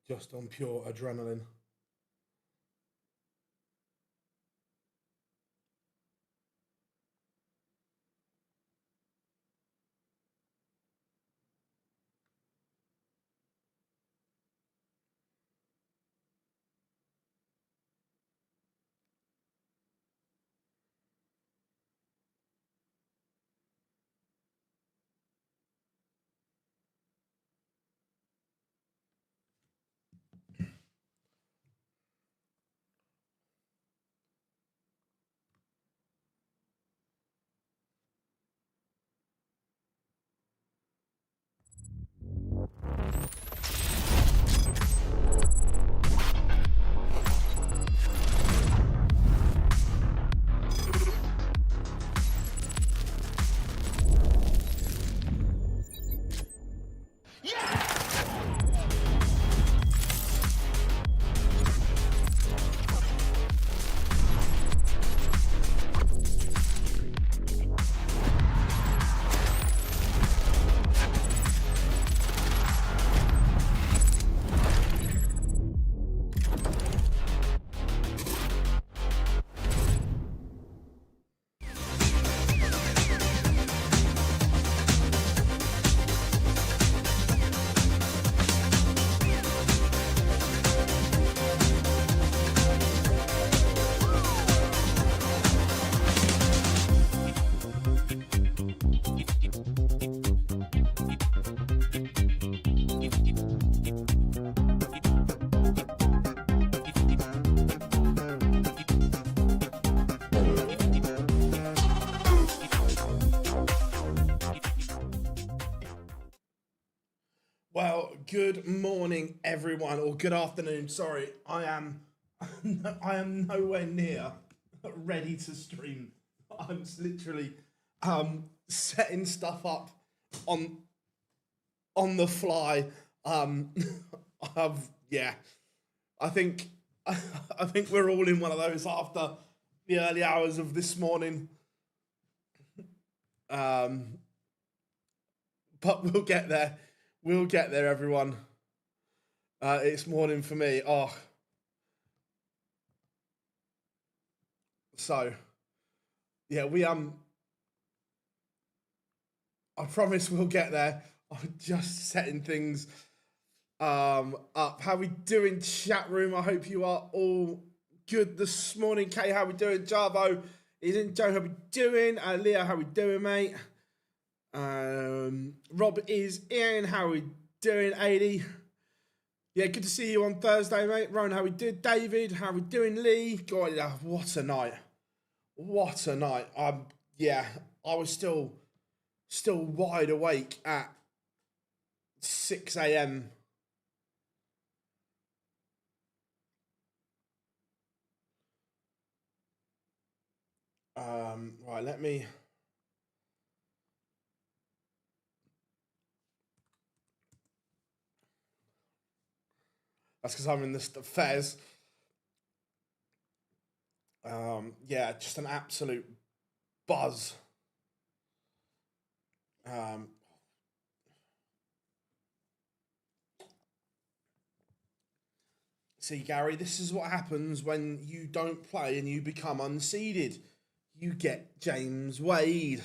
just on pure adrenaline. Well, good morning, everyone, or good afternoon. Sorry, I am nowhere near ready to stream. I'm literally setting stuff up on the fly. Yeah, I think we're all in one of those after the early hours of this morning. But we'll get there. We'll get there, everyone. It's morning for me. Oh. So, yeah, I promise we'll get there. I'm just setting things up. How we doing, chat room? I hope you are all good this morning. Kay, how we doing? Jarvo is in. Joe, how we doing? Leo, how we doing, mate? Rob is in. How we doing, 80? Yeah, good to see you on Thursday, mate. Ron, how we doing? David, how we doing? Lee, God, what a night! What a night! Yeah, I was still wide awake at 6 a.m. Right, let me. That's because I'm in this Fez. Yeah, just an absolute buzz. See, Gary, this is what happens when you don't play and you become unseeded. You get James Wade.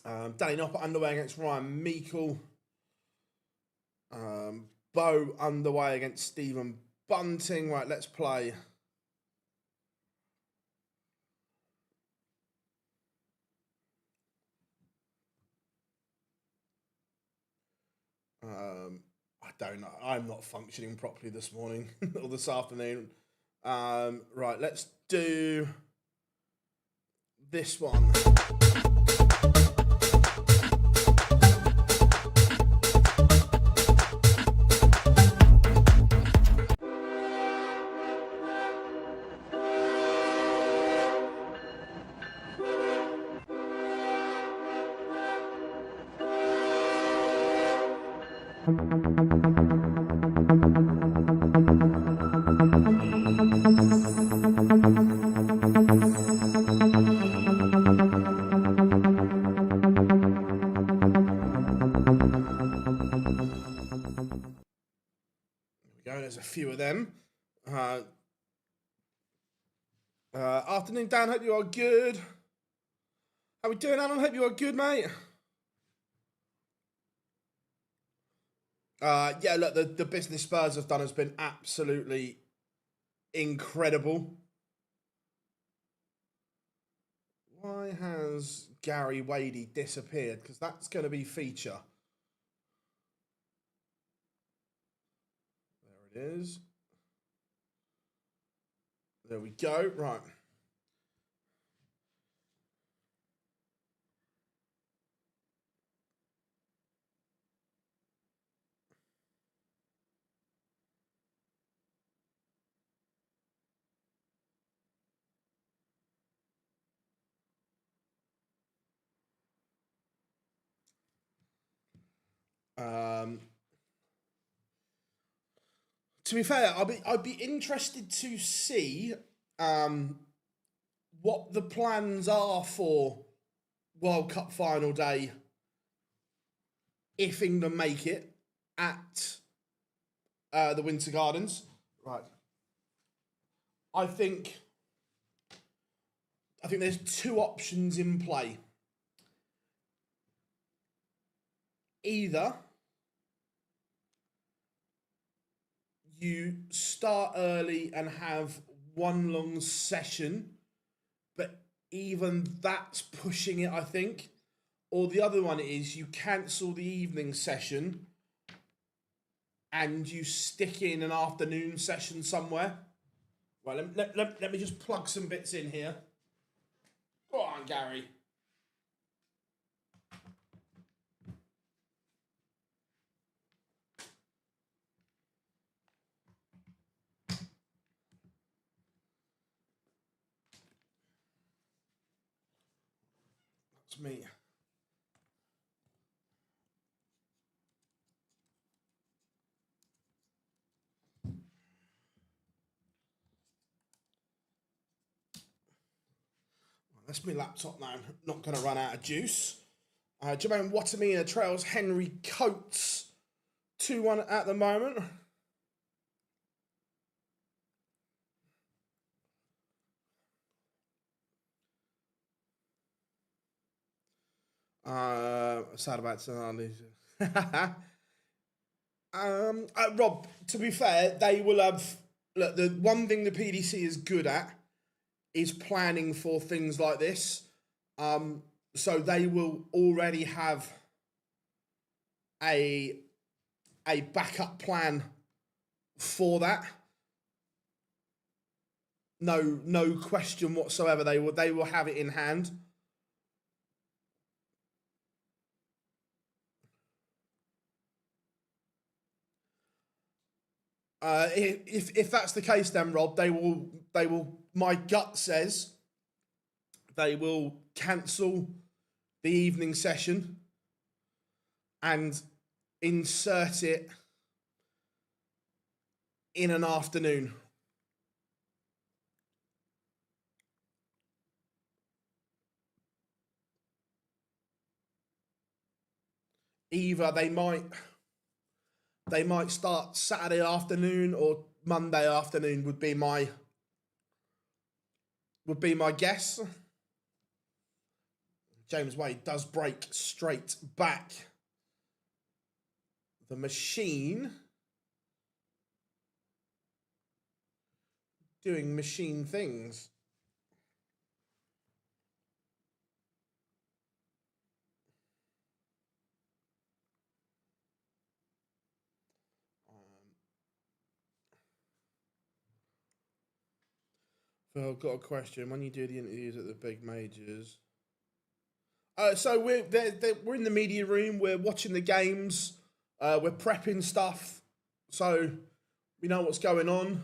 Danny Noppert underway against Ryan Meikle. Bo underway against Stephen Bunting. Right, let's play. I don't know. I'm not functioning properly this morning or this afternoon. Right, let's do this one. go. There's a few of them. Afternoon, Dan. Hope you are good. How we doing, Alan? Hope you are good, mate. Yeah, look, the business Spurs have done has been absolutely incredible. Why has Gary Wadey disappeared? Because that's going to be feature. There it is. There we go. Right. To be fair, I'd be interested to see what the plans are for World Cup final day if England make it at the Winter Gardens. Right. I think there's two options in play. Either you start early and have one long session, but even that's pushing it, I think. Or the other one is you cancel the evening session and you stick in an afternoon session somewhere. Right, let me just plug some bits in here. Go on, Gary. That's me. That's my laptop now. I'm not going to run out of juice. Jermaine Watamina trails Henry Coates 2-1 at the moment. Sad about Sunday. Rob, to be fair, they will have. Look, the one thing the PDC is good at is planning for things like this. So they will already have a backup plan for that. No question whatsoever. They will have it in hand. If that's the case, then Rob, they will. My gut says they will cancel the evening session and insert it in an afternoon. Either they might start Saturday afternoon or Monday afternoon would be my guess. James Wade does break straight back. The machine doing machine things. Phil, I've got a question. When you do the interviews at the big majors, so we're in the media room. We're watching the games. We're prepping stuff, so we know what's going on.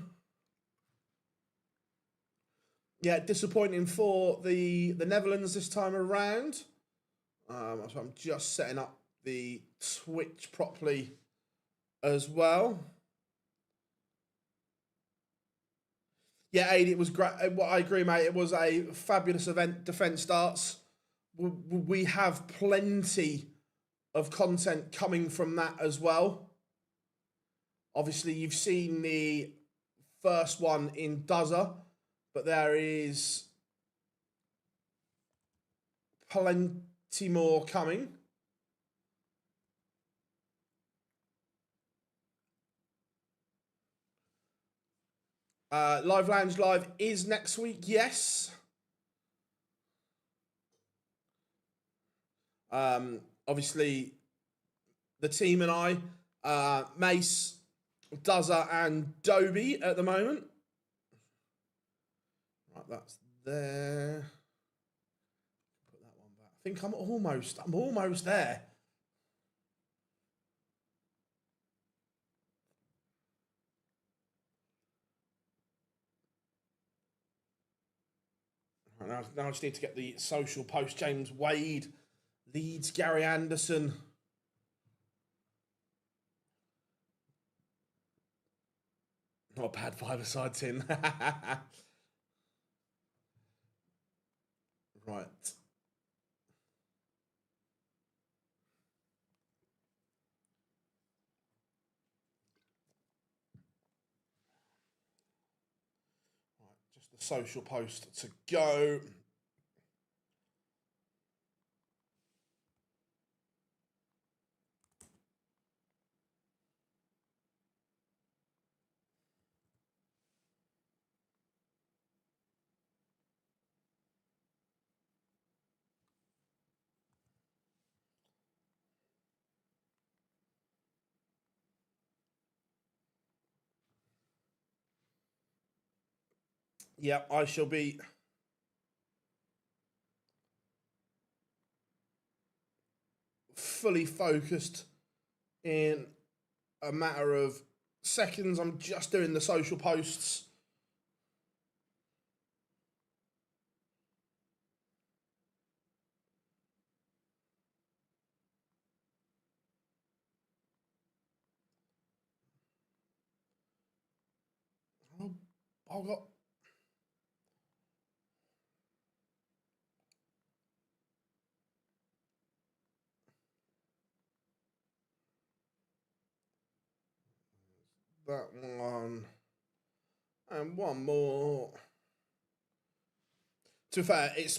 Yeah, disappointing for the Netherlands this time around. So I'm just setting up the Twitch properly as well. Yeah, Aid, it was great. I agree, mate. It was a fabulous event. Defence starts. We have plenty of content coming from that as well. Obviously, you've seen the first one in Dozer, but there is plenty more coming. Live Lounge Live is next week, yes. Obviously, the team and I, Mace, Dozer, and Dobie at the moment. Right, that's there. Put that one back. I think I'm almost there. Right, now I just need to get the social post. James Wade leads Gary Anderson. Not a bad five-a-side tin. Right. Just the social post to go. Yeah, I shall be fully focused in a matter of seconds. I'm just doing the social posts. Oh, I've got... that one. And one more. To be fair, it's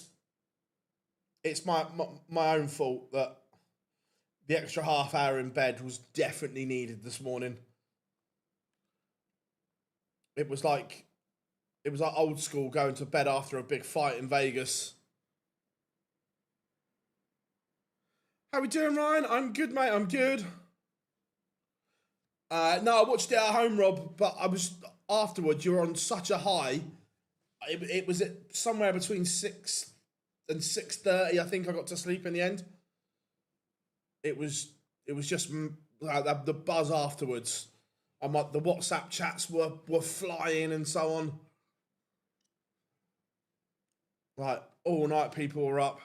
my own fault that the extra half hour in bed was definitely needed this morning. It was like old school going to bed after a big fight in Vegas. How we doing, Ryan? I'm good, mate. I'm good. No, I watched it at home, Rob, but I was afterwards. You were on such a high. It was at somewhere between 6 and 6:30. I think I got to sleep in the end. It was just the buzz afterwards. And the WhatsApp chats were flying and so on. Like all night, people were up.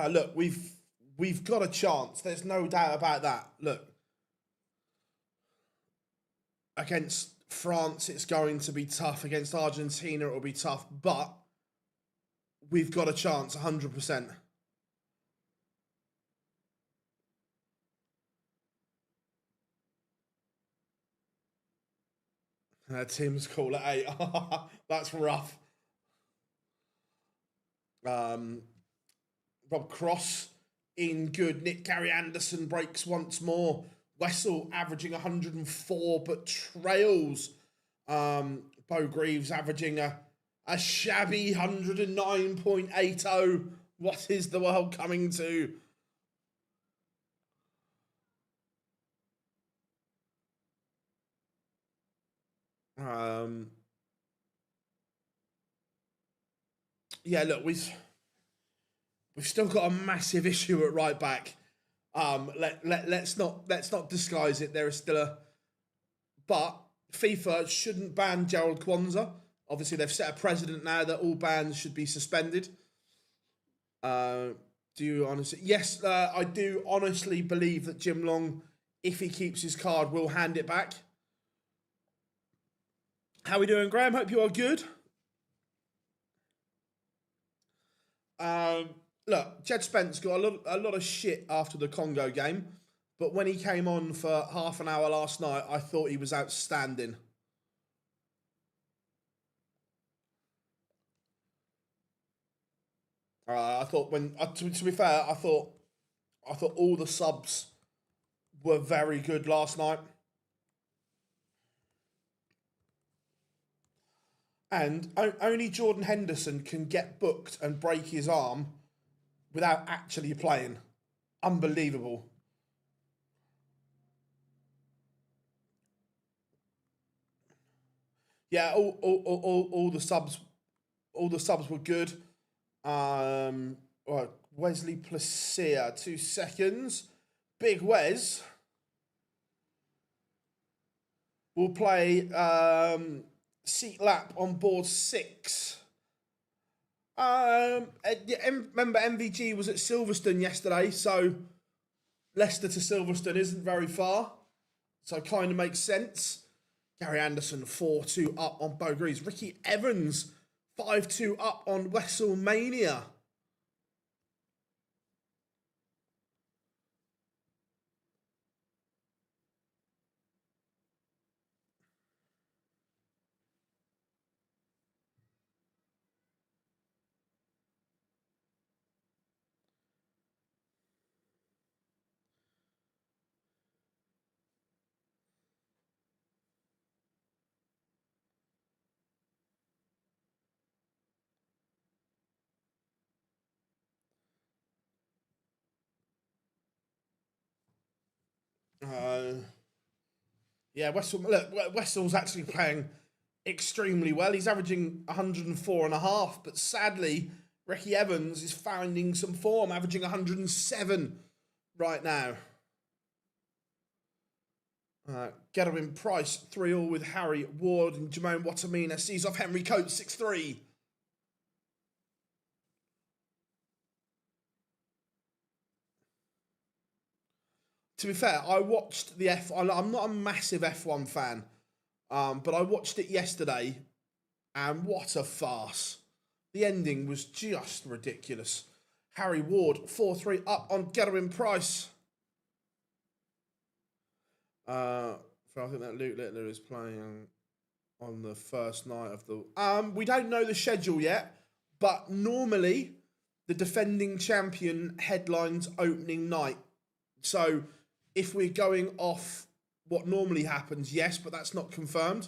Look, we've got a chance. There's no doubt about that. Look, against France, it's going to be tough. Against Argentina, it will be tough. But we've got a chance, 100%. Tim's call at 8. That's rough. Rob Cross in good. Nick Gary Anderson breaks once more. Wessel averaging 104, but trails. Bo Greaves averaging a shabby 109.80. What is the world coming to? Yeah, look, we've still got a massive issue at right back. Let's not disguise it. There is still but FIFA shouldn't ban Gerald Kwanzaa. Obviously, they've set a precedent now that all bans should be suspended. Do you honestly? Yes, I do honestly believe that Jim Long, if he keeps his card, will hand it back. How are we doing, Graham? Hope you are good. Look, Jed Spence got a lot of shit after the Congo game, but when he came on for half an hour last night, I thought he was outstanding. I thought to be fair, I thought all the subs were very good last night. And only Jordan Henderson can get booked and break his arm without actually playing. Unbelievable. Yeah, all the subs were good. Right, Wesley Placia, 2 seconds. Big Wes will play seat lap on board 6. Remember MVG was at Silverstone yesterday, so Leicester to Silverstone isn't very far, so kind of makes sense. Gary Anderson 4-2 up on Beaugries. Ricky Evans 5-2 up on WrestleMania. Yeah, Wessel's actually playing extremely well. He's averaging 104.5, but sadly, Ricky Evans is finding some form, averaging 107 right now. Gerwin Price 3-all with Harry Ward, and Jermaine Watamina sees off Henry Coates 6-3. To be fair, I watched the I'm not a massive F1 fan, but I watched it yesterday, and what a farce. The ending was just ridiculous. Harry Ward 4-3 up on Gerwin Price. I think that Luke Littler is playing on the first night of the... we don't know the schedule yet, but normally the defending champion headlines opening night. So if we're going off what normally happens, yes, but that's not confirmed.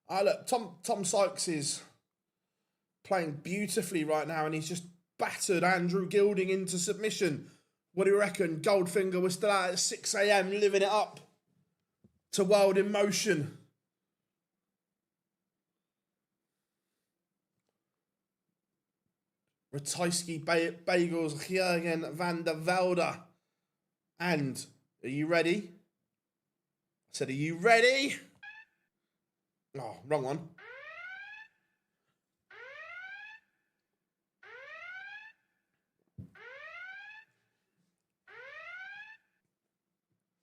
Look, Tom Sykes is playing beautifully right now, and he's just battered Andrew Gilding into submission. What do you reckon? Goldfinger was still out at 6 a.m, living it up to World in Motion. Ratajski Bagels, Jürgen van der Velde. And are you ready? I said, are you ready? Oh, wrong one.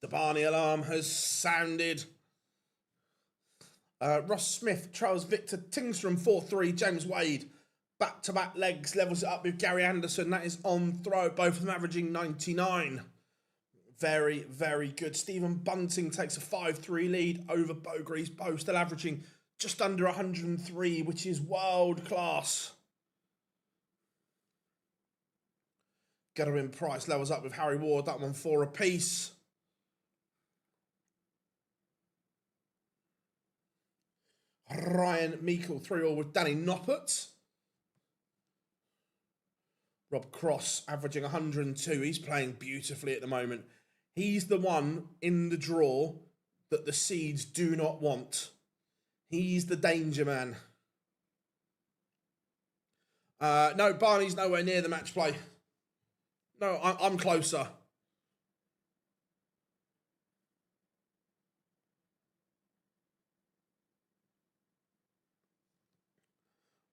The Barney alarm has sounded. Ross Smith, Charles Victor, Tingstrom 4-3, James Wade, back-to-back legs, levels it up with Gary Anderson. That is on throw, both of them averaging 99. Very, very good. Stephen Bunting takes a 5-3 lead over Beaugries, both still averaging just under 103, which is world class. Gerwin Price levels up with Harry Ward, that one 4 apiece. Ryan Meikle 3-all with Danny Noppert. Rob Cross averaging 102. He's playing beautifully at the moment. He's the one in the draw that the seeds do not want. He's the danger man. No, Barney's nowhere near the match play. No, I'm closer.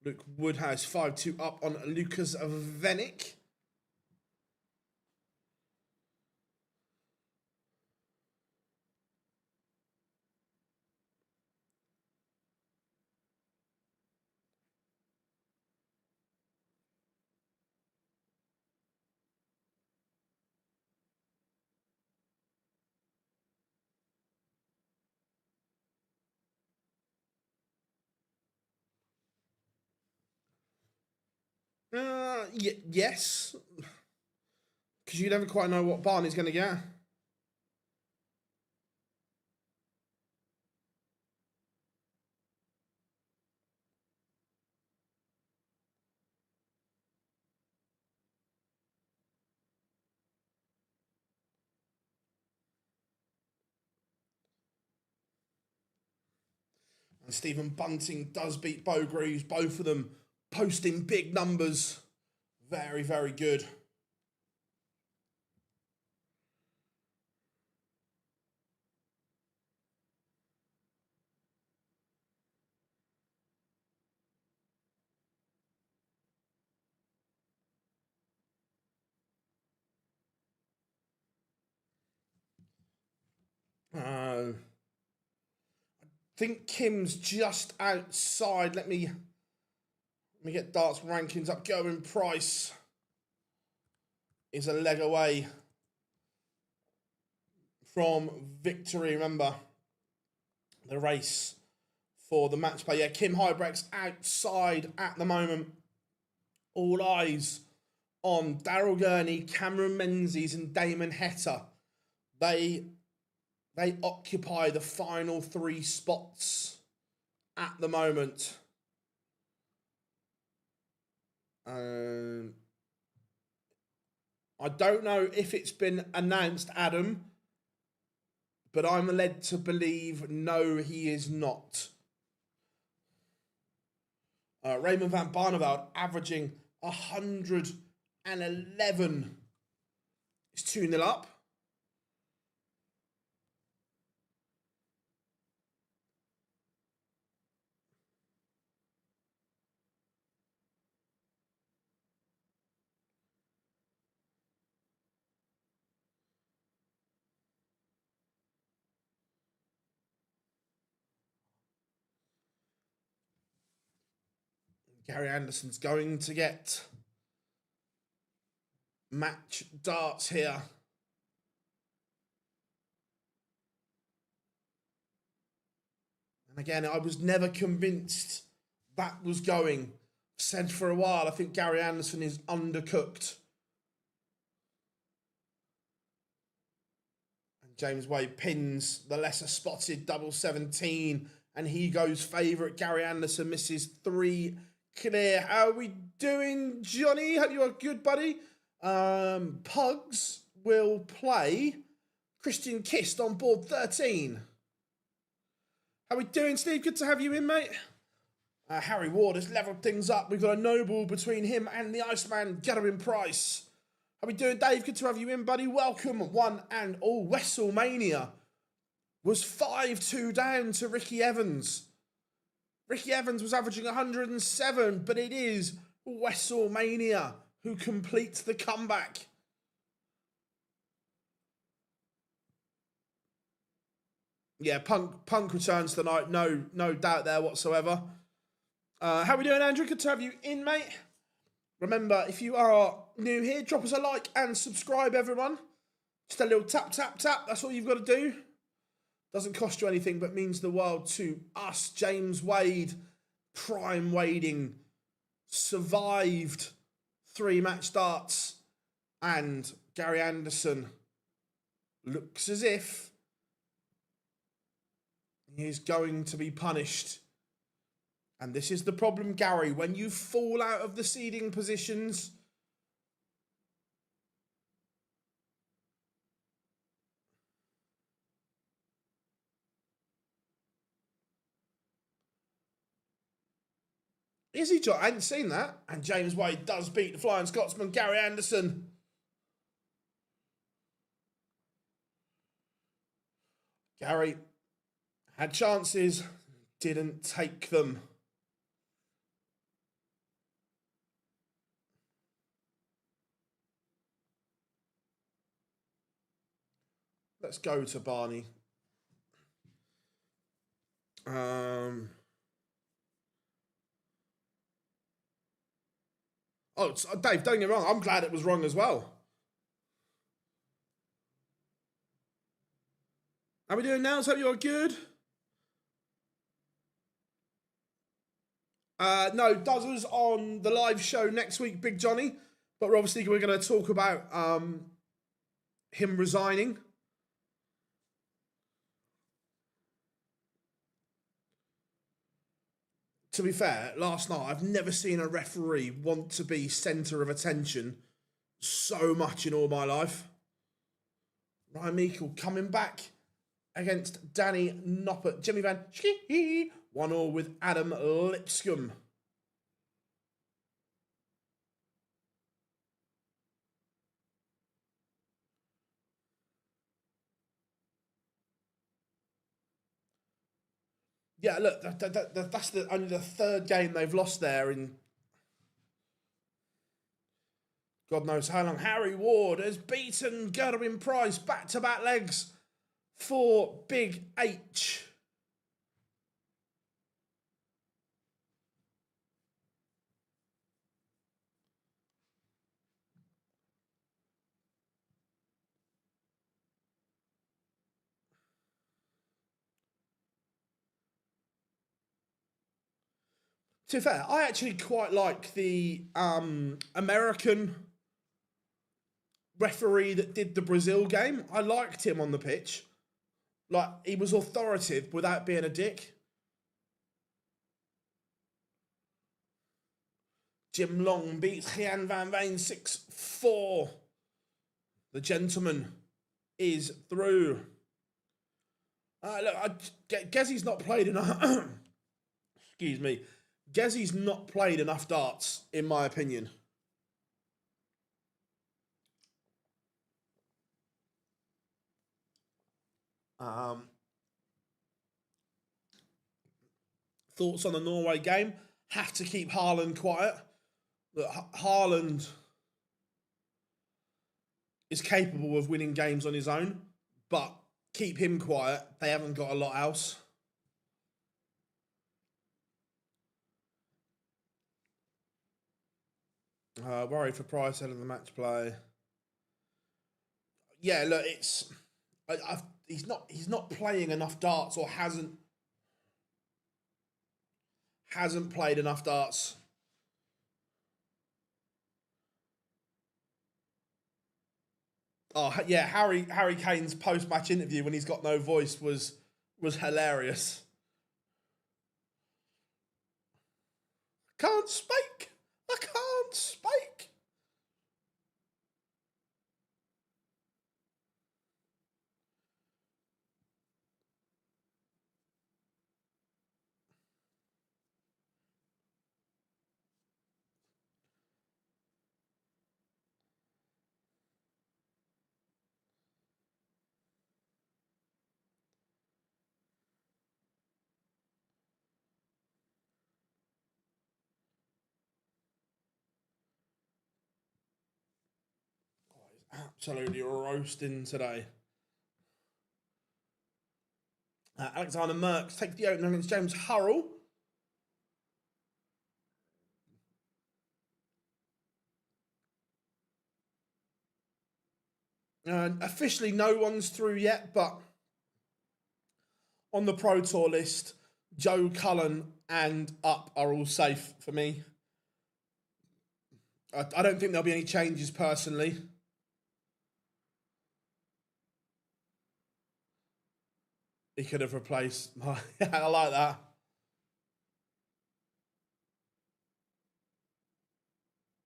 Luke Woodhouse 5-2 up on Lucas Venick. Yes. Because you never quite know what Barney's going to get. And Stephen Bunting does beat Bo Greaves, both of them posting big numbers. Very, very good. I think Kim's just outside. Let me get darts rankings up. Gerwyn Price is a leg away from victory. Remember, the race for the match play. Yeah, Kim Hybrecht's outside at the moment. All eyes on Daryl Gurney, Cameron Menzies and Damon Heta. They occupy the final 3 spots at the moment. I don't know if it's been announced, Adam, but I'm led to believe no, he is not. Raymond van Barneveld averaging 111. It's 2-0 up. Gary Anderson's going to get match darts here. And again, I was never convinced that was going. Said for a while, I think Gary Anderson is undercooked. And James Wade pins the lesser spotted double 17, and he goes favourite. Gary Anderson misses 3 clear. How are we doing, Johnny? Hope you are good, buddy. Pugs will play Christian Kist on board 13. How we doing, Steve? Good to have you in, mate. Harry Ward has levelled things up. We've got a noble between him and the Iceman, Gerwyn Price. How we doing, Dave? Good to have you in, buddy. Welcome, one and all. WrestleMania was 5-2 down to Ricky Evans. Ricky Evans was averaging 107, but it is WrestleMania who completes the comeback. Yeah, Punk returns tonight. No doubt there whatsoever. How we doing, Andrew? Good to have you in, mate. Remember, if you are new here, drop us a like and subscribe, everyone. Just a little tap, tap, tap. That's all you've got to do. Doesn't cost you anything, but means the world to us. James Wade, prime wading, survived 3 match starts, and Gary Anderson looks as if he is going to be punished. And this is the problem, Gary. When you fall out of the seeding positions, is he, John? I hadn't seen that. And James Wade does beat the Flying Scotsman, Gary Anderson. Gary had chances, didn't take them. Let's go to Barney. Oh, Dave, don't get me wrong. I'm glad it was wrong as well. How we doing now? Hope you are good. No, Dozzers on the live show next week, Big Johnny. But obviously we're going to talk about him resigning. To be fair, last night I've never seen a referee want to be centre of attention so much in all my life. Ryan Meikle coming back against Danny Noppert. Jimmy Van Schie, 1-1 with Adam Lipscomb. Yeah, look, that's only the third game they've lost there in God knows how long. Harry Ward has beaten Gerwin Price back-to-back legs for Big H. To be fair, I actually quite like the American referee that did the Brazil game. I liked him on the pitch. Like, he was authoritative without being a dick. Jim Long beats Gian Van Veen 6-4. The gentleman is through. Look, Gezzy's not played enough. Excuse me. Gezzy's not played enough darts, in my opinion. Thoughts on the Norway game? Have to keep Haaland quiet. Look, Haaland is capable of winning games on his own, but keep him quiet. They haven't got a lot else. Worried for Price out of the match play. Yeah, look, it's he's not playing enough darts, or hasn't played enough darts. Oh yeah, Harry Kane's post-match interview when he's got no voice was hilarious. Can't speak. I can't speak. Absolutely roasting today. Alexander Merckx takes the opener against James Hurrell. Officially, no one's through yet, but on the Pro Tour list, Joe Cullen and Up are all safe for me. I don't think there'll be any changes personally. He could have replaced my... I like that.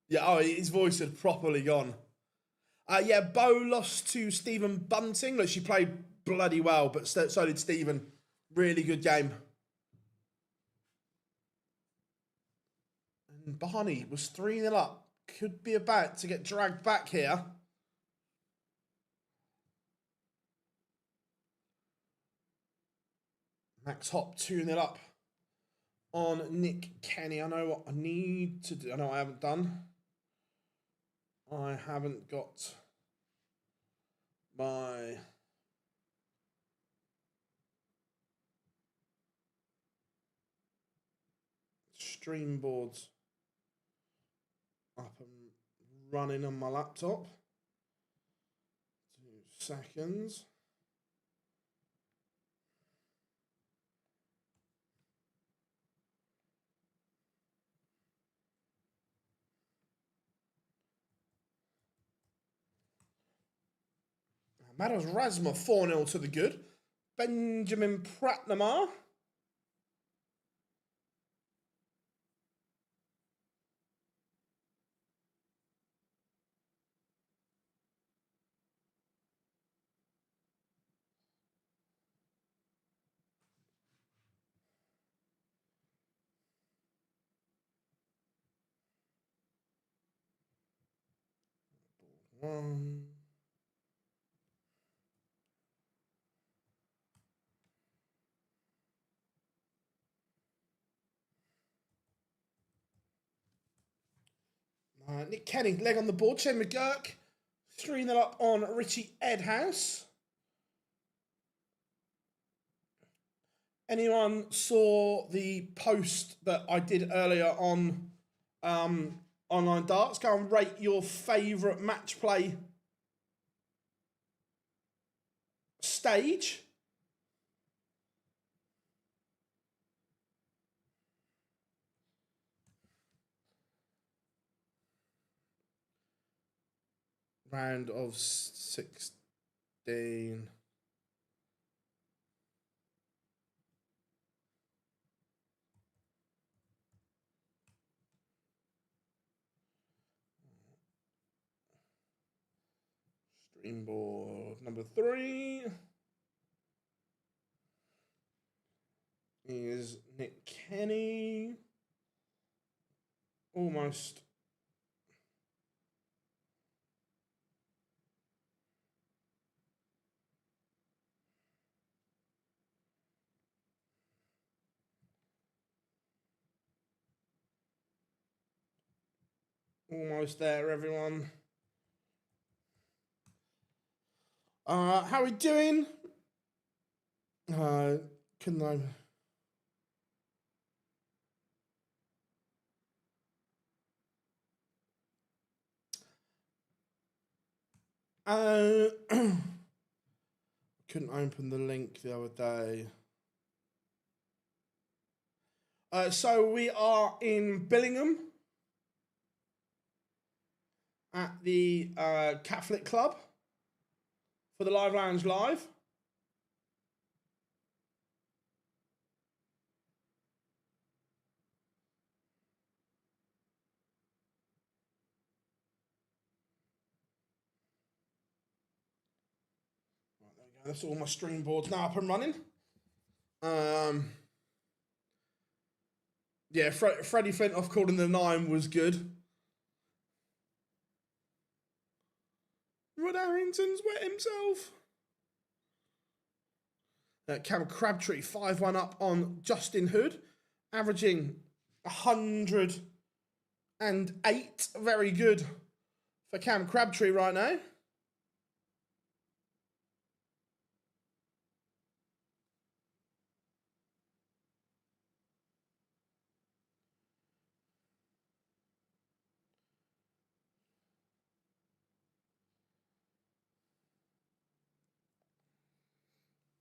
Yeah, oh, his voice had properly gone. Yeah, Bo lost to Stephen Bunting. Look, she played bloody well, but so did Stephen. Really good game. And Barney was 3-0 up. Could be about to get dragged back here. Max Hop 2-0 up on Nick Kenny. I know what I need to do. I know I haven't done. I haven't got my stream boards up and running on my laptop. 2 seconds. MODUS Rasma 4-0 to the good. Benjamin Pratnamar. Nick Kenny, leg on the board. Chen McGurk, 3-0 up on Richie Edhouse. Anyone saw the post that I did earlier on Online Darts? Go and rate your favourite match play stage. Round of 16. Stream board number 3 is Nick Kenny. Almost. Almost there, everyone. How are we doing? Couldn't I? Couldn't open the link the other day. So we are in Billingham at the Catholic Club for the Live Lounge Live. Right, there we go. That's all my stream boards now up and running. Yeah, Freddie Flintoff calling the 9 was good. Rod Harrington's wet himself. Cam Crabtree, 5-1 up on Justin Hood, averaging 108. Very good for Cam Crabtree right now.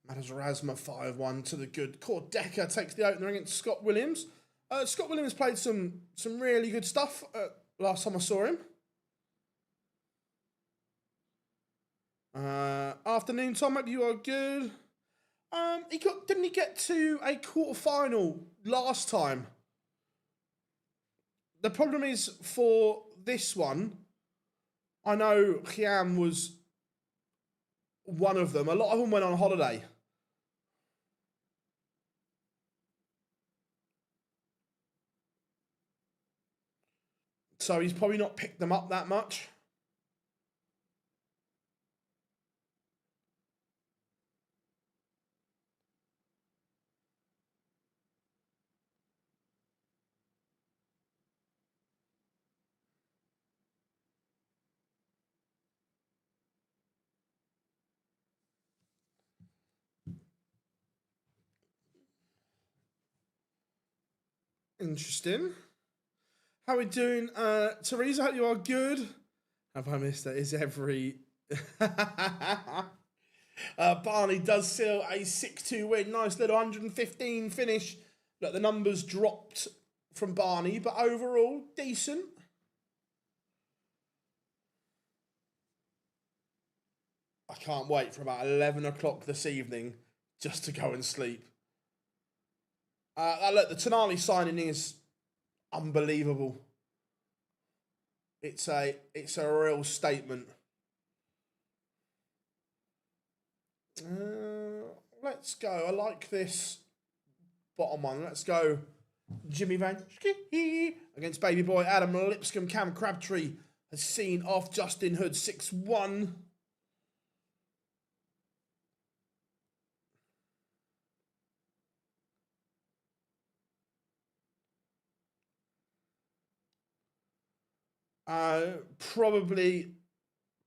MODUS Rasma 5-1 to the good. Cord Decker takes the opener against Scott Williams. Scott Williams played some really good stuff last time I saw him. Afternoon, Tom. Hope you are good. Didn't he get to a quarter-final last time? The problem is for this one, I know Khiam was one of them. A lot of them went on holiday. So he's probably not picked them up that much. Interesting. How are we doing? Teresa, hope you are good. Have I missed that? Is every... Barney does seal a 6-2 win. Nice little 115 finish. Look, the numbers dropped from Barney, but overall, decent. I can't wait for about 11 o'clock this evening just to go and sleep. Look, the Tonali signing is unbelievable. It's a real statement. Let's go. I like this bottom one. Let's go Jimmy Van Schie against baby boy Adam Lipscomb. Cam Crabtree has seen off Justin Hood 6-1.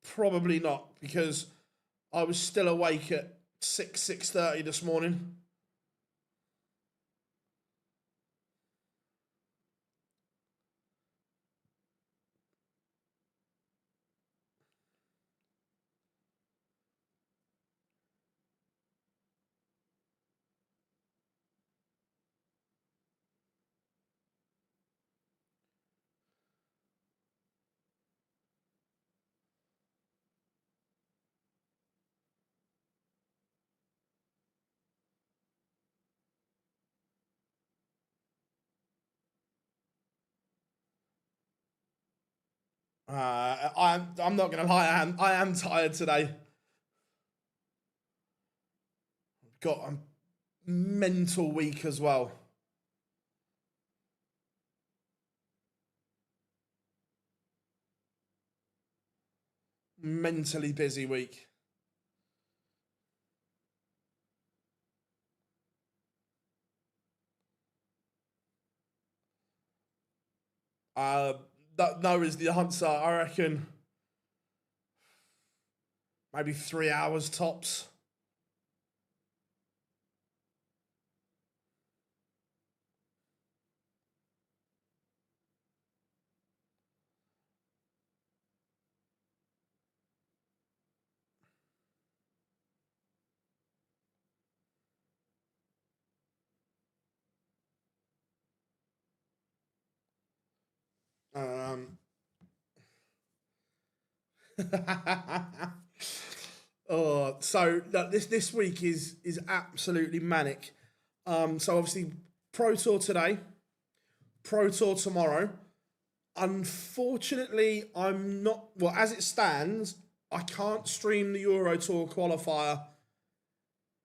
Probably not, because I was still awake at 6:30 this morning. I'm not gonna lie, I am tired today. Got a mental week as well. Mentally busy week. No is the answer. I reckon maybe 3 hours tops. So this week is absolutely manic. So obviously Pro Tour today, Pro Tour tomorrow. Unfortunately, I'm not, well, as it stands, I can't stream the Euro Tour qualifier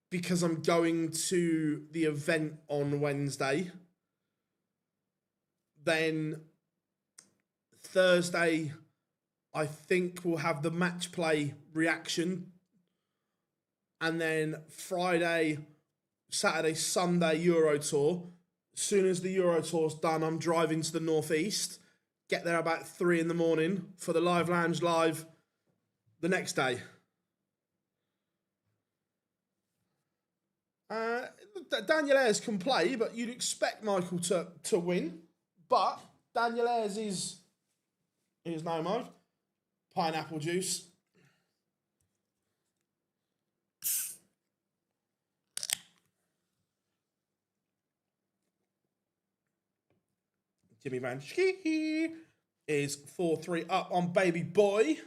because I'm going to the event on Wednesday. Then Thursday, I think we'll have the match play reaction. And then Friday, Saturday, Sunday Euro Tour. As soon as the Euro Tour's done, I'm driving to the northeast. Get there about 3 a.m. for the Live Lounge Live the next day. Daniel Ayres can play, but you'd expect Michael to win. But Daniel Ayres is no mode. Pineapple juice. Jimmy Van Schie is 4-3 up on baby boy.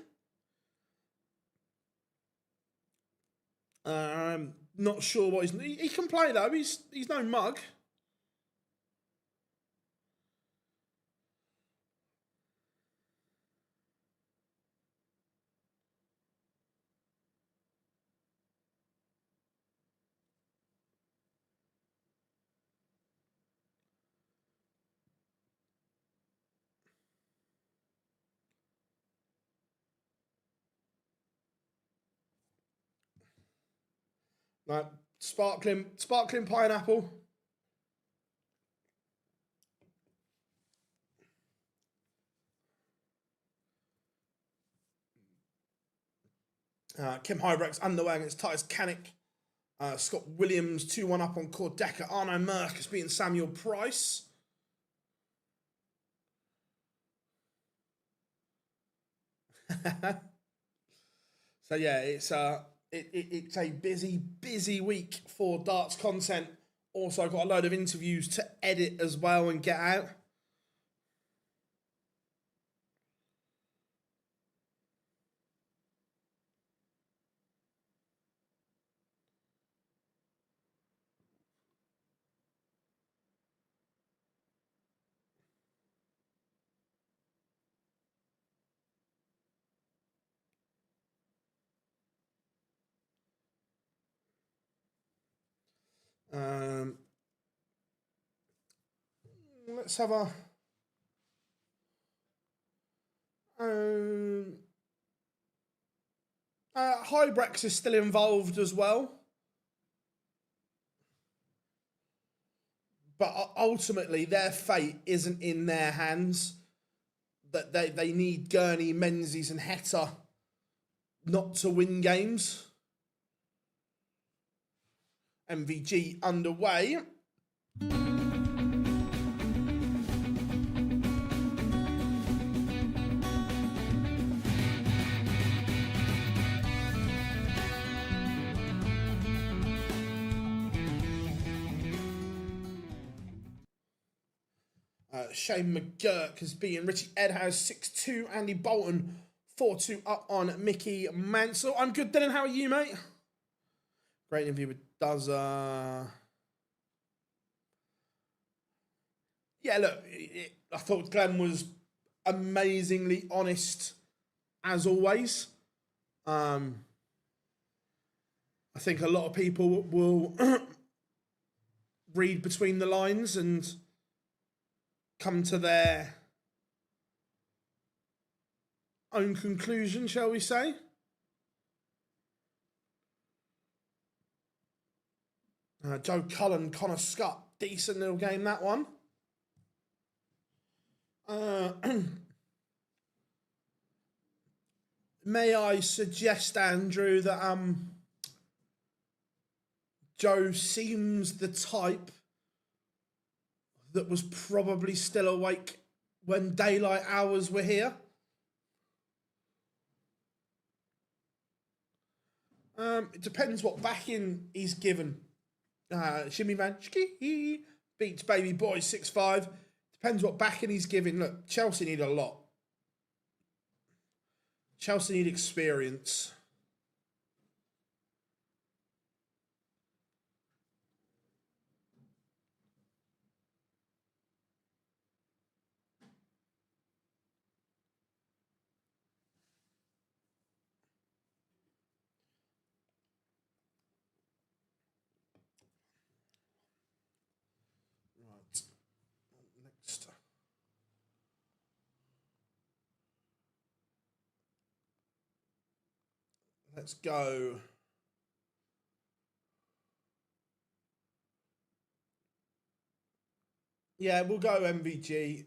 Not sure what he can play though. He's no mug. Right, sparkling pineapple. Kim Hybrecht's underway against Titus Canick. Scott Williams 2-1 up on Cordeca. Arno Merck has beaten Samuel Price. So yeah, it's a busy week for darts content. Also got a load of interviews to edit as well and get out. let's have a... Hybrex is still involved as well. But ultimately, their fate isn't in their hands. That they need Gurney, Menzies and Heta not to win games. MVG underway. Shane McGurk has beaten Richie Edhouse 6-2. Andy Bolton 4-2 up on Mickey Mansell. I'm good, Dylan. How are you, mate? Great interview with Duzza. Yeah, look, I thought Glenn was amazingly honest, as always. I think a lot of people will read between the lines and come to their own conclusion, shall we say. Joe Cullen, Connor Scott, decent little game, that one. May I suggest, Andrew, that Joe seems the type that was probably still awake when daylight hours were here. It depends what backing he's given. Shimmy Van beats Baby Boy 6-5. Depends what backing he's giving. Look, Chelsea need a lot. Chelsea need experience. Right. Next. Let's go. Yeah, we'll go MVG.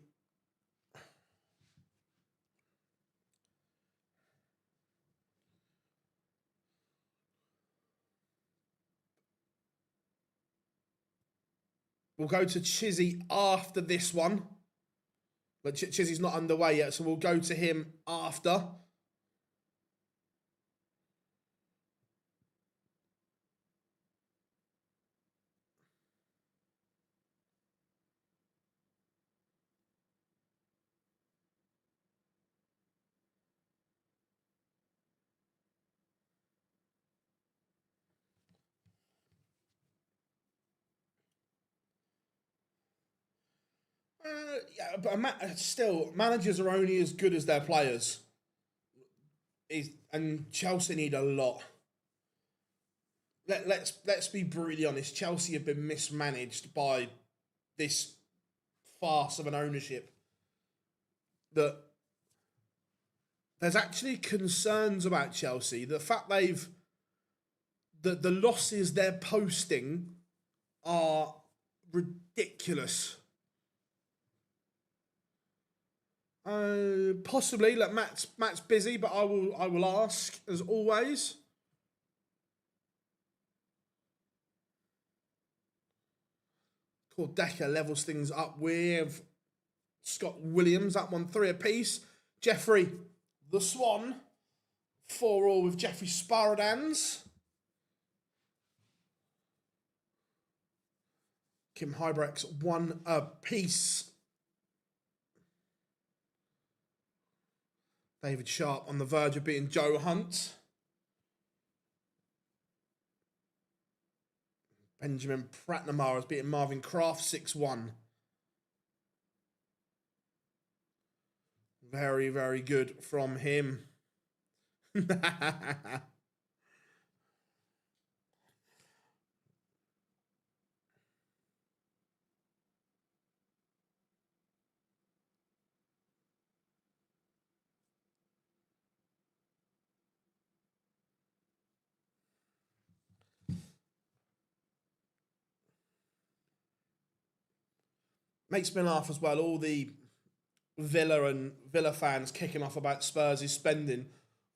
We'll go to Chizzy after this one. But Chizzy's not underway yet, so we'll go to him after. Yeah, but still, managers are only as good as their players. And Chelsea need a lot. Let's be brutally honest. Chelsea have been mismanaged by this farce of an ownership. That there's actually concerns about Chelsea. The fact the losses they're posting are ridiculous. Possibly. Look, Matt's busy, but I will ask as always. Decker levels things up with Scott Williams. That one 3 apiece. Jeffrey the Swan 4-all with Jeffrey Sparadans. Kim Hybrex 1 apiece. David Sharp on the verge of beating Joe Hunt. Benjamin Pratnamara has beaten Marvin Kraft 6-1. Very, very good from him. Makes me laugh as well. All the Villa fans kicking off about Spurs' spending.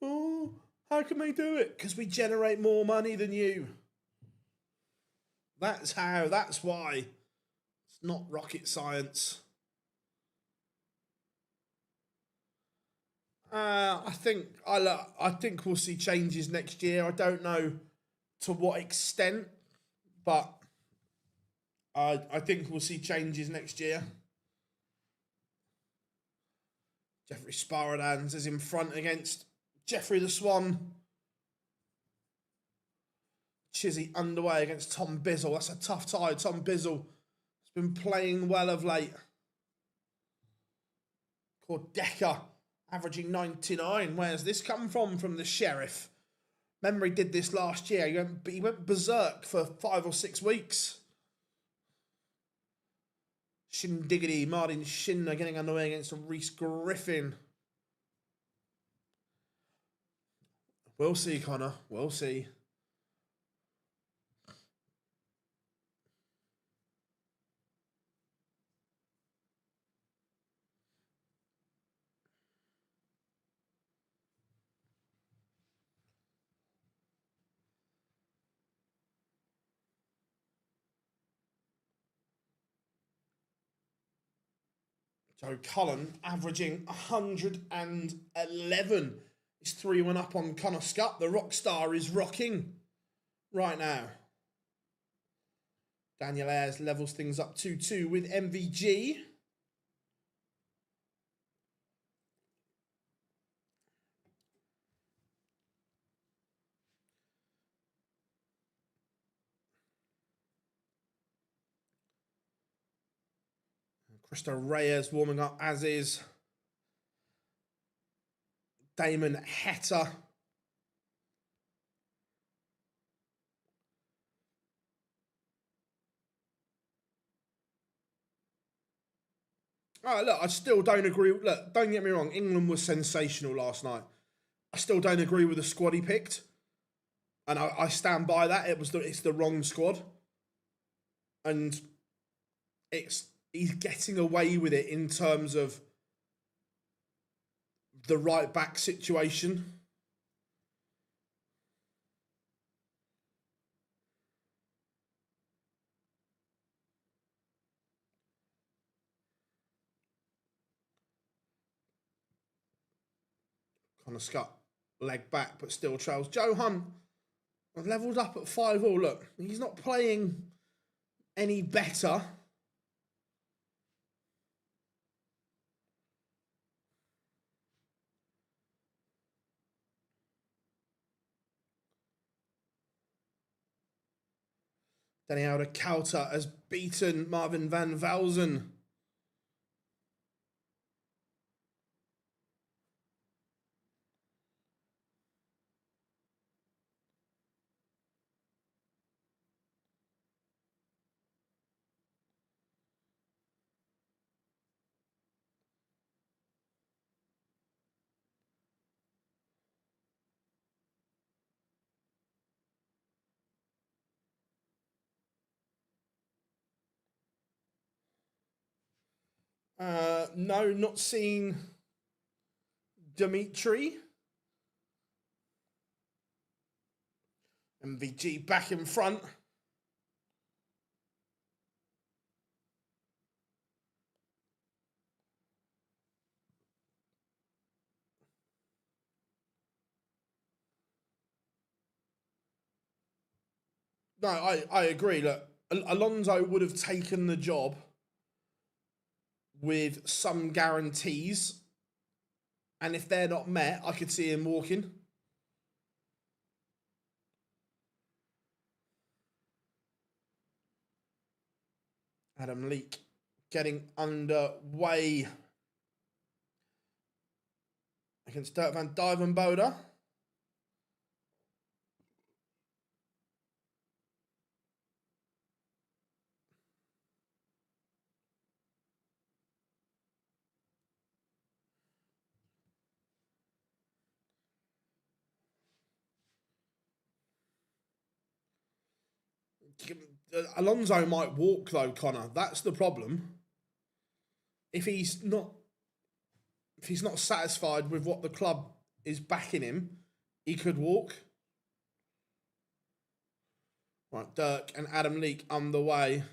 Oh, how can they do it? Because we generate more money than you. That's how. That's why. It's not rocket science. I think we'll see changes next year. I don't know to what extent, but I think we'll see changes next year. Jeffrey Sparadans is in front against Jeffrey the Swan. Chizzy underway against Tom Bizzle. That's a tough tie. Tom Bizzle has been playing well of late. Cordecca averaging 99. Where's this come from? From the Sheriff. Remember he did this last year. He went berserk for 5 or 6 weeks. Shindiggity, Martin Schindler getting underway against Reese Griffin. We'll see, Connor. We'll see. Joe Cullen averaging 111. He's 3-1 up on Connor Scott. The rock star is rocking right now. Daniel Ayres levels things up 2-2 with MVG. Cristo Reyes warming up, as is Damon Heta. Oh, look, I still don't agree. Look, don't get me wrong. England was sensational last night. I still don't agree with the squad he picked. And I stand by that. It's the wrong squad. And he's getting away with it in terms of the right back situation. Connor Scott, leg back, but still trails. Joe Hunt levelled up at 5-5. Look, he's not playing any better. Daniel Kauta has beaten Marvin van Velzen. No, not seeing Dimitri. MVG back in front. No, I agree. Look, Alonso would have taken the job with some guarantees. And if they're not met, I could see him walking. Adam Leake getting underway against Dirk van Dijvenbode. Alonso might walk though, Connor. That's the problem. if he's not satisfied with what the club is backing him, he could walk. Right, Dirk and Adam Leake underway.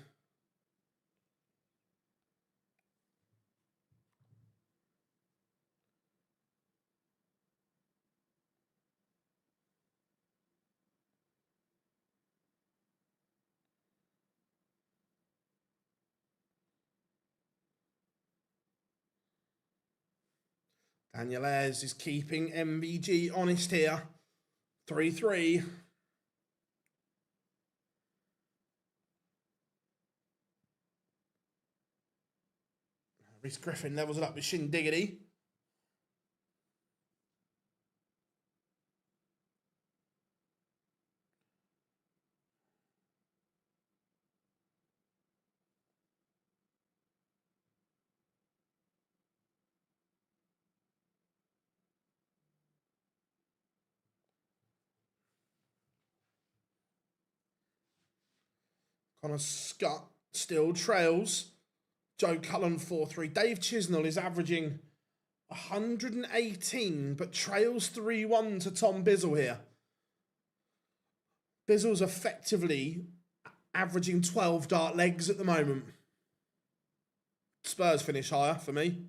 Daniel Ayres is keeping MVG honest here. 3-3. Rhys Griffin levels it up with Shin Diggity. Connor Scott still trails. Joe Cullen 4-3. Dave Chisnell is averaging 118, but trails 3-1 to Tom Bizzle here. Bizzle's effectively averaging 12 dart legs at the moment. Spurs finish higher for me.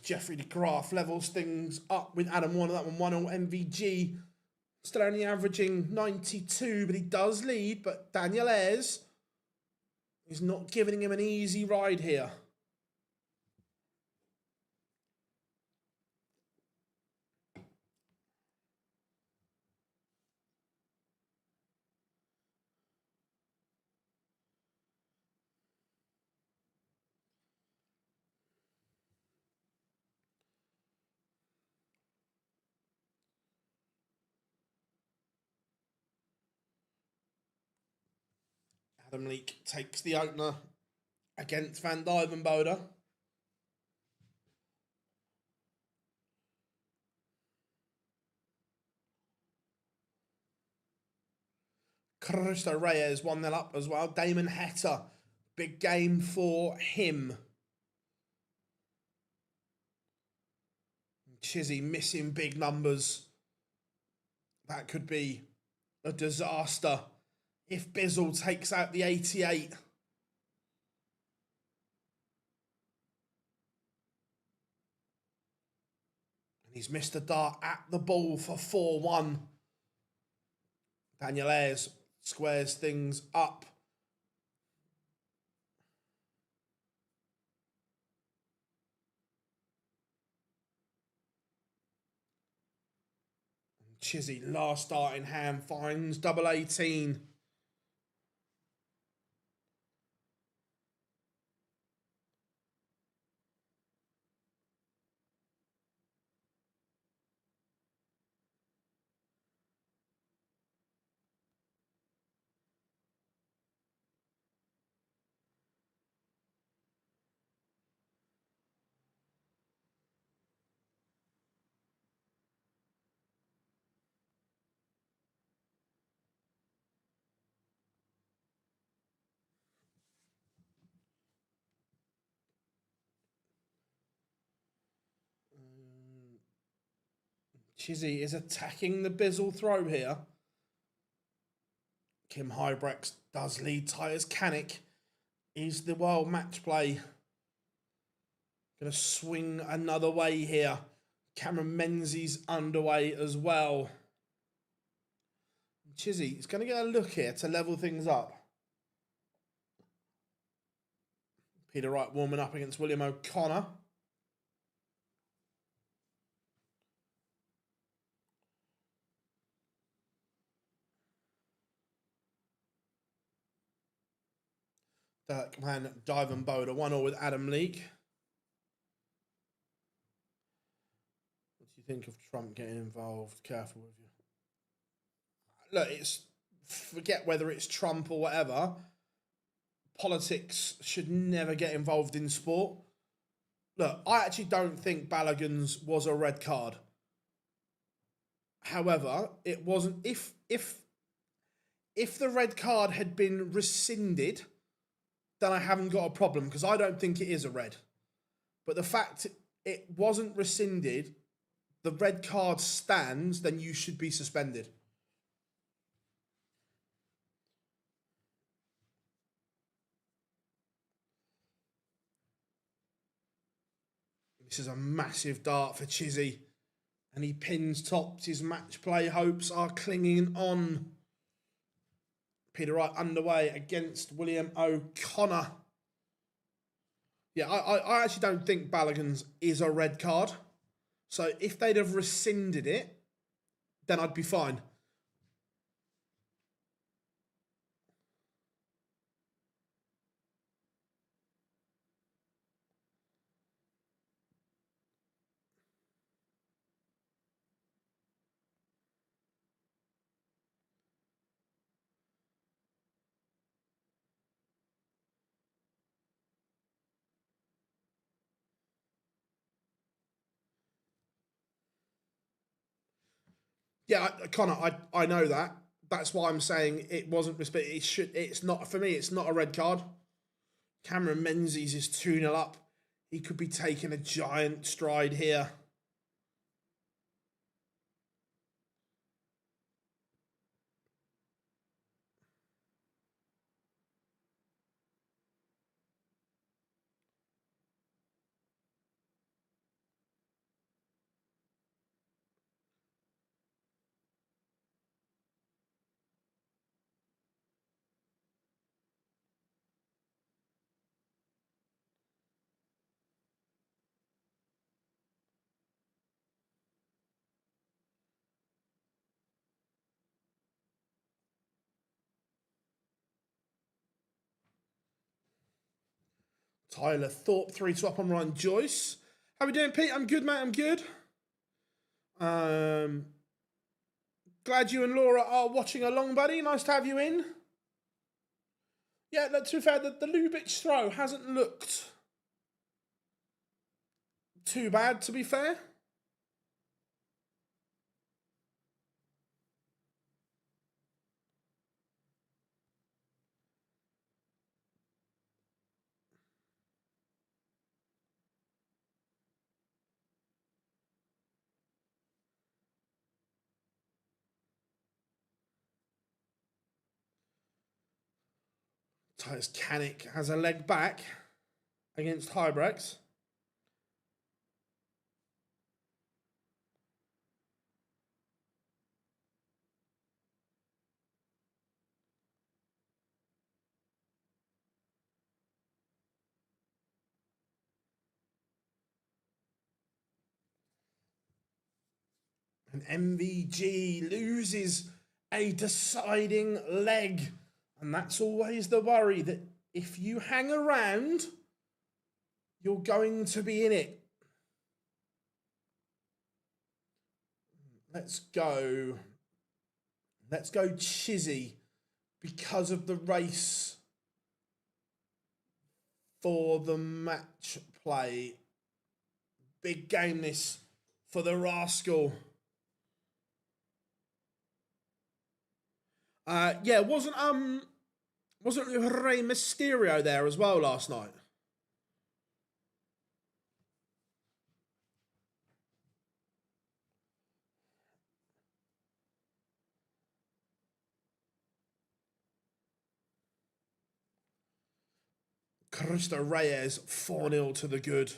Jeffrey de Graaf levels things up with Adam Warner. That one 1-0 MVG. Still only averaging 92, but he does lead. But Daniel Ayres is not giving him an easy ride here. Adam Leake takes the opener against Van Dijvenbode. Cristo Reyes 1-0 up as well. Damon Heta, big game for him. Chizzy missing big numbers. That could be a disaster if Bizzle takes out the 88. And he's missed a dart at the ball for 4-1. Daniel Ayres squares things up. Chizzy, last dart in hand, finds double 18. Chizzy is attacking the Bizzle throw here. Kim Hybrex does lead. Tyers Canick is the world match play. Going to swing another way here. Cameron Menzies underway as well. Chizzy is going to get a look here to level things up. Peter Wright warming up against William O'Connor. Dirkman, Dive Boda, 1-1 with Adam Leake. What do you think of Trump getting involved? Careful with you. Look, forget whether it's Trump or whatever. Politics should never get involved in sport. Look, I actually don't think Balogun's was a red card. However, it wasn't. If the red card had been rescinded, then I haven't got a problem, because I don't think it is a red. But the fact it wasn't rescinded, the red card stands, then you should be suspended. This is a massive dart for Chizzy. And he pins tops. His match play hopes are clinging on. Peter Wright underway against William O'Connor. Yeah, I actually don't think Balogun's is a red card. So if they'd have rescinded it, then I'd be fine. Yeah, Connor, I know that. That's why I'm saying it wasn't respect. It's not, for me, it's not a red card. Cameron Menzies is 2-0 up. He could be taking a giant stride here. Tyler Thorpe, 3-2 up on Ryan Joyce. How we doing, Pete? I'm good, mate. I'm good. Glad you and Laura are watching along, buddy. Nice to have you in. Yeah, to be fair, the Lubitsch throw hasn't looked too bad, to be fair. Titus Canick has a leg back against Hybrex. And MVG loses a deciding leg. And that's always the worry, that if you hang around, you're going to be in it. Let's go Chizzy, because of the race for the match play. Big game this for the Rascal. Yeah, wasn't Rey Mysterio there as well last night? Cristo Reyes, 4-0 to the good.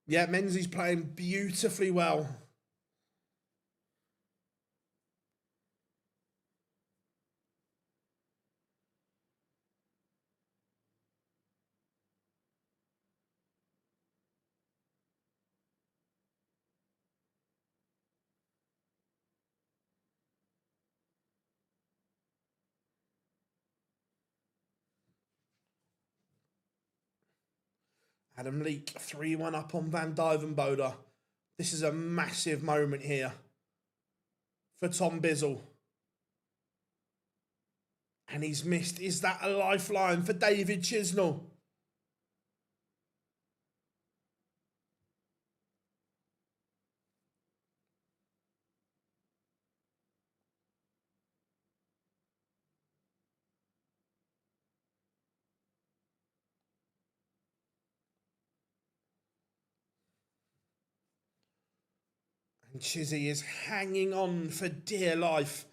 Yeah, Menzies playing beautifully well. Adam Leake 3-1 up on Van Duijvenbode. This is a massive moment here for Tom Bizzle. And he's missed. Is that a lifeline for David Chisnell? And Chizzy is hanging on for dear life.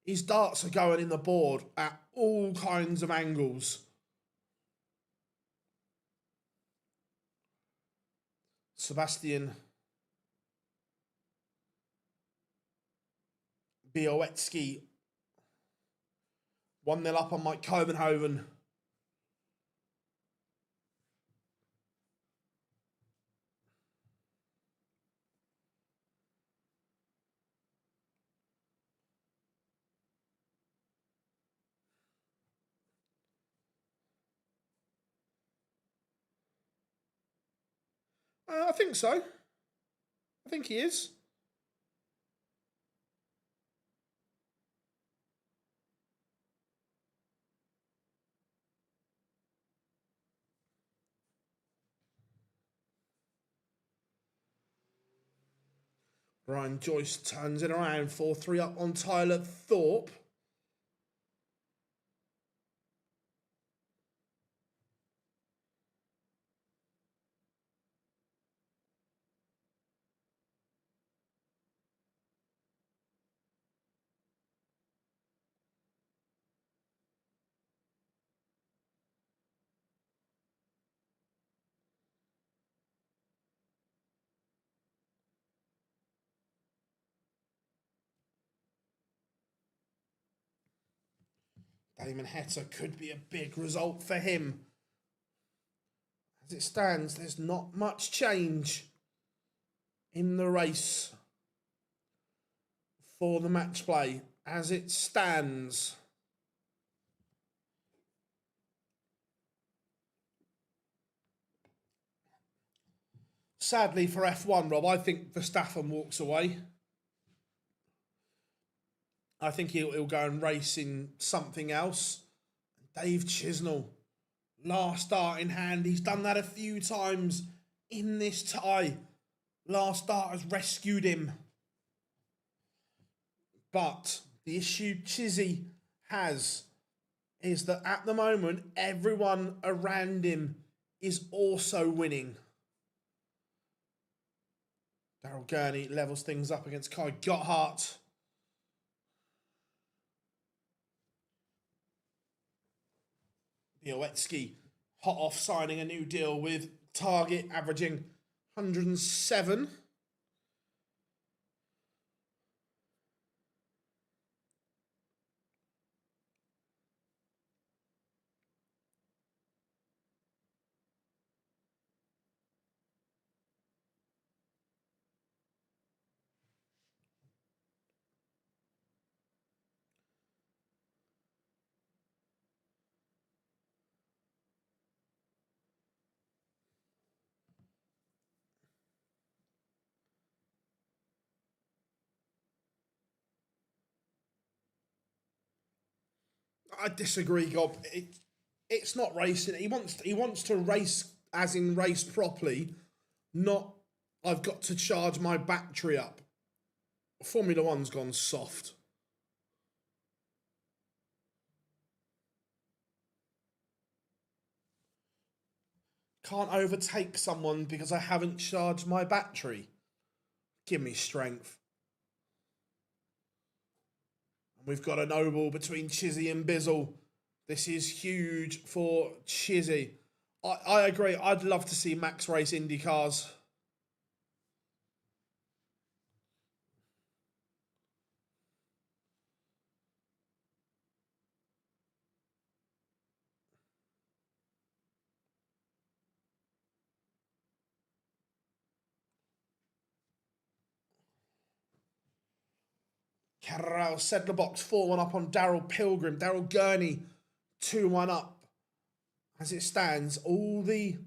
His darts are going in the board at all kinds of angles. Sebastian Białowski 1-0 up on Mike Kovenhoven. I think so. I think he is. Brian Joyce turns it around. 4-3 up on Tyler Thorpe. Damon Heta could be a big result for him. As it stands, there's not much change in the race for the match play. As it stands, sadly for F1, Rob, I think Verstappen walks away. I think he'll go and race in something else. Dave Chisnell, last start in hand. He's done that a few times in this tie. Last start has rescued him. But the issue Chizzy has is that at the moment, everyone around him is also winning. Daryl Gurney levels things up against Kai Gotthard. Białowski hot off signing a new deal with Target, averaging 107. I disagree, Gob. It's not racing. He wants to race as in race properly, not I've got to charge my battery up. Formula One's gone soft. Can't overtake someone because I haven't charged my battery. Give me strength. And we've got a noble between Chizzy and Bizzle. This is huge for Chizzy. I agree. I'd love to see Max race Indy cars. Carral Sedler box 4-1 up on Daryl Pilgrim. Daryl Gurney 2-1 up. As it stands, all the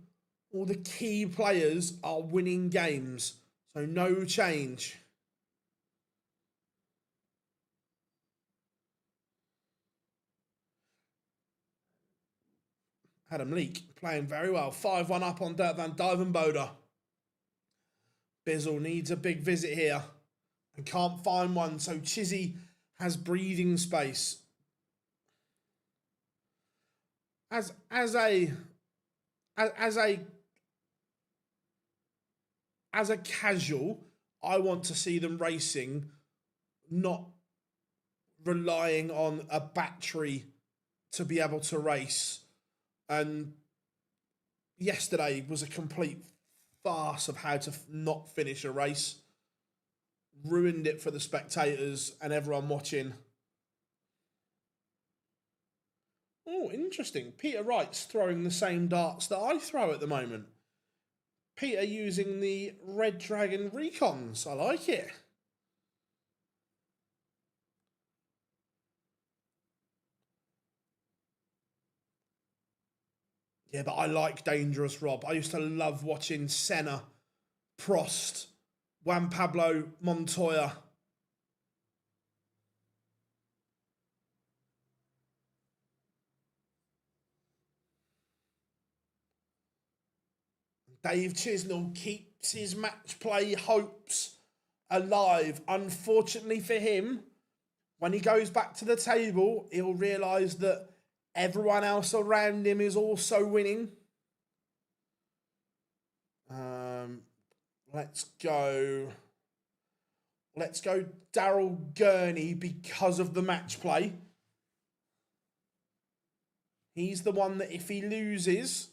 All the key players are winning games, so no change. Adam Leake playing very well. 5-1 up on Dirk van Dijvenbode. Bizzle needs a big visit here and can't find one, so Chizzy has breathing space. As a casual, I want to see them racing, not relying on a battery to be able to race. And yesterday was a complete farce of how to not finish a race. Ruined it for the spectators and everyone watching. Oh, interesting. Peter Wright's throwing the same darts that I throw at the moment. Peter using the Red Dragon Recons. I like it. Yeah, but I like Dangerous Rob. I used to love watching Senna, Prost, Juan Pablo Montoya. Dave Chisnell keeps his match play hopes alive. Unfortunately for him, when he goes back to the table, he'll realise that everyone else around him is also winning. Let's go Daryl Gurney because of the match play. He's the one that if he loses,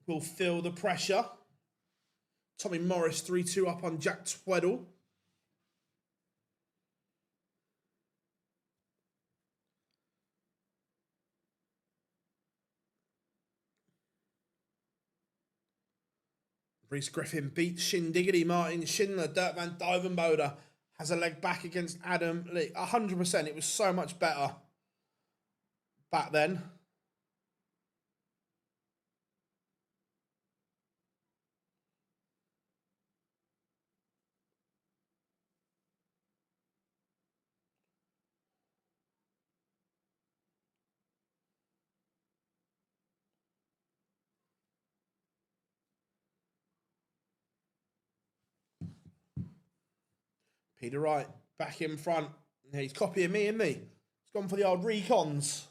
will feel the pressure. Tommy Morris 3-2 up on Jack Tweddle. Reese Griffin beats Shindiggity. Martin Schindler. Dirk van Dijvenbode has a leg back against Adam Lee. 100%. It was so much better back then. Peter Wright back in front. He's copying me, isn't he? He's gone for the old recons.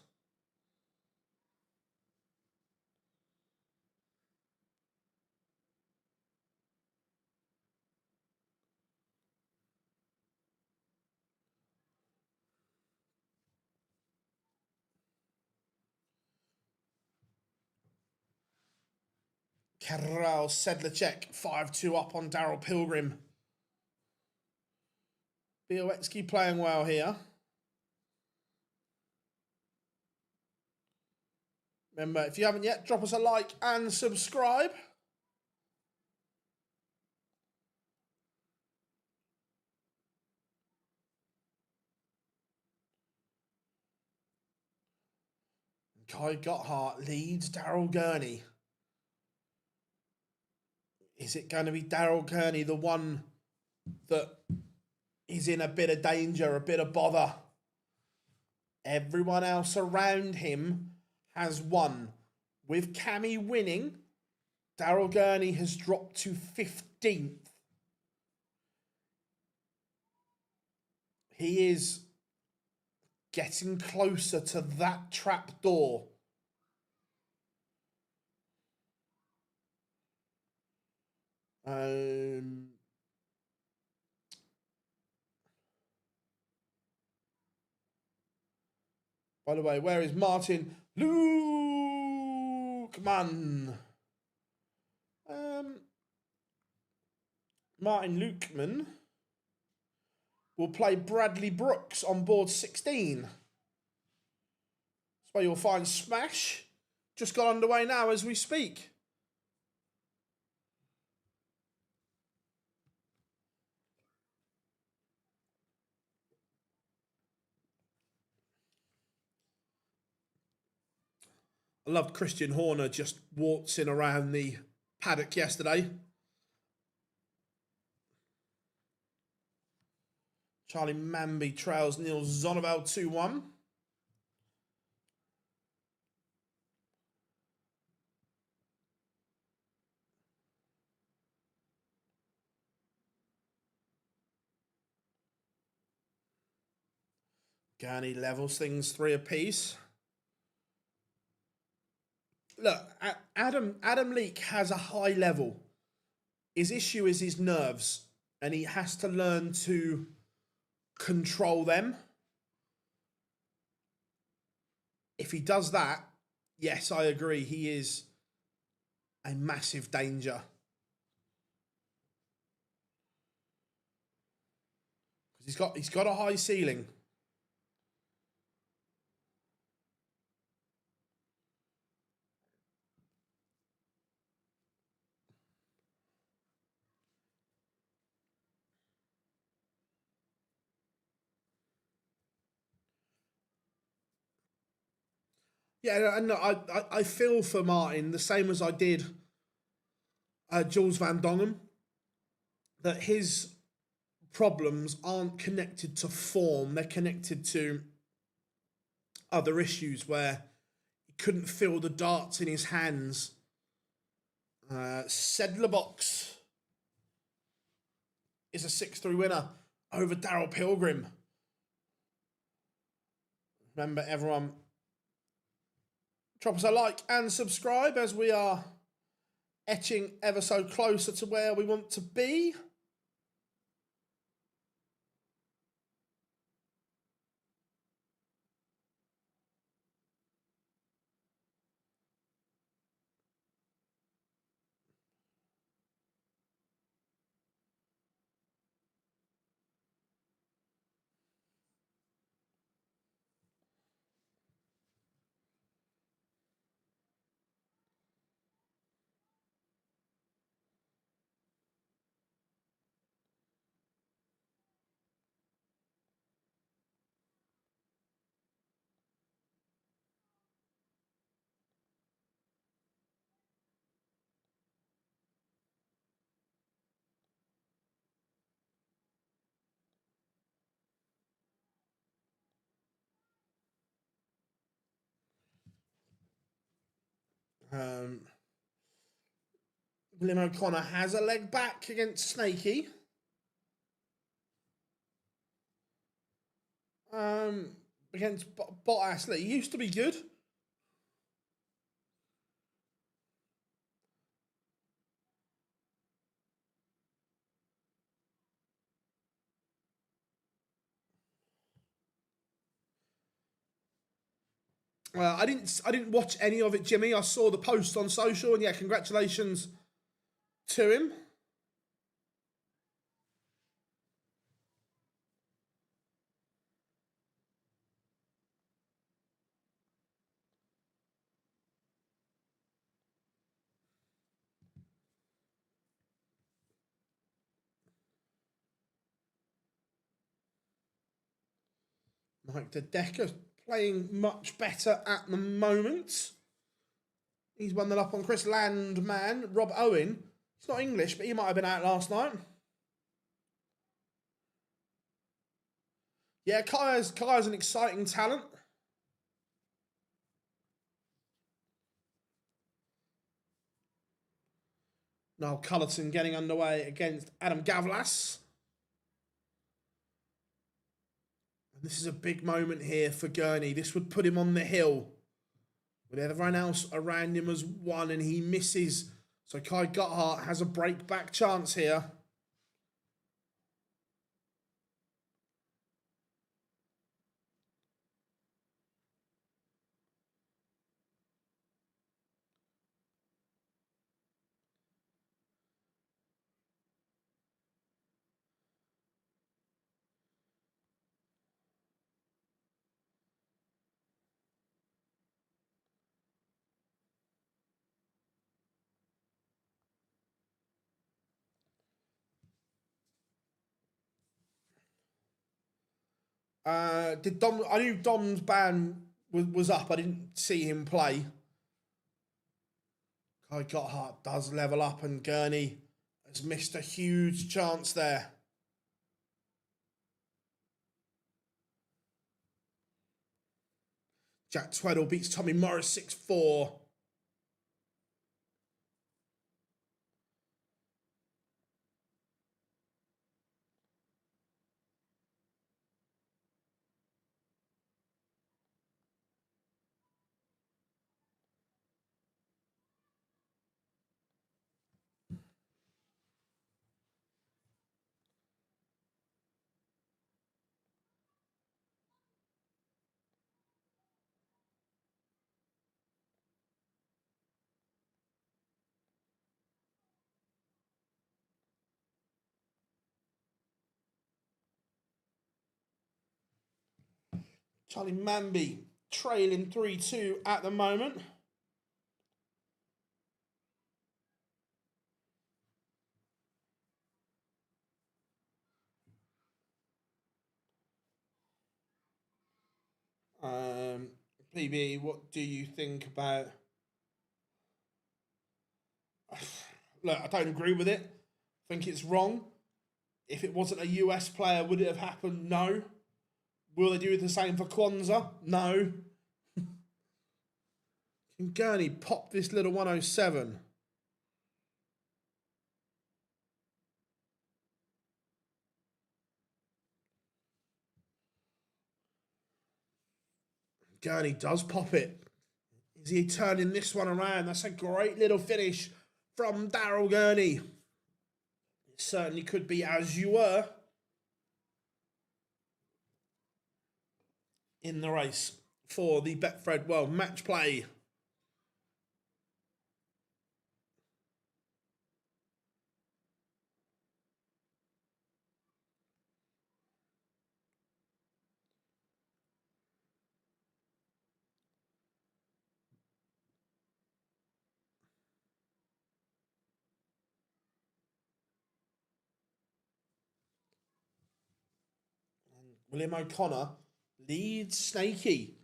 Karel Sedlacek 5-2 up on Daryl Pilgrim. Białecki playing well here. Remember, if you haven't yet, drop us a like and subscribe. Kai Gotthard leads Daryl Gurney. Is it going to be Daryl Gurney, the one that is in a bit of danger, a bit of bother? Everyone else around him has won. With Cammy winning, Daryl Gurney has dropped to 15th. He is getting closer to that trap door. By the way, where is Martin Lukeman? Martin Lukeman will play Bradley Brooks on board 16. That's where you'll find Smash. Just got underway now as we speak. I loved Christian Horner just waltzing around the paddock yesterday. Charlie Manby trails Neil Zonnevel 2-1. Gurney levels things 3 apiece. Look, Adam Leake has a high level. His issue is his nerves, and he has to learn to control them. If he does that, yes, I agree, he is a massive danger. He's got a high ceiling. Yeah, and I feel for Martin the same as I did Jules Van Dongen, that his problems aren't connected to form, they're connected to other issues where he couldn't feel the darts in his hands. Sedlerbox is a 6-3 winner over Daryl Pilgrim. Remember, everyone, drop us a like and subscribe as we are etching ever so closer to where we want to be. William O'Connor has a leg back against Snakey. Against Bottas. He used to be good. I didn't watch any of it, Jimmy. I saw the post on social, and yeah, congratulations to him. Mike De Decker playing much better at the moment. He's won the up on Chris Landman. Rob Owen, he's not English, but he might have been out last night. Yeah, Kaya's an exciting talent. Noel Cullerton getting underway against Adam Gavlas. And this is a big moment here for Gurney. This would put him on the hill with everyone else around him has won, and he misses. So Kai Gotthard has a break-back chance here. I knew Dom's ban was up. I didn't see him play. I got Hart does level up, and Gurney has missed a huge chance there. Jack Tweddle beats Tommy Morris 6-4. Charlie Manby trailing 3-2 at the moment. PB, what do you think about... Look, I don't agree with it. I think it's wrong. If it wasn't a US player, would it have happened? No. Will they do the same for Kwanzaa? No. Can Gurney pop this little 107? Gurney does pop it. Is he turning this one around? That's a great little finish from Daryl Gurney. It certainly could be as you were in the race for the Betfred World Match Play. William O'Connor leads Snakey.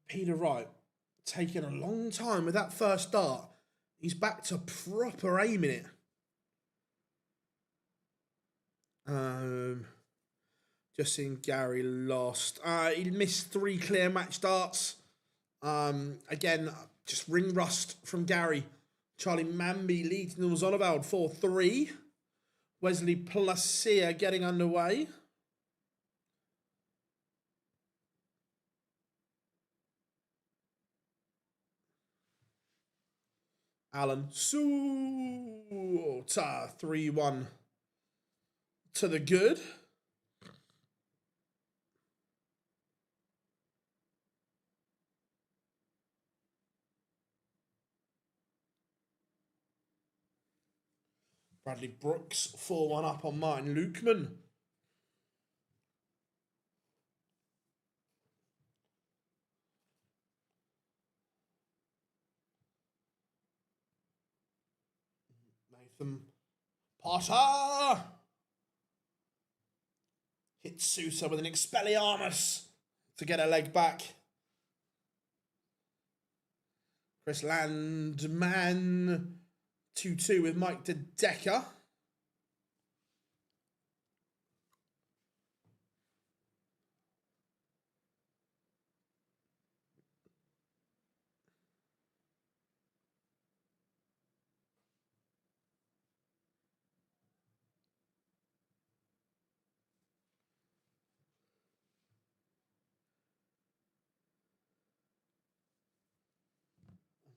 Peter Wright taking a long time with that first start. He's back to proper aiming it. Just seeing Gary lost. He missed 3 clear match starts. Again, just ring rust from Gary. Charlie Manby leads Neil Zonneveld 4-3. Wesley Placia getting underway. Alan Suter 3-1 to the good. Bradley Brooks 4-1 up on Martin Lukeman. Nathan Potter hits Sousa with an Expelliarmus to get a leg back. Chris Landman 2-2 with Mike De Decker.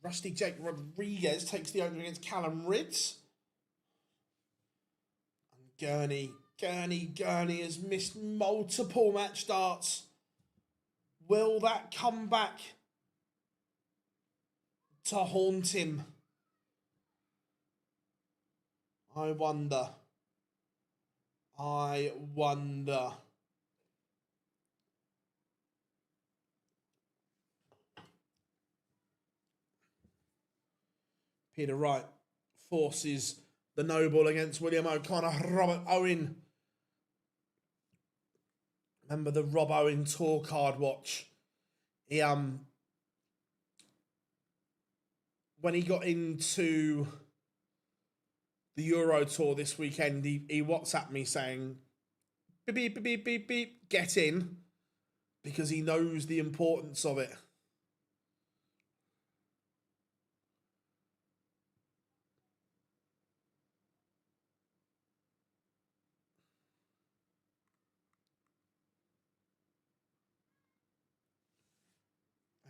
Rusty Jake Rodriguez takes the opener against Callum Ritz. And Gurney has missed multiple match starts. Will that come back to haunt him? I wonder. Peter Wright forces the no ball against William O'Connor. Robert Owen Remember the Rob Owen Tour card watch? He when he got into the Euro Tour this weekend, he WhatsApped me saying, beep, beep, beep, beep, beep, get in, because he knows the importance of it.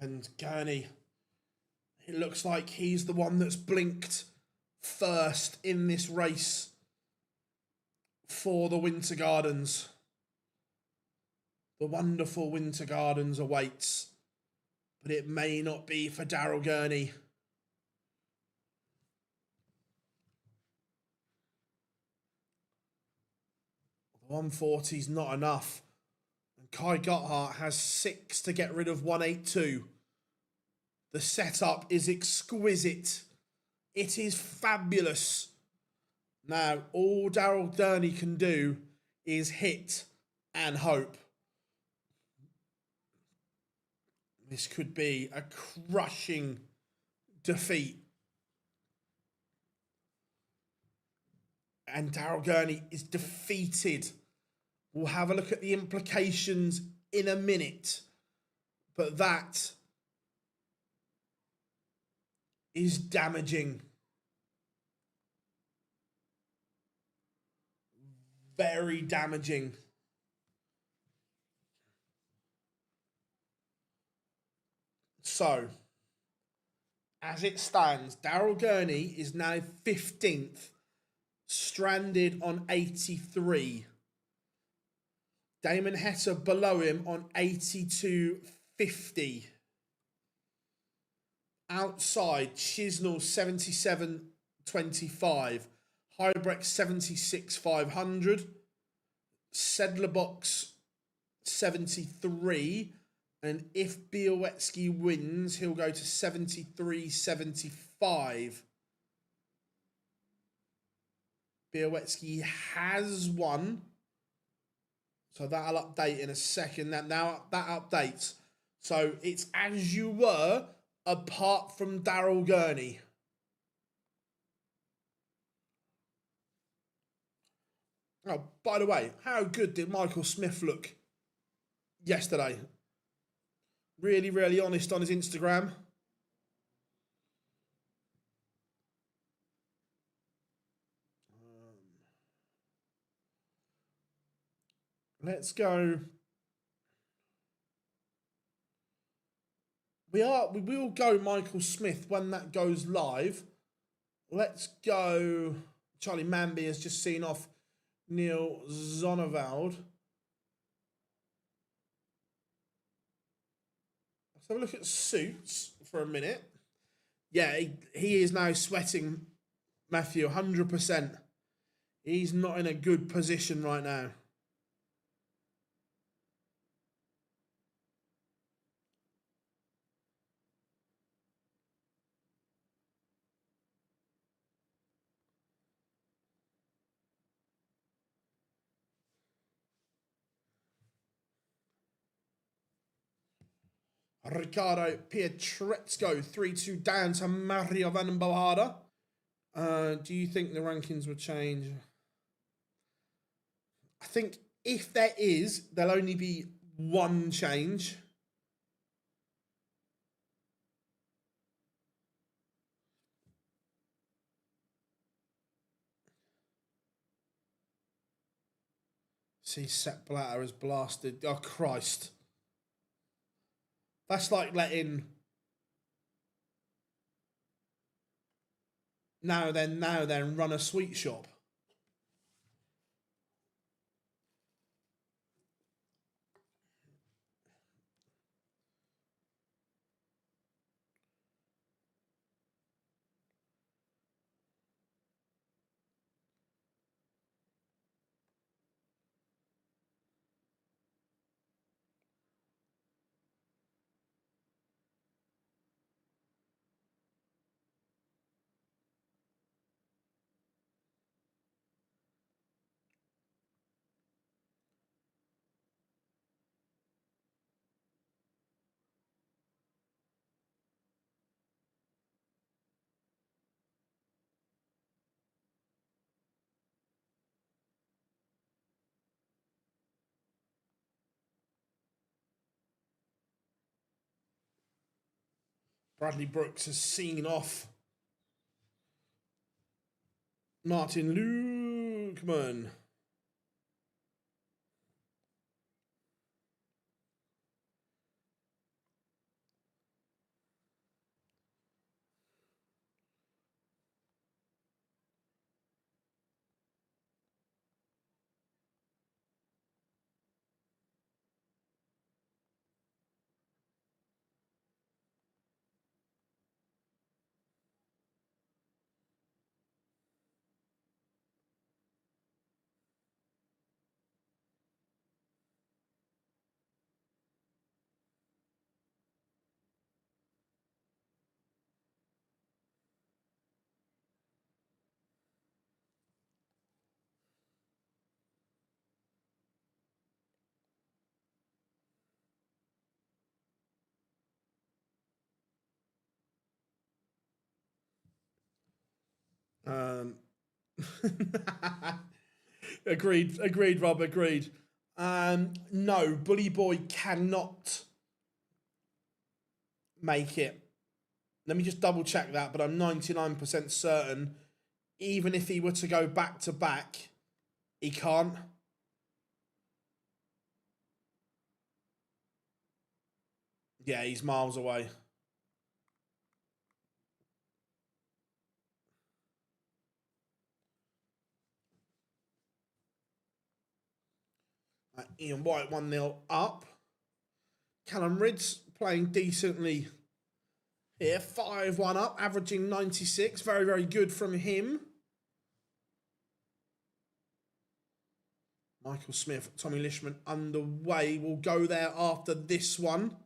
And Gurney, it looks like he's the one that's blinked first in this race for the Winter Gardens. The wonderful Winter Gardens awaits, but it may not be for Daryl Gurney. The 140 is not enough. And Kai Gotthard has 6 to get rid of 182. The setup is exquisite. It is fabulous. Now, all Daryl Gurney can do is hit and hope. This could be a crushing defeat. And Daryl Gurney is defeated. We'll have a look at the implications in a minute. But that is damaging. Very damaging. So, as it stands, Daryl Gurney is now 15th, stranded on 83. Damon Heta below him on 82.50. Outside, Chisnell 77.25. Hybrex 76,500. Sedlerbox 73. And if Białecki wins, he'll go to 73.75. Białecki has won. So that'll update in a second. Now that updates. So it's as you were, apart from Daryl Gurney. Oh, by the way, how good did Michael Smith look yesterday? Really, really honest on his Instagram. Let's go. We will go Michael Smith when that goes live. Let's go. Charlie Manby has just seen off Neil Zonneveld. Let's have a look at suits for a minute. Yeah, he is now sweating, Matthew, 100%. He's not in a good position right now. Ricardo Pietrezco, 3-2 down to Mario Van Bohada. Do you think the rankings will change? I think if there is, there'll only be one change. See, Sepp Blatter has blasted. Oh, Christ. That's like letting now then run a sweet shop. Bradley Brooks has seen off Martin Lukeman. Agreed, Rob, agreed. No, Bully Boy cannot make it. Let me just double check that, but I'm 99% certain, even if he were to go back to back, he can't. Yeah, he's miles away. Ian White 1-0 up. Callum Ridds playing decently here, 5-1 up, averaging 96. Very, very good from him. Michael Smith, Tommy Lishman underway. We'll go there after this one.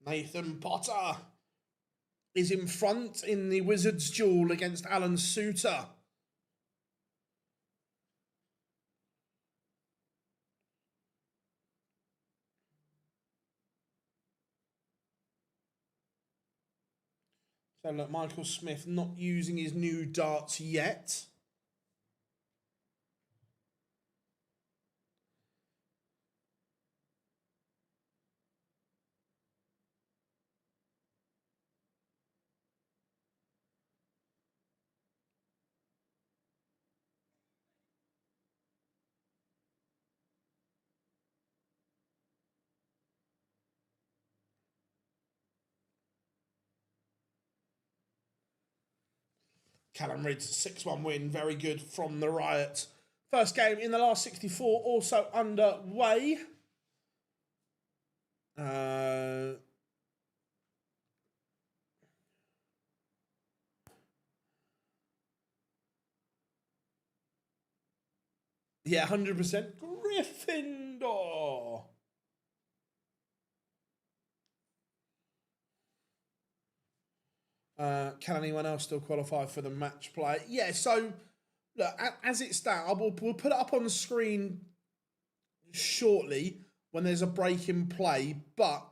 Nathan Potter is in front in the Wizards duel against Alan Suter. So look, Michael Smith not using his new darts yet. Callum Ridds, 6-1 win. Very good from the Riot. First game in the last 64, also underway. Yeah, 100% Gryffindor. Can anyone else still qualify for the match play? Yeah, so look, as it stands, we'll put it up on the screen shortly when there's a break in play. But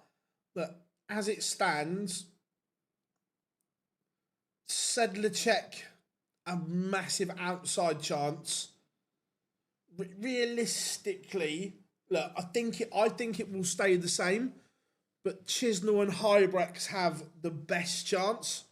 look, as it stands, Sedlacek, a massive outside chance. Realistically, look, I think it will stay the same, but Chisnell and Hybrex have the best chance.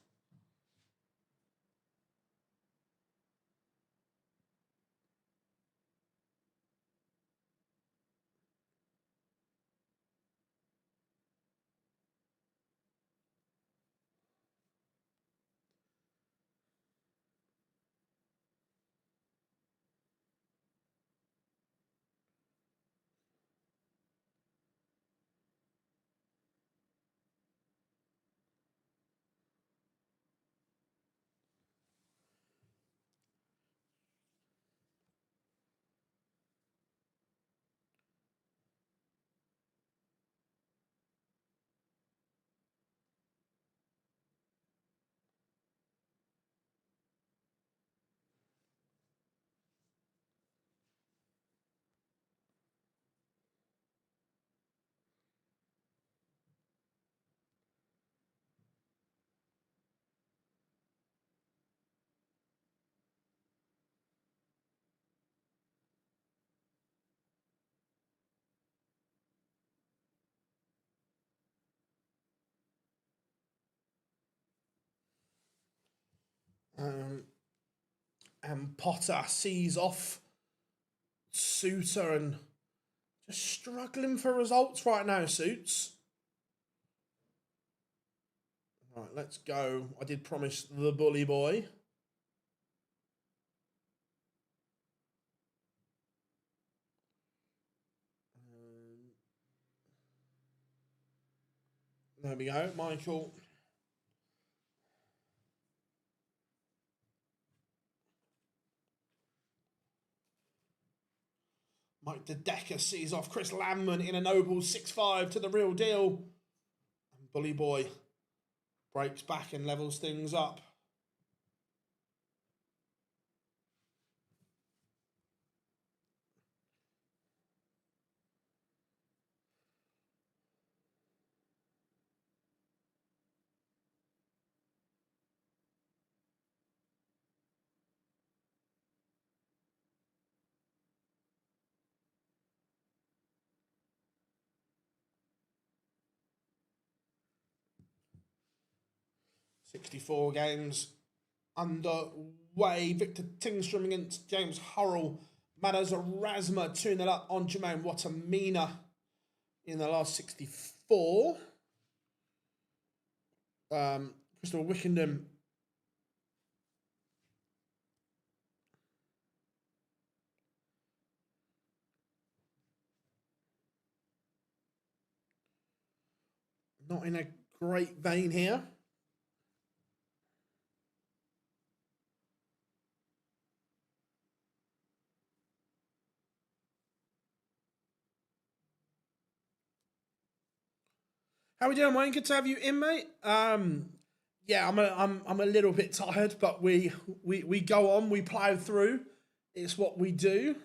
And Potter sees off Suter and just struggling for results right now, Suits. Right, let's go. I did promise the bully boy. There we go, Michael. Mike De Decker sees off Chris Landman in a noble 6-5 to the real deal. And Bully Boy breaks back and levels things up. $64 games underway. Victor Tingstrom against James Hurrell. Matters Erasma 2-0 up on Jermaine Watamina in the last 64. Christopher Wickendham not in a great vein here. How we doing, Wayne? Good to have you in, mate. Yeah, I'm a little bit tired, but we go on, we plow through. It's what we do.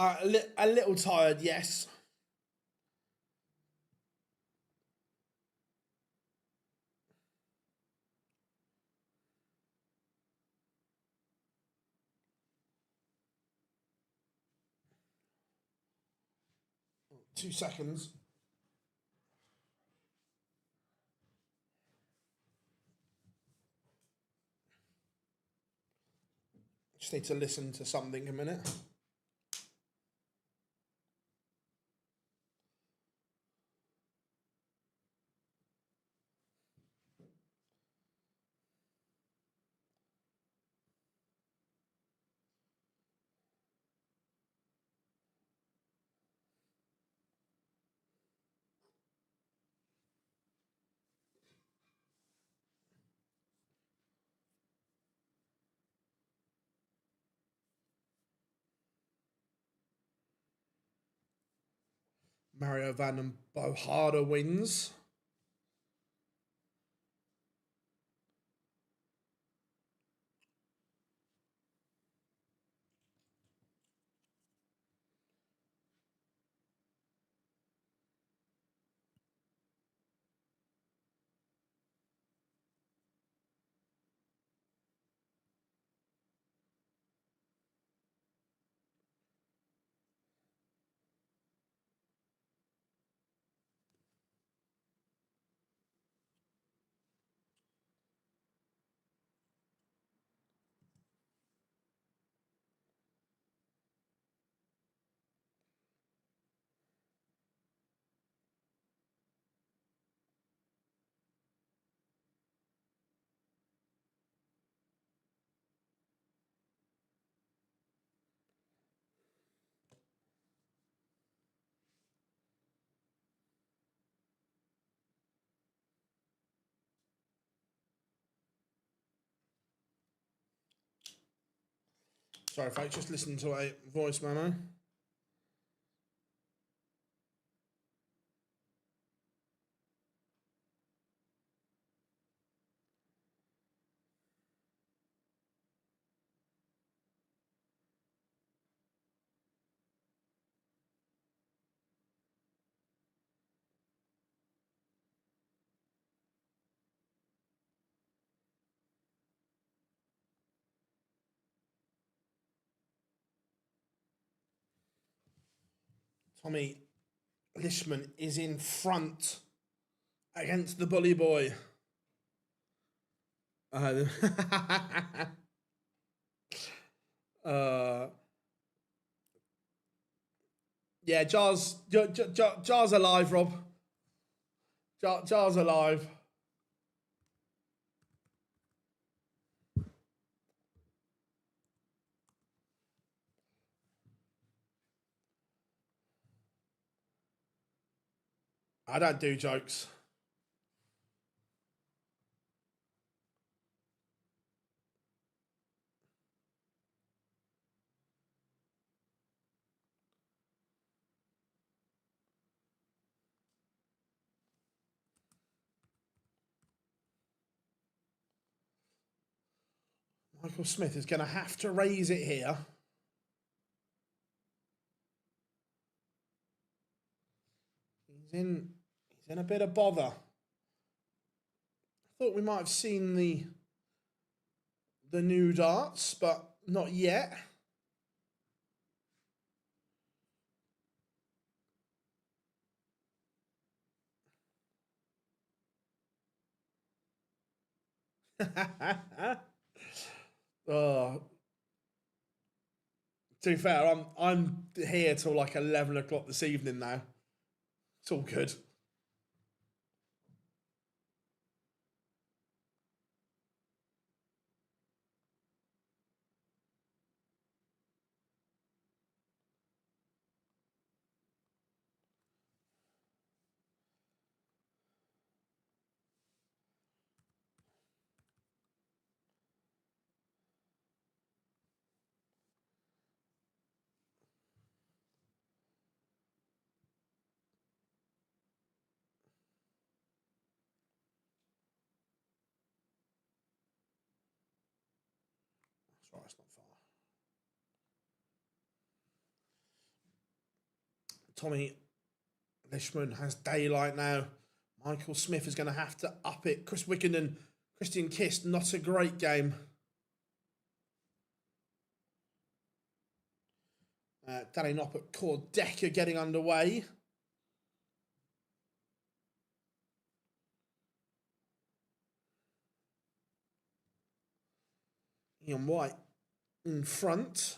A little tired, yes. Two seconds. Just need to listen to something a minute. Mario Van den Bohada wins. Sorry, folks, just listen to a voice memo. Tommy Lishman is in front against the bully boy. Yeah, Jar's alive, Rob. Jar's alive. I don't do jokes. Michael Smith is going to have to raise it here. He's in a bit of bother. I thought we might have seen the new darts, but not yet. Oh, to be fair, I'm here till like 11 o'clock this evening now. It's all good. That's right, it's not far. Tommy Lishman has daylight now. Michael Smith is going to have to up it. Chris Wickenden, Christian Kist, not a great game. Danny Noppert, Cord Decker getting underway. Ian White in front.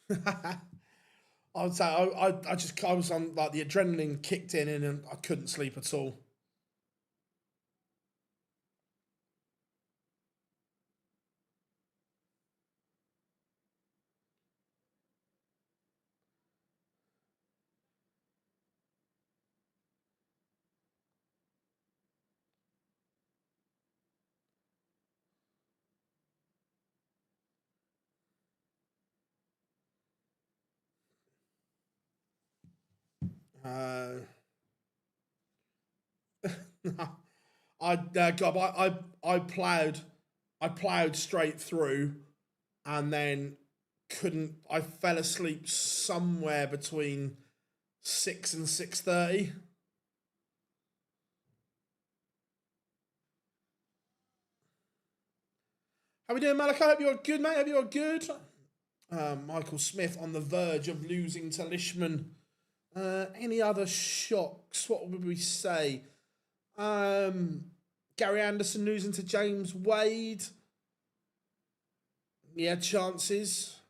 I would say I was on, like, the adrenaline kicked in and I couldn't sleep at all. I plowed straight through, and then I fell asleep somewhere between 6 and 6:30. How we doing, Malak? I hope you're good, mate. Hope you're good. Michael Smith on the verge of losing to Lishman. Any other shocks? What would we say? Gary Anderson losing to James Wade. He had chances.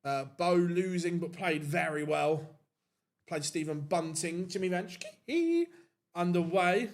Bo losing, but played very well. Played Stephen Bunting. Jimmy Vanchke underway.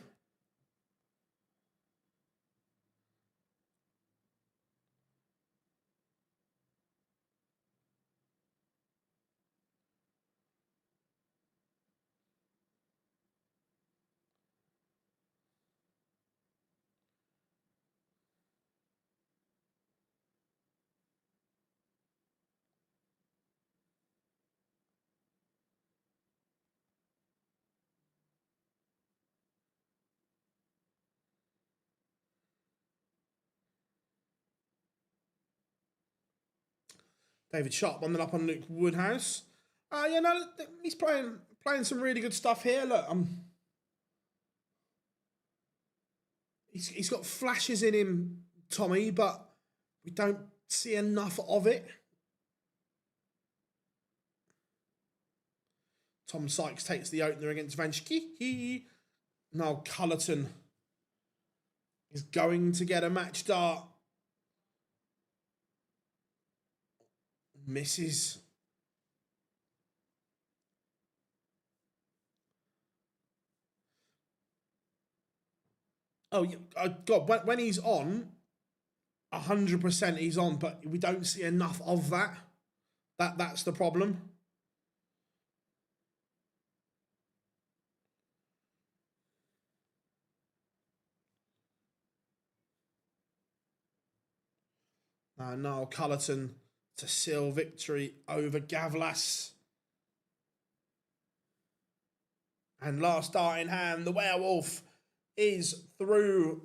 David Sharp on up on Luke Woodhouse. You know, he's playing some really good stuff here. Look, he's got flashes in him, Tommy, but we don't see enough of it. Tom Sykes takes the opener against Vanchke. Now Cullerton is going to get a match start. Misses. Oh, God, when he's on, 100% he's on, but we don't see enough of that. That's the problem. Niall Cullerton to seal victory over Gavlas. And last start in hand, the werewolf is through.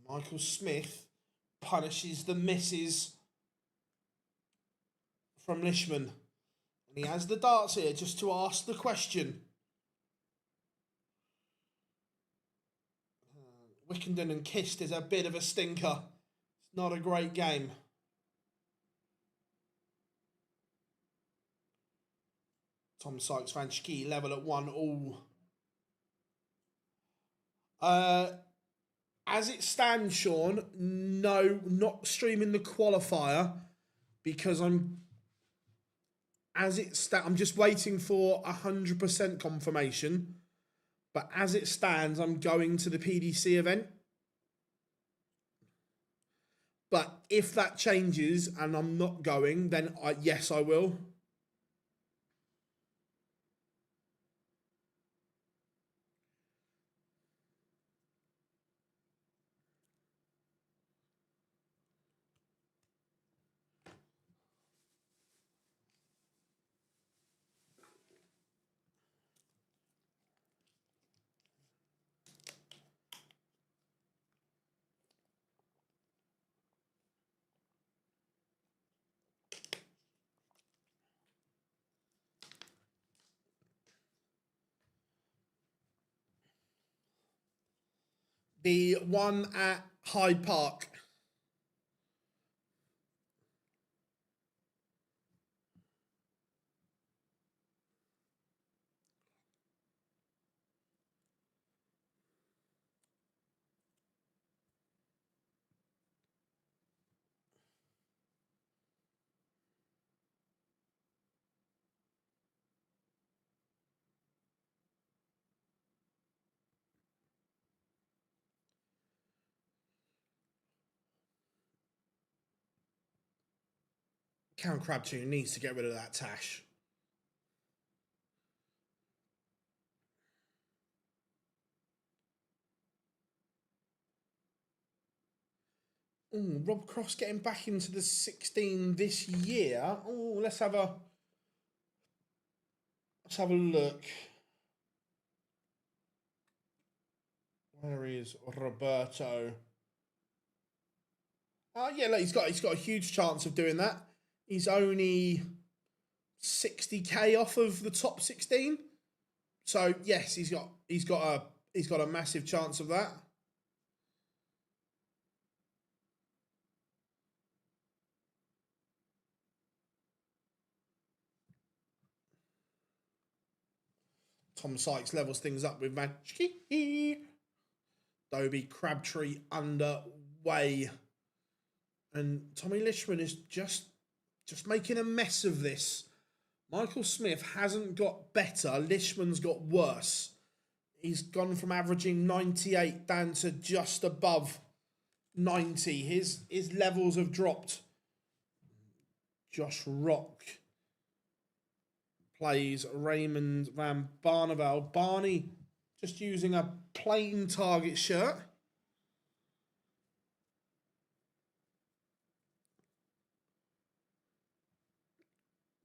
Michael Smith punishes the misses from Lishman. And he has the darts here just to ask the question. Wickenden and Kist is a bit of a stinker. It's not a great game. Tom Sykes, Vanchke level at 1-1. As it stands, Sean, no, not streaming the qualifier because I'm just waiting for 100% confirmation. But as it stands, I'm going to the PDC event. But if that changes and I'm not going, then yes, I will. The one at Hyde Park. Karen Crabtree needs to get rid of that Tash. Ooh, Rob Cross getting back into the 16 this year. Oh, let's have a look. Where is Roberto? Yeah, look, he's got a huge chance of doing that. He's only 60k off of the top 16. So yes, he's got a massive chance of that. Tom Sykes levels things up with Magic. Dobie, Crabtree underway. And Tommy Lishman is just making a mess of this. Michael Smith hasn't got better. Lishman's got worse. He's gone from averaging 98 down to just above 90. His levels have dropped. Josh Rock plays Raymond Van Barneveld. Barney just using a plain target shirt.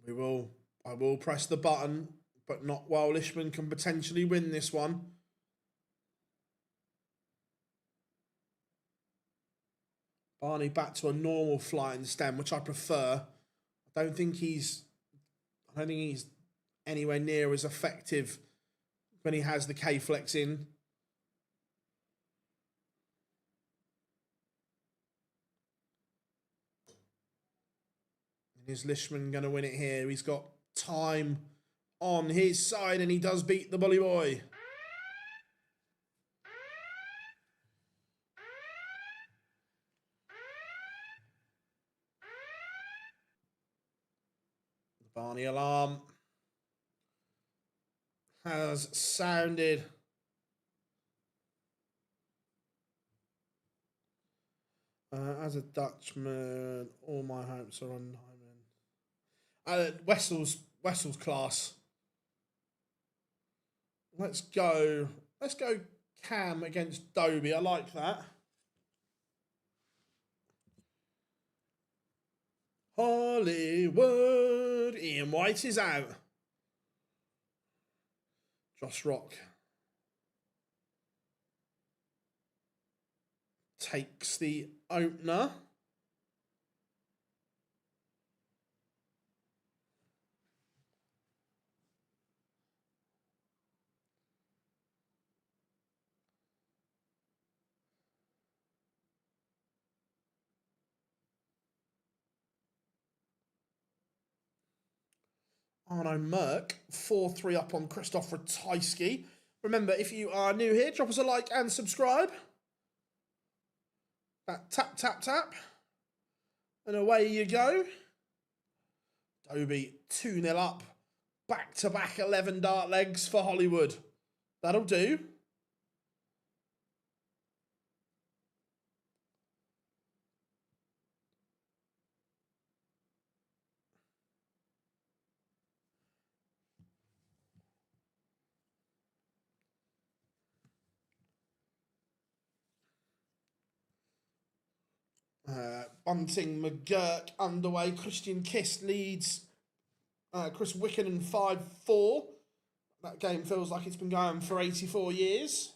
I will press the button, but not while Lishman can potentially win this one. Barney back to a normal flying stem, which I prefer. I don't think he's anywhere near as effective when he has the K-Flex in. Is Lishman going to win it here? He's got time on his side, and he does beat the bully boy. The Barney alarm has sounded. As a Dutchman, all my hopes are on Hyman. Wessel's class. Let's go Cam against Dobie. I like that. Hollywood. Ian White is out. Josh Rock takes the opener. Arno Merck, 4-3 up on Christoph Ratajski. Remember, if you are new here, drop us a like and subscribe. That tap, tap, tap. And away you go. Dobie 2-0 up. Back-to-back 11 dart legs for Hollywood. That'll do. Bunting, McGurk underway. Christian Kiss leads Chris Wickenden 5-4. That game feels like it's been going for 84 years.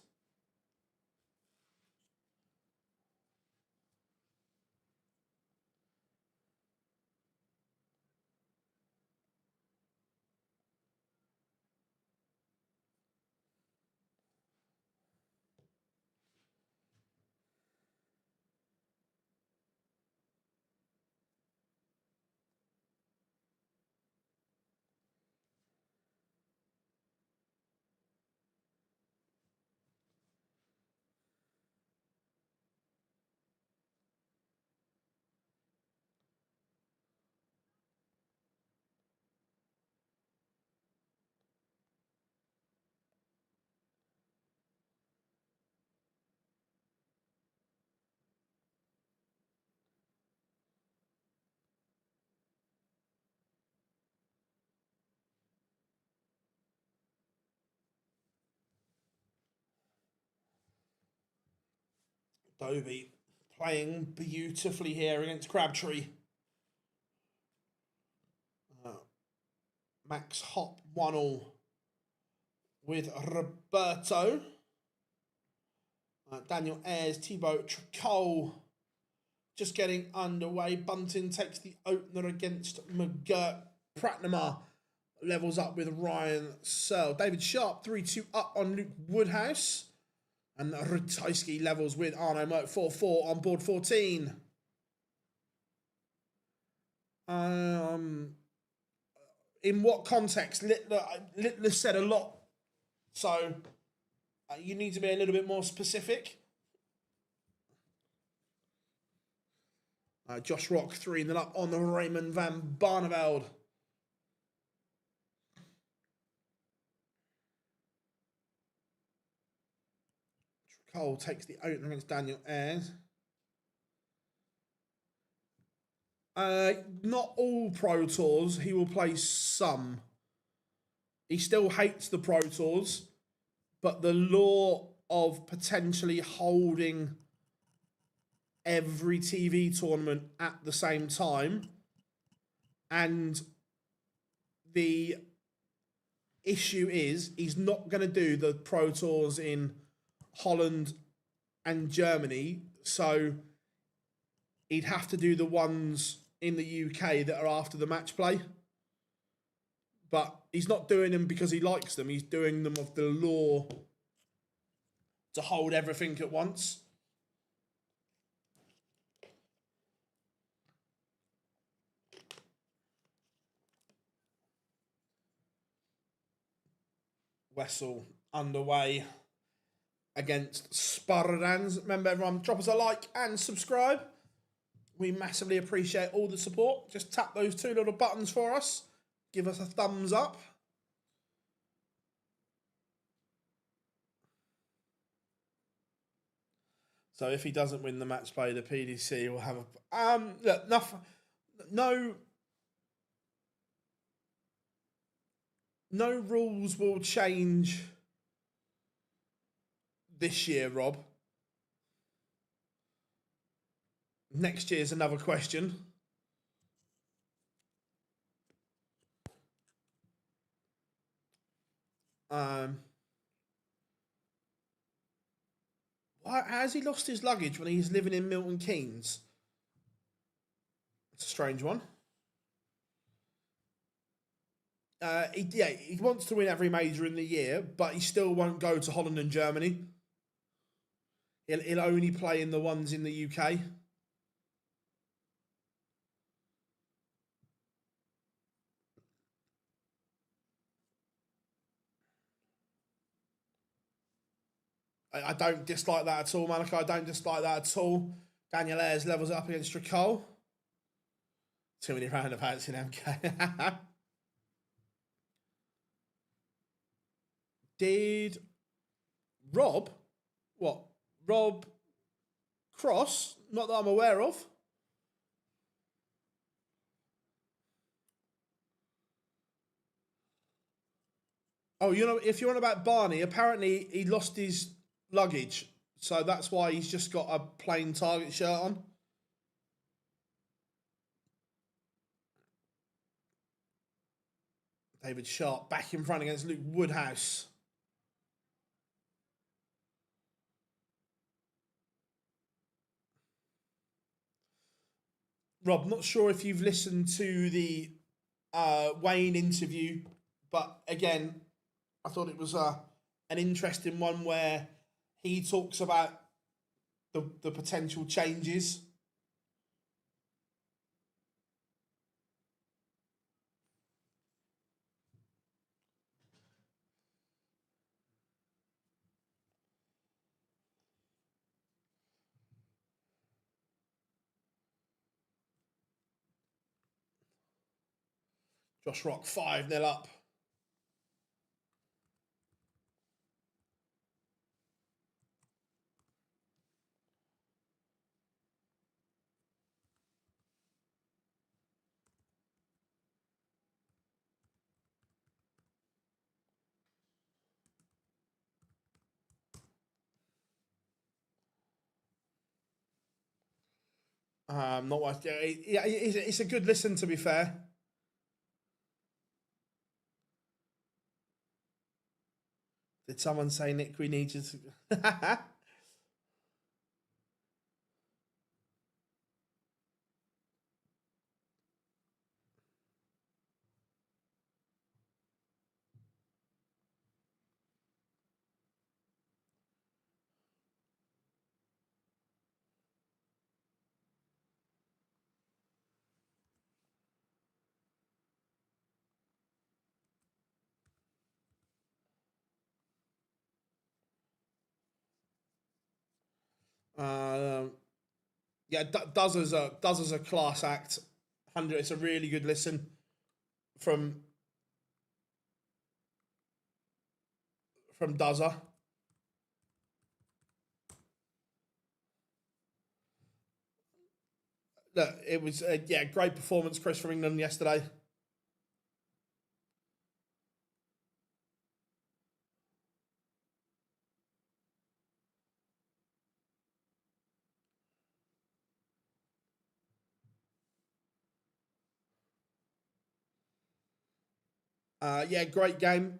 Dobie playing beautifully here against Crabtree. Max Hop 1-all with Roberto. Daniel Ayres, Thibaut Tricol just getting underway. Bunting takes the opener against McGurk. Pratnama levels up with Ryan Searle. David Sharp 3-2 up on Luke Woodhouse. And Ratajski levels with Arno Merck 4-4 on board 14. In what context? Littler said a lot. So you need to be a little bit more specific. Josh Rock 3-0 up on the Raymond van Barneveld. Cole takes the opener against Daniel Ayres. Not all Pro Tours. He will play some. He still hates the Pro Tours, but the law of potentially holding every TV tournament at the same time, and the issue is he's not going to do the Pro Tours in Holland and Germany, so he'd have to do the ones in the UK that are after the match play. But he's not doing them because he likes them. He's doing them of the law to hold everything at once. Wessel underway against Spartans. Remember, everyone, drop us a like and subscribe. We massively appreciate all the support. Just tap those two little buttons for us. Give us a thumbs up. So if he doesn't win the match play, the PDC will have a... look, no rules will change this year, Rob. Next year's another question. Why has he lost his luggage when he's living in Milton Keynes? It's a strange one. He wants to win every major in the year, but he still won't go to Holland and Germany. He'll only play in the ones in the UK. I don't dislike that at all, Malika. I don't dislike that at all. Daniel Ayres levels up against Tricol. Too many roundabouts in MK. Did Rob Cross? Not that I'm aware of. Oh, if you're on about Barney, apparently he lost his luggage, so that's why he's just got a plain Target shirt on. David Sharp back in front against Luke Woodhouse. Rob, not sure if you've listened to the Wayne interview, but again, I thought it was an interesting one where he talks about the potential changes. Josh Rock 5-0 up. Not what. Yeah, it's a good listen, to be fair. Did someone say, Nick, we need you to... Yeah, does as a class act. 100. It's a really good listen from Duzzer. Look, it was yeah, great performance, Chris, from England yesterday. Yeah, great game.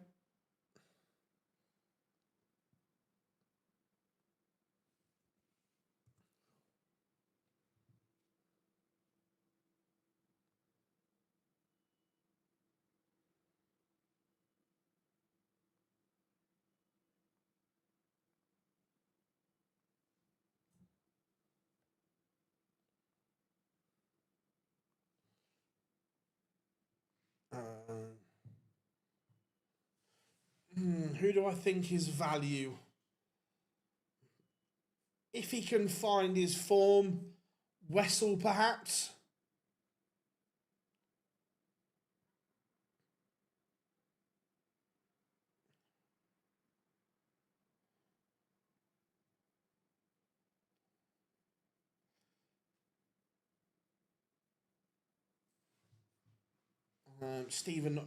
Who do I think is value? If he can find his form, Wessel perhaps. Stephen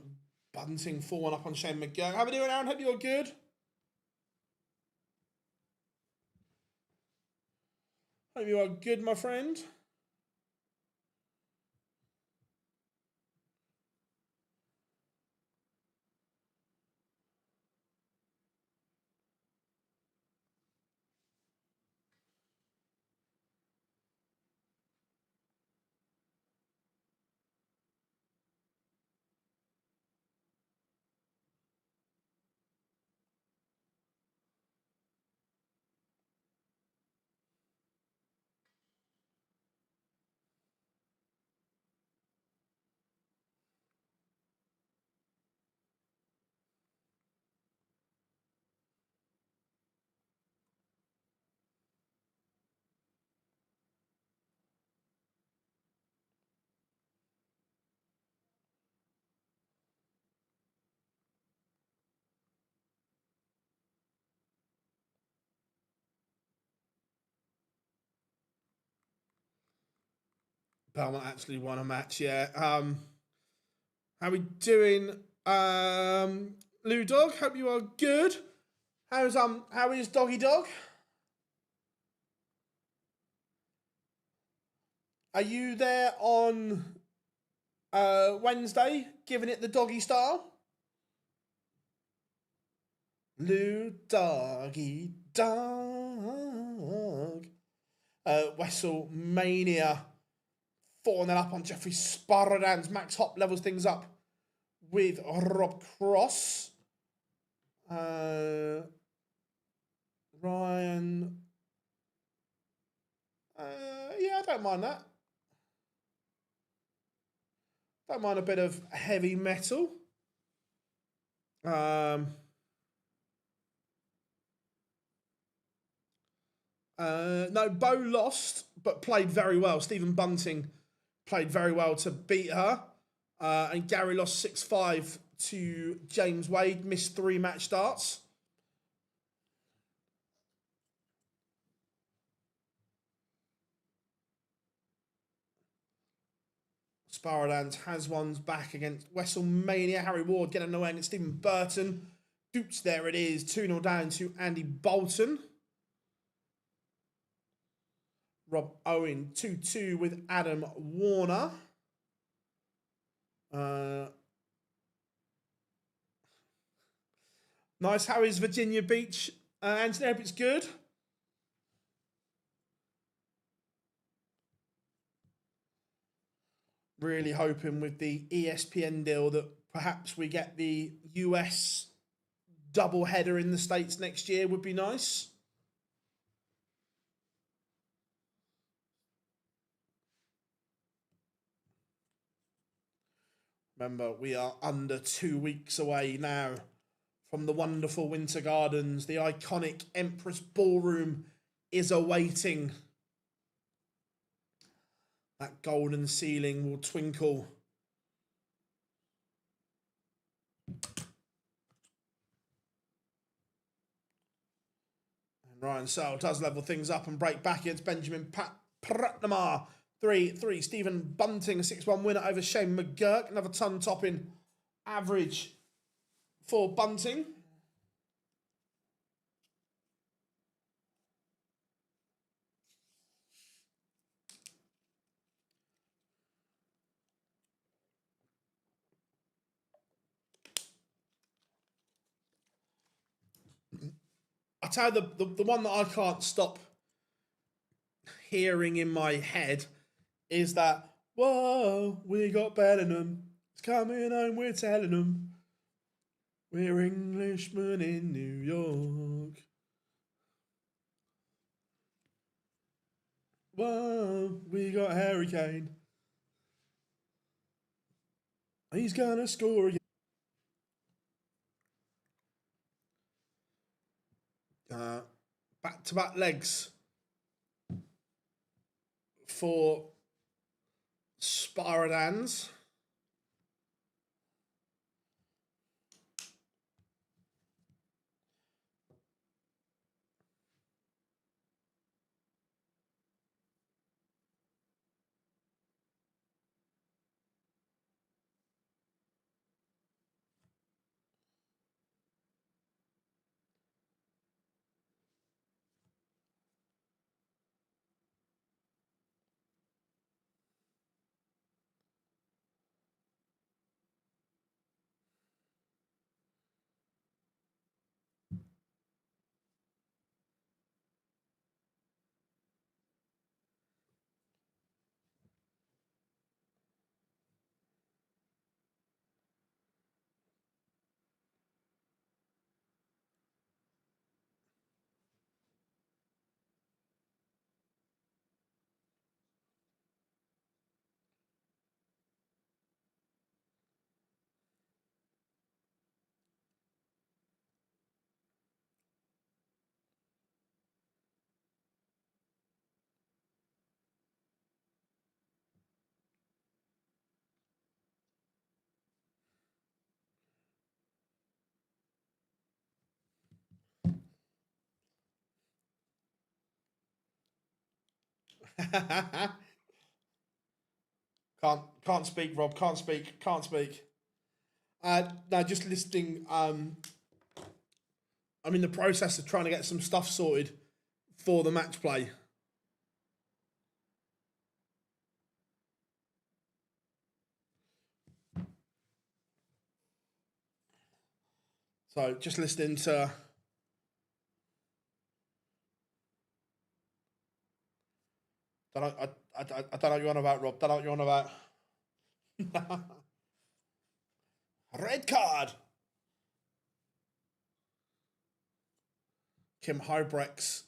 Bunting 4-1 up on Shane McGurk. How are we doing, Aaron? Hope you're good. Hope you are good, my friend. Belmont actually won a match, yeah. How we doing? Lou Dog, hope you are good. How is Doggy Dog? Are you there on Wednesday, giving it the doggy style? Lou Doggy Dog. Wessel Mania 4-0 up on Jeffrey Sparadans. Max Hop levels things up with Rob Cross. Ryan. Yeah, I don't mind that. Don't mind a bit of heavy metal. No, Bo lost, but played very well. Stephen Bunting played very well to beat her. And Gary lost 6-5 to James Wade, missed 3 match starts. Sparadans has one's back against Wessel Mania. Harry Ward getting away against Stephen Burton. Dupes, there it is. 2-0 down to Andy Bolton. Rob Owen 2-2 with Adam Warner. Nice. How is Virginia Beach? Anthony, I hope it's good. Really hoping with the ESPN deal that perhaps we get the US double header in the States next year would be nice. Remember, we are under 2 weeks away now from the wonderful Winter Gardens, the iconic Empress Ballroom is awaiting. That golden ceiling will twinkle. And Ryan Searle does level things up and break back against Benjamin Pratnamar. 3-3. Stephen Bunting, a 6-1 winner over Shane McGurk. Another ton topping average for Bunting. I tell you, the one that I can't stop hearing in my head is that, whoa, we got Bellingham. It's coming home, we're telling them. We're Englishmen in New York. Whoa, we got Harry Kane. He's gonna score again. Back-to-back legs for Sparadans. Can't speak, Rob. Can't speak. No, just listening. I'm in the process of trying to get some stuff sorted for the match play. So just listening to. I don't know what you're on about, Rob. Don't know what you're on about. Red card. Kim Hybrex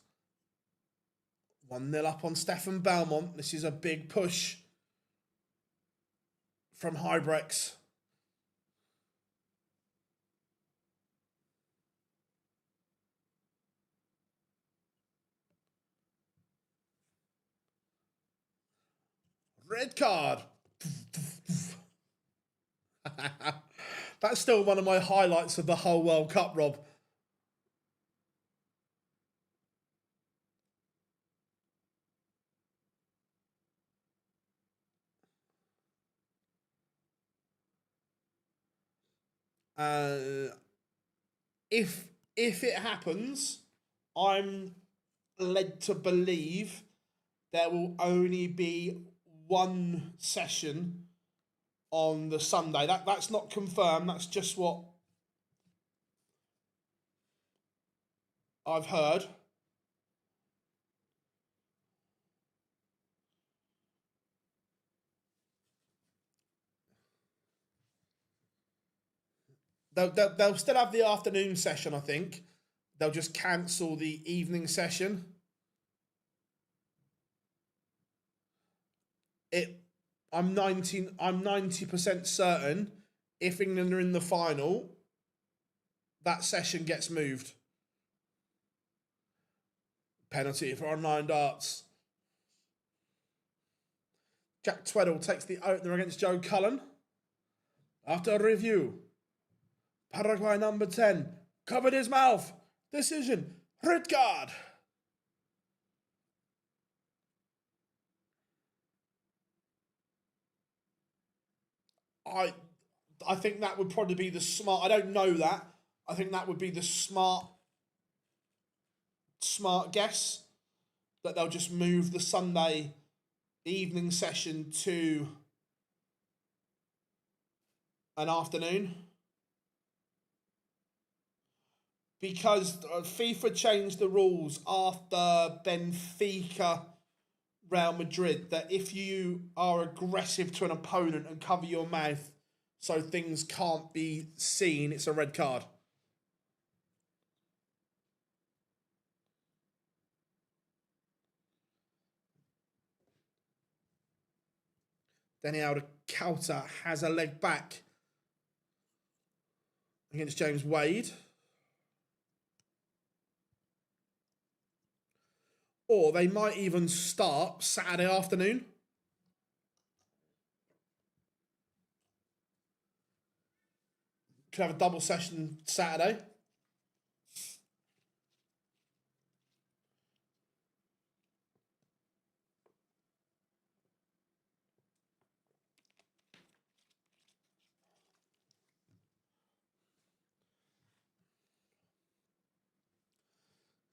1-0 up on Stefan Belmont. This is a big push from Hybrex. Red card. That's still one of my highlights of the whole World Cup, Rob. If it happens, I'm led to believe there will only be one session on the Sunday. That's not confirmed. That's just what I've heard. They'll still have the afternoon session, I think. They'll just cancel the evening session. I'm 90% certain if England are in the final, that session gets moved. Penalty for online darts. Jack Tweddle takes the opener against Joe Cullen. After a review, Paraguay number 10 covered his mouth. Decision, red card. I think that would probably be the smart. I don't know that. I think that would be the smart guess, that they'll just move the Sunday evening session to an afternoon, because FIFA changed the rules after Benfica Real Madrid, that if you are aggressive to an opponent and cover your mouth so things can't be seen, it's a red card. Daniel Cauta has a leg back against James Wade. Or they might even start Saturday afternoon. Could have a double session Saturday.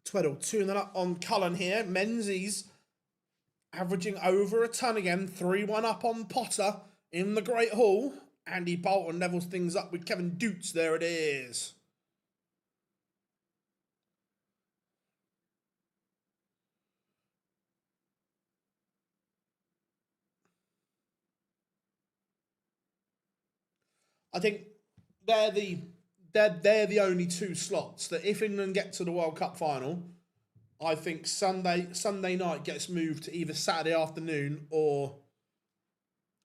Tweddle 2-0 on Cullen here. Menzies averaging over a ton again. 3-1 up on Potter in the Great Hall. Andy Bolton levels things up with Kevin Doots. There it is. I think they're the only two slots that, if England get to the World Cup final, I think Sunday night gets moved to either Saturday afternoon or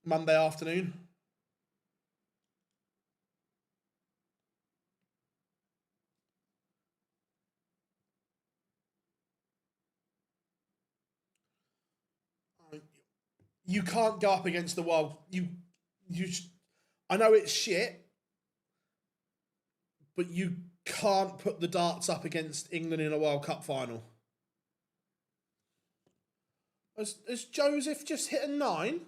Monday afternoon. You can't go up against the world. I know it's shit, but you can't put the darts up against England in a World Cup final. Has Joseph just hit a 9?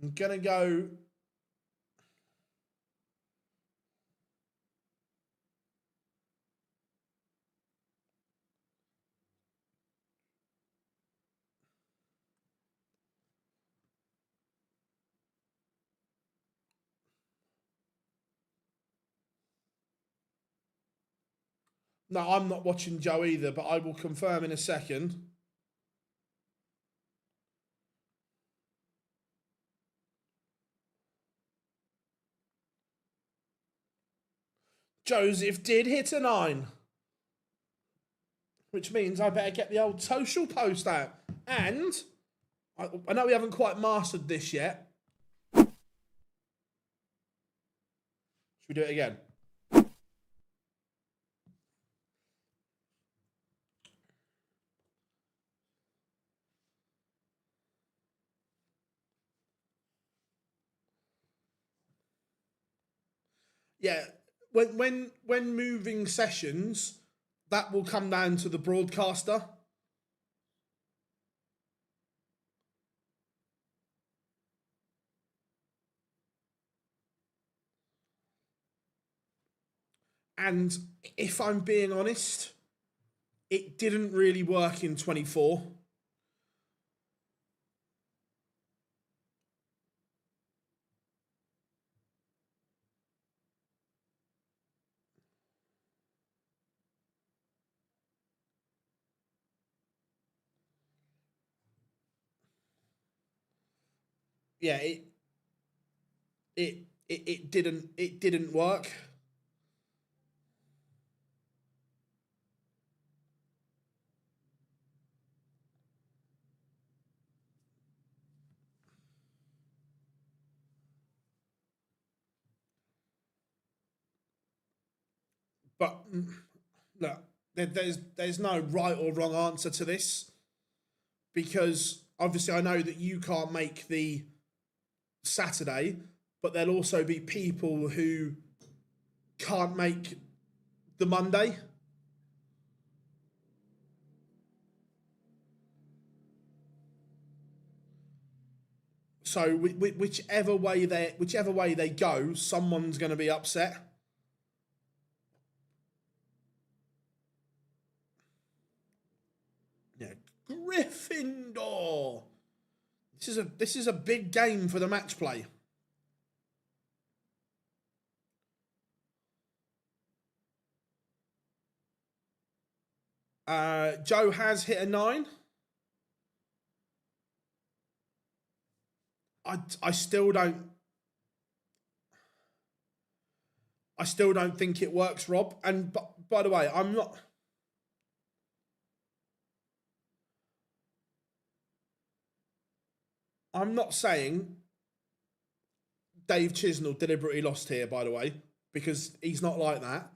I'm gonna go. No, I'm not watching Joe either, but I will confirm in a second. Joseph did hit a 9, which means I better get the old social post out. And I know we haven't quite mastered this yet. Should we do it again? Yeah, when moving sessions, that will come down to the broadcaster. And if I'm being honest, it didn't really work in 24. Yeah, it didn't work. But look, there's no right or wrong answer to this, because obviously I know that you can't make the Saturday, but there'll also be people who can't make the Monday. So whichever way they go, someone's going to be upset. Yeah, Gryffindor. This is a big game for the match play. Joe has hit a 9. I still don't. I still don't think it works, Rob. And by the way, I'm not. I'm not saying Dave Chisnell deliberately lost here, by the way, because he's not like that.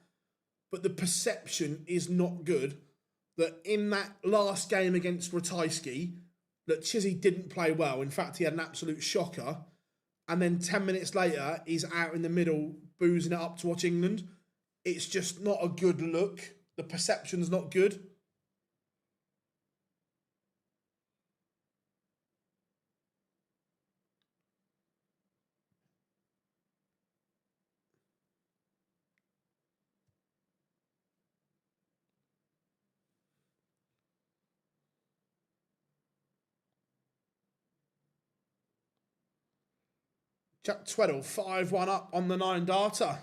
But the perception is not good that in that last game against Ratajski, that Chizzy didn't play well. In fact, he had an absolute shocker. And then 10 minutes later, he's out in the middle boozing it up to watch England. It's just not a good look. The perception's not good. Jack Tweddle, 5-1 up on the 9 data.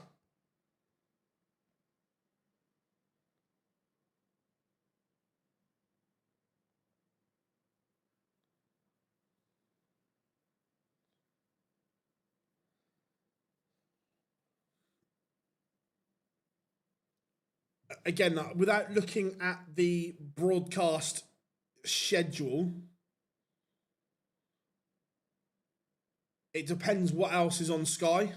Again, without looking at the broadcast schedule, it depends what else is on Sky.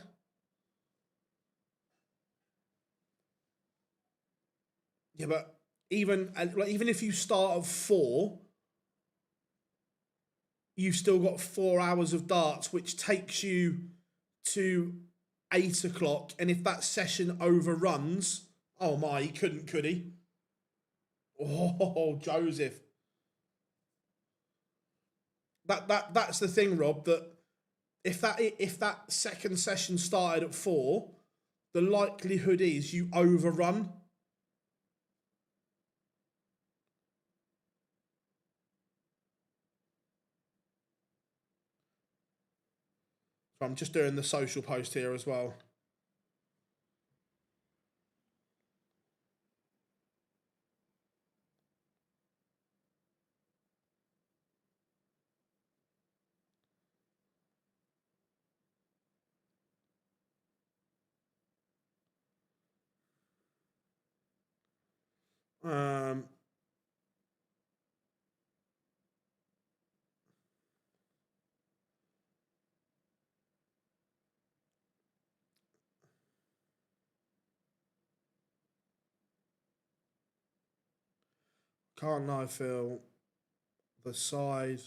Yeah, but even if you start at 4, you've still got 4 hours of darts, which takes you to 8 o'clock. And if that session overruns, oh my, he couldn't, could he? Oh, Joseph. That's the thing, Rob. That if that second session started at 4, the likelihood is you overrun. So I'm just doing the social post here as well. Can't I feel the side?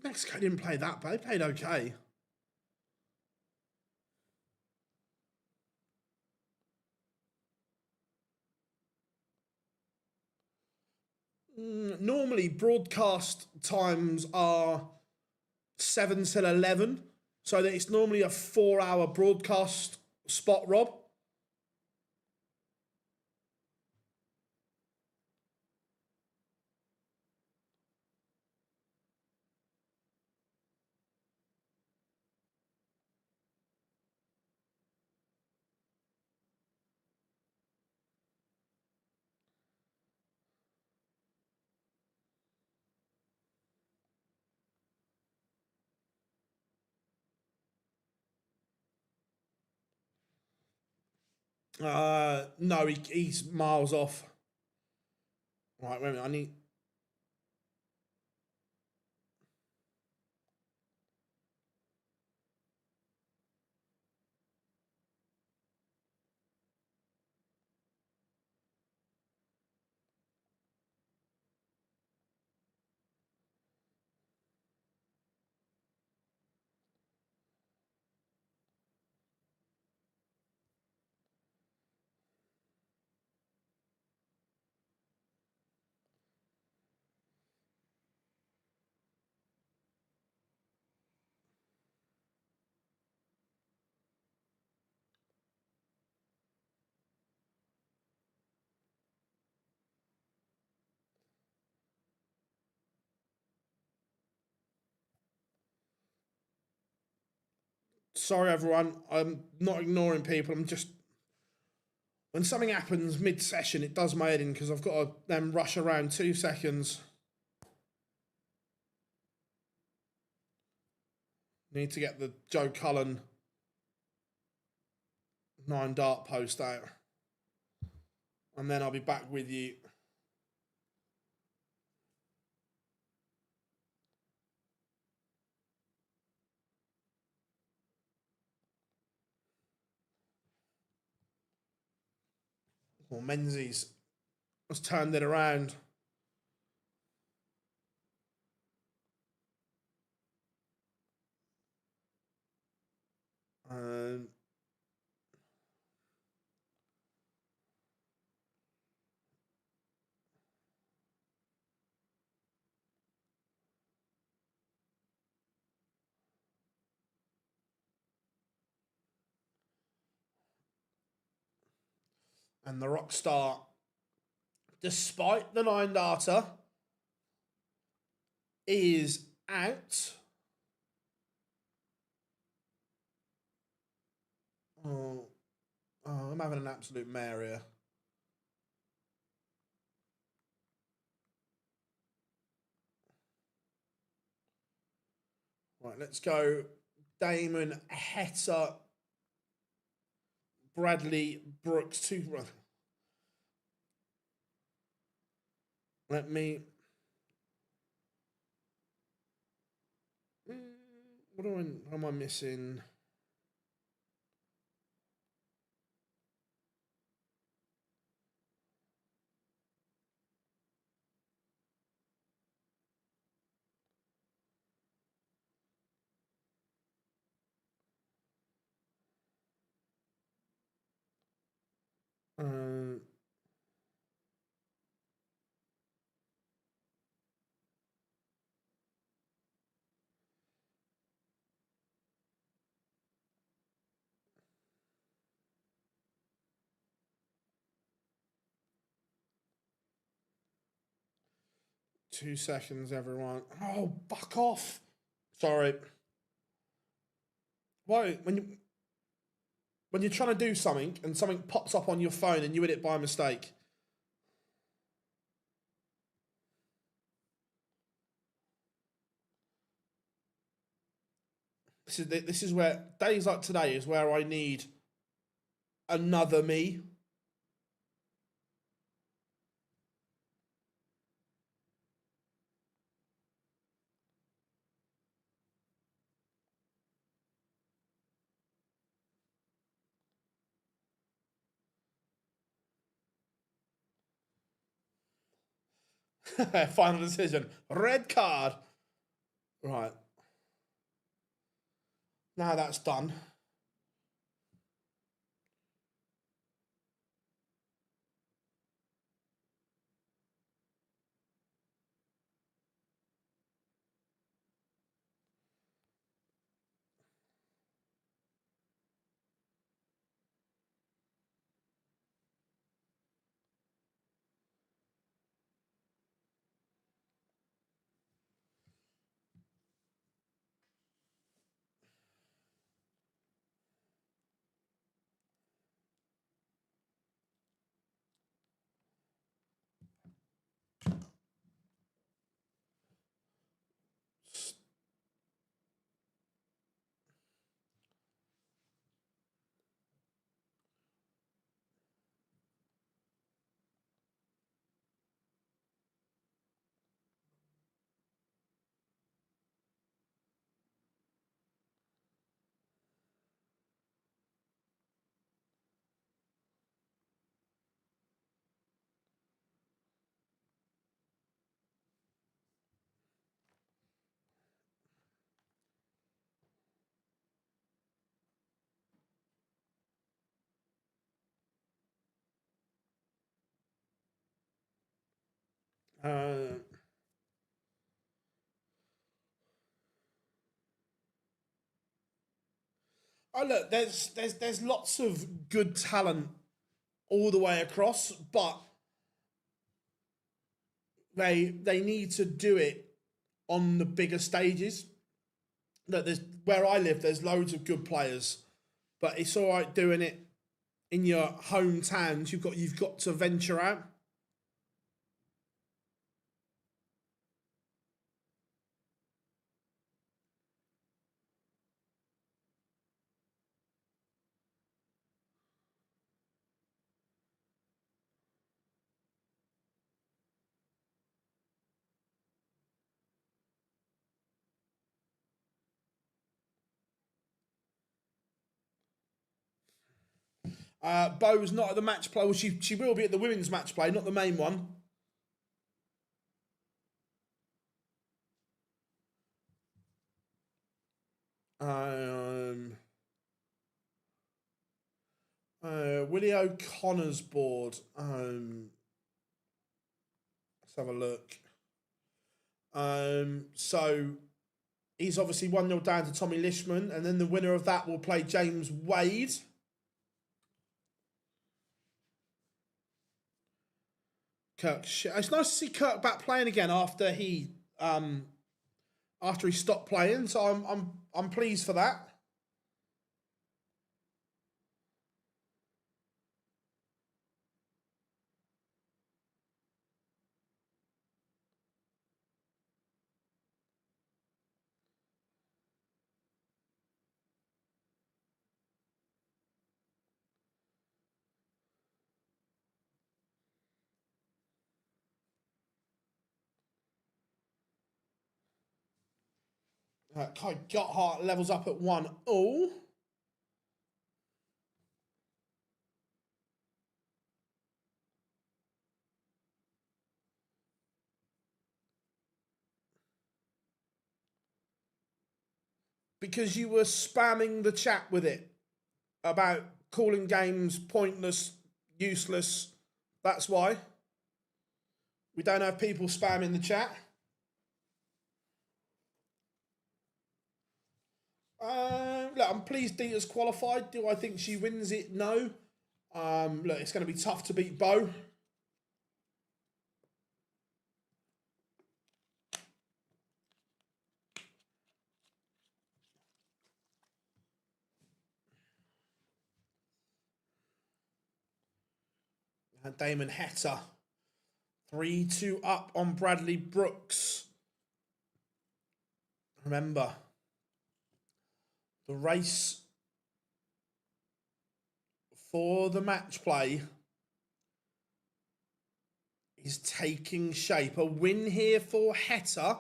Mexico didn't play that bad. They played okay. Normally, broadcast times are 7 till 11. So that it's normally a 4-hour broadcast spot, Rob. No, he's miles off. Right, wait a minute, I need... Sorry, everyone. I'm not ignoring people. I'm just... When something happens mid-session, it does my head in because I've got to then rush around 2 seconds. Need to get the Joe Cullen 9 dart post out. And then I'll be back with you. Well, Menzies has turned it around. And the Rockstar, despite the 9 darter, is out. Oh, I'm having an absolute mare here. Right, let's go Damon, Heta, Bradley, Brooks, 2. Let me... What am I missing? Uh, 2 seconds, everyone. Oh, fuck off. Sorry. Why, when you're trying to do something and something pops up on your phone and you hit it by mistake. This is where days like today is where I need another me. Final decision. Red card. Right. Now that's done. Oh look, there's lots of good talent all the way across, but they need to do it on the bigger stages. Look, there's where I live, there's loads of good players, but it's all right doing it in your hometowns. You've got to venture out. Bo's not at the match play. Well, she will be at the women's match play, not the main one. Um, Willie O'Connor's board. Let's have a look. So he's obviously 1-0 down to Tommy Lishman, and then the winner of that will play James Wade. Kirk, it's nice to see Kirk back playing again after he stopped playing. So I'm pleased for that. Kai Gotthard levels up at 1-0. Because you were spamming the chat with it about calling games pointless, useless. That's why. We don't have people spamming the chat. Look, I'm pleased Dita's qualified. Do I think she wins it? No. Look, it's going to be tough to beat Bo. And Damon Hetta. 3-2 up on Bradley Brooks. Remember, the race for the match play is taking shape. A win here for Hetta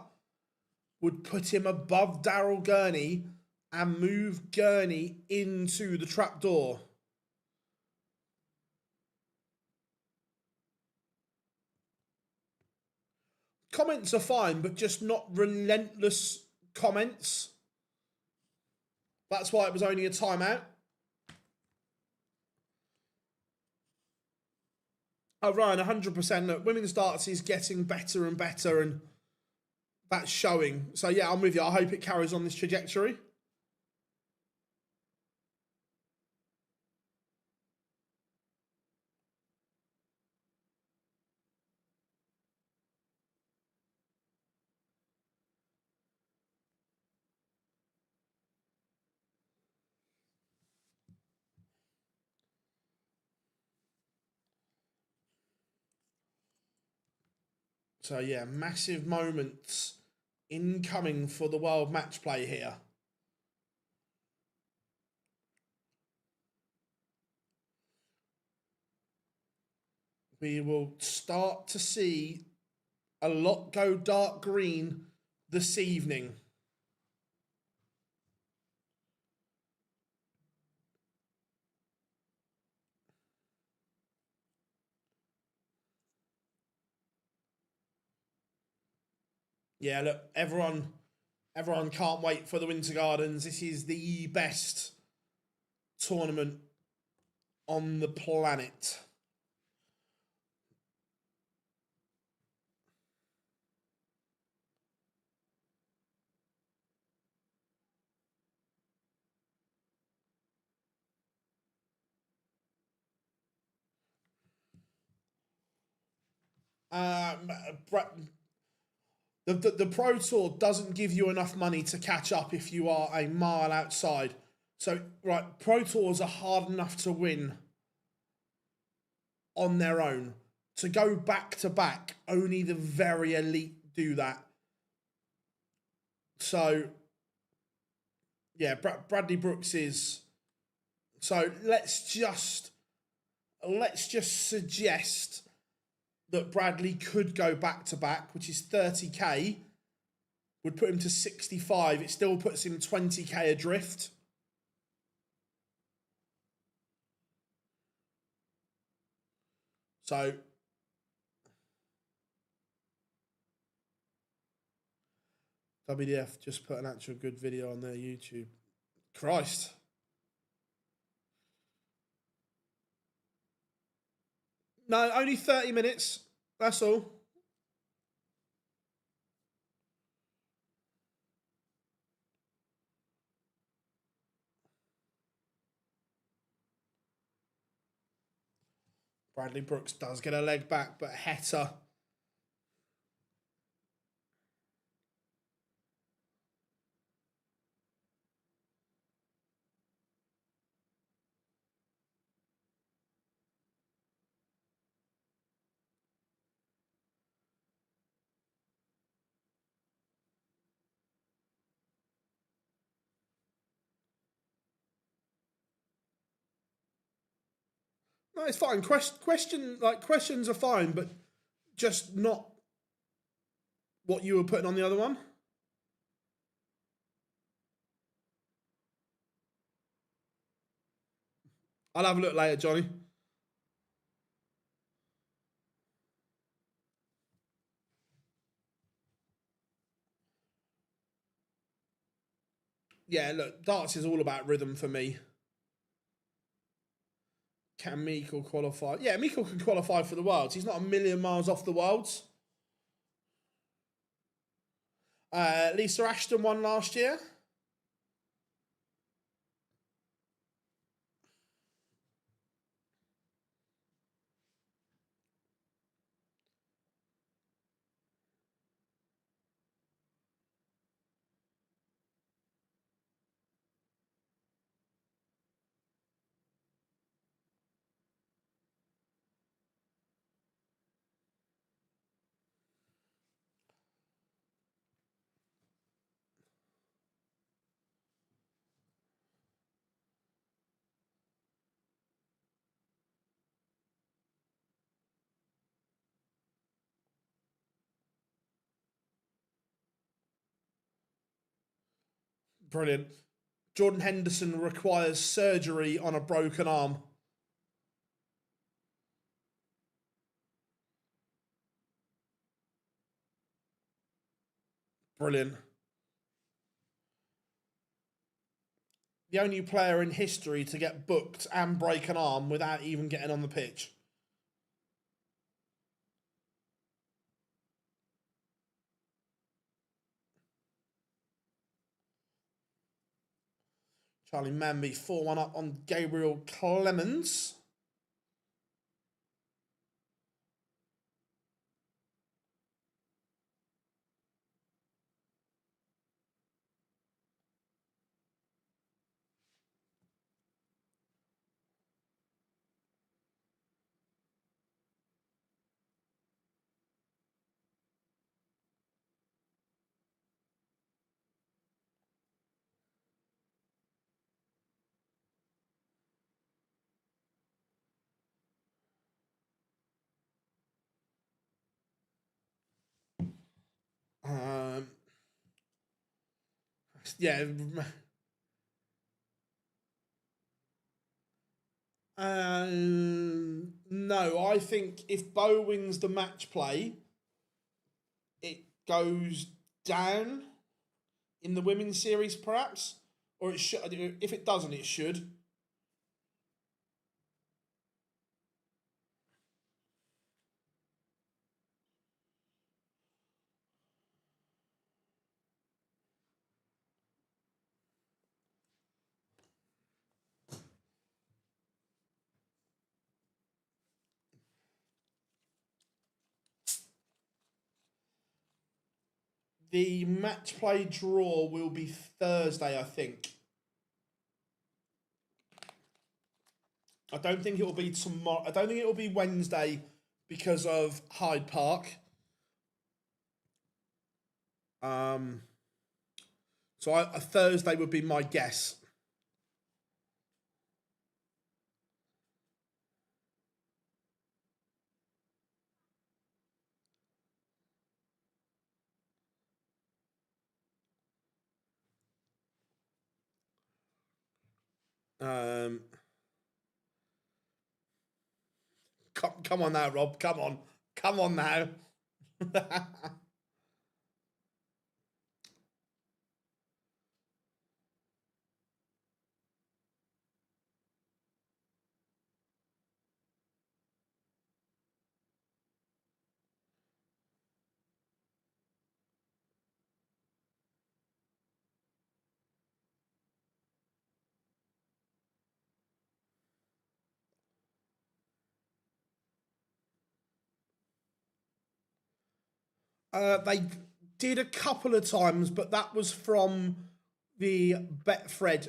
would put him above Daryl Gurney and move Gurney into the trapdoor. Comments are fine, but just not relentless comments. That's why it was only a timeout. Oh, Ryan, 100%. Look, women's darts is getting better and better, and that's showing. So, yeah, I'm with you. I hope it carries on this trajectory. So, yeah, massive moments incoming for the world match play here. We will start to see a lot go dark green this evening. Yeah, look, everyone can't wait for the Winter Gardens. This is the best tournament on the planet. The Pro Tour doesn't give you enough money to catch up if you are a mile outside. So, right, Pro Tours are hard enough to win on their own. To go back to back, only the very elite do that. So, yeah, Bradley Brooks is. So let's just suggest that Bradley could go back to back, which is 30k, would put him to 65. It still puts him 20k adrift. So WDF just put an actual good video on their YouTube. Christ. No, only 30 minutes. That's all. Bradley Brooks does get a leg back, but Heta. No, it's fine. Questions are fine, but just not what you were putting on the other one. I'll have a look later, Johnny. Yeah, look, darts is all about rhythm for me. Can Mikkel qualify? Yeah, Mikkel can qualify for the Worlds. He's not a million miles off the Worlds. Lisa Ashton won last year. Brilliant. Jordan Henderson requires surgery on a broken arm. Brilliant. The only player in history to get booked and break an arm without even getting on the pitch. Charlie Manby 4-1 up on Gabriel Clemens. Yeah. No, I think if Bo wins the match play, it goes down in the women's series, perhaps, or it should. If it doesn't, it should. The match play draw will be Thursday, I think. I don't think it will be tomorrow. I don't think it will be Wednesday because of Hyde Park. So a Thursday would be my guess. Come on now, Rob. Come on now. They did a couple of times, but that was from the Betfred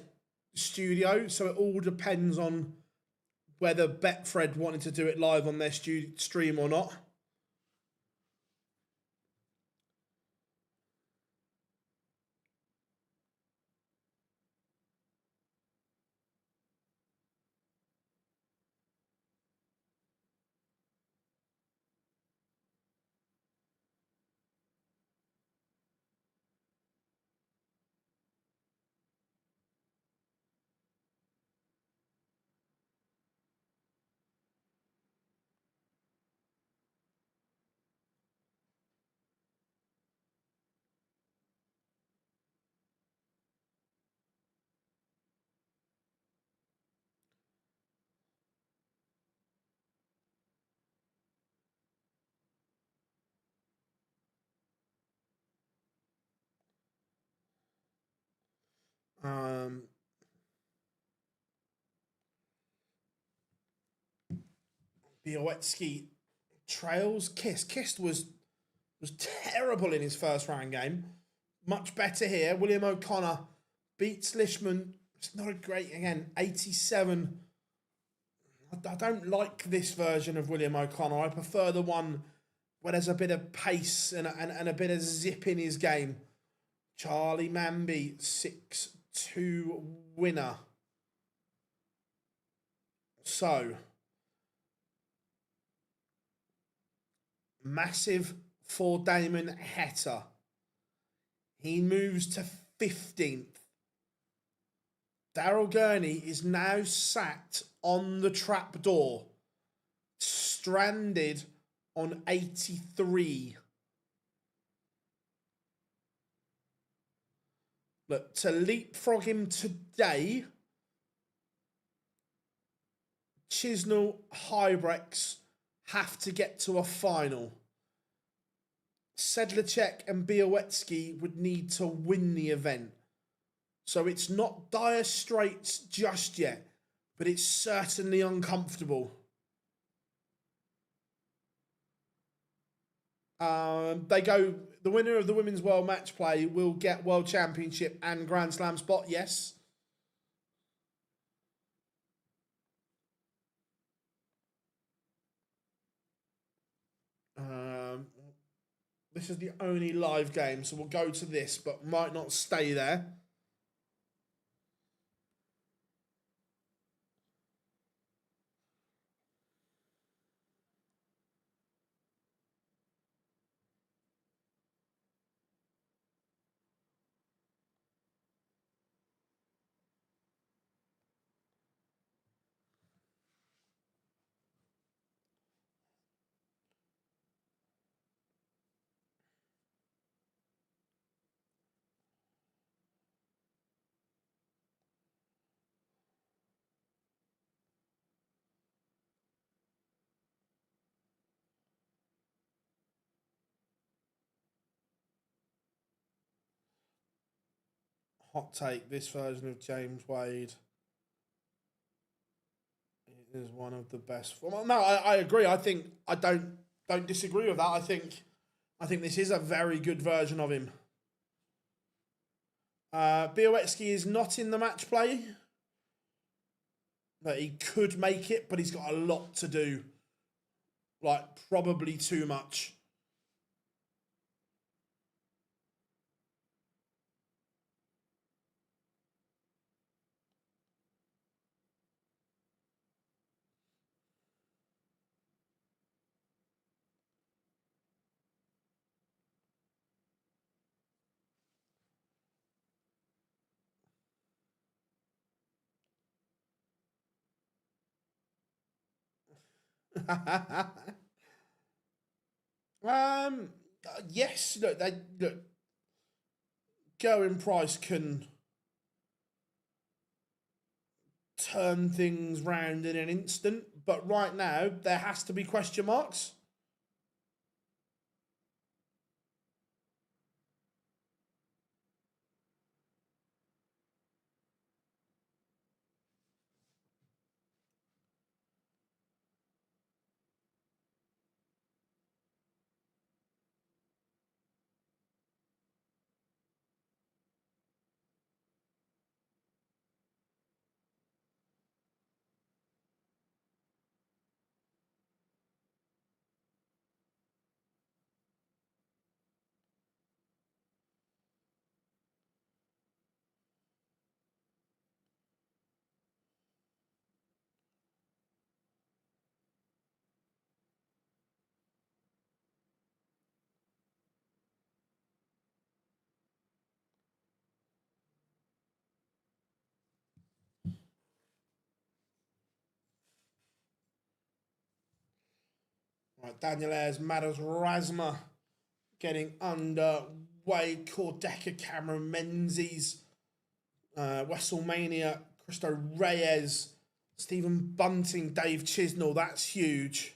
studio. So it all depends on whether Betfred wanted to do it live on their stream or not. Białecki trails Kist was terrible in his first round game. Much better here. William O'Connor beats Lishman. It's not a great, again, 87. I don't like this version of William O'Connor. I prefer the one where there's a bit of pace and a bit of zip in his game. Charlie Manby, 6-2 winner. So, massive for Damon Heta. He moves to 15th. Daryl Gurney is now sat on the trapdoor, stranded on 83. Look, to leapfrog him today, Chisnell, Hybrex have to get to a final. Sedlacek and Białecki would need to win the event. So it's not dire straits just yet, but it's certainly uncomfortable. The winner of the Women's World Match Play will get World Championship and Grand Slam spot, yes. This is the only live game, so we'll go to this, but might not stay there. Hot take, this version of James Wade is one of the best. Well, no, I agree. I don't disagree with that. I think this is a very good version of him. Białecki is not in the match play. But he could make it, but he's got a lot to do. Like, probably too much. Yes, look, Gerwyn Price can turn things round in an instant, but right now there has to be question marks. Right, Daniel Ayres, Mados Razma getting underway. Cordecca, Cameron Menzies, WrestleMania, Cristo Reyes, Stephen Bunting, Dave Chisnell. That's huge.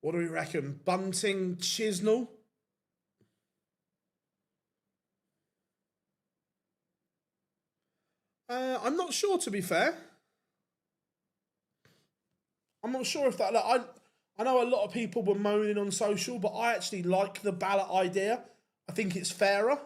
What do we reckon? Bunting, Chisnell? I'm not sure, to be fair. I'm not sure if that. Look, I know a lot of people were moaning on social, but I actually like the ballot idea. I think it's fairer.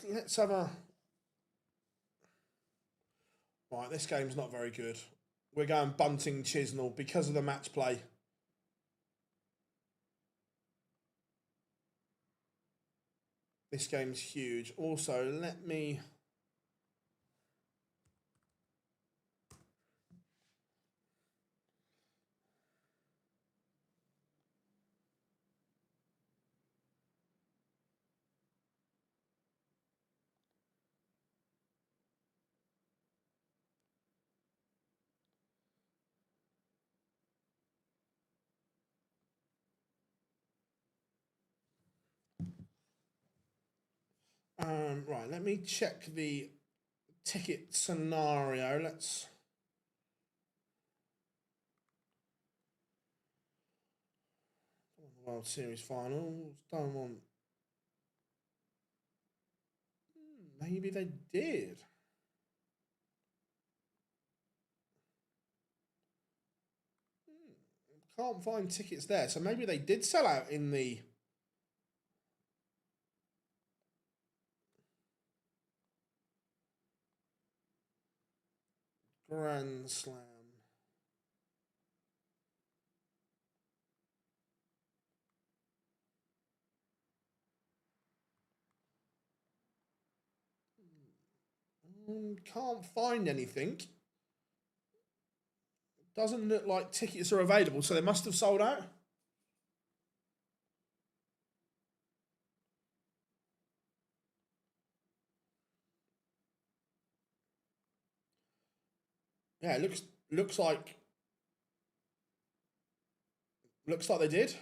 Let's have a. Right, this game's not very good. We're going Bunting Chisnell because of the match play. This game's huge. Also, let me. Right, let me check the ticket scenario. Let's. World Series finals. Don't want. Maybe they did. Can't find tickets there, so maybe they did sell out in the. Grand Slam. Can't find anything. Doesn't look like tickets are available, so they must have sold out. Yeah, it looks like they did.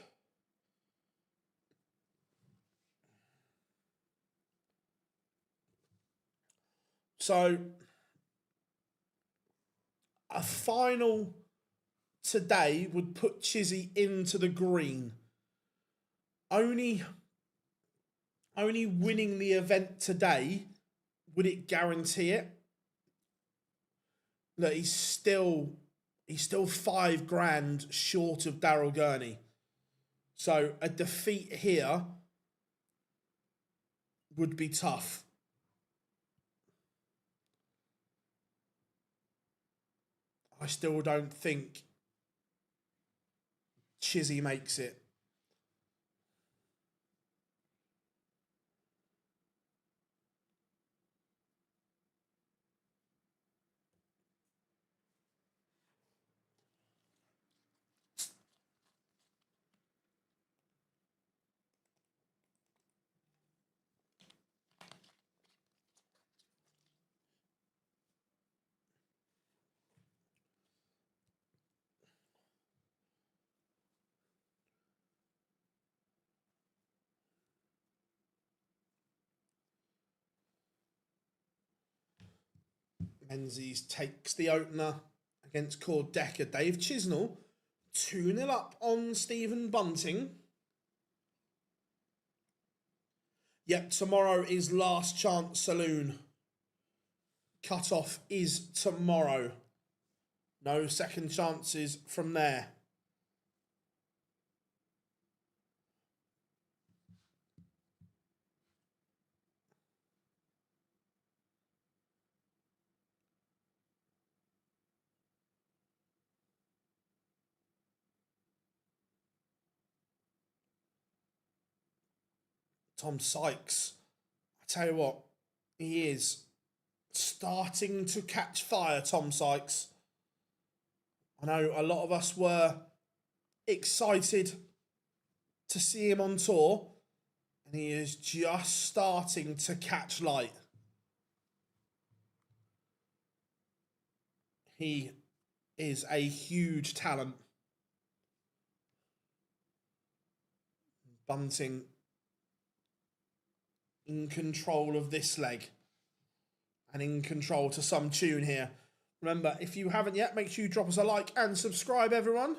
So a final today would put Chizzy into the green. Only winning the event today would it guarantee it. That he's still $5,000 short of Daryl Gurney. So a defeat here would be tough. I still don't think Chizzy makes it. Menzies takes the opener against Cord Decker. Dave Chisnell 2-0 up on Stephen Bunting. Yep, tomorrow is Last Chance Saloon. Cut-off is tomorrow. No second chances from there. Tom Sykes, I tell you what, he is starting to catch fire, Tom Sykes. I know a lot of us were excited to see him on tour, and he is just starting to catch light. He is a huge talent. Bunting in control of this leg and in control to some tune here. Remember, if you haven't yet, make sure you drop us a like and subscribe, everyone.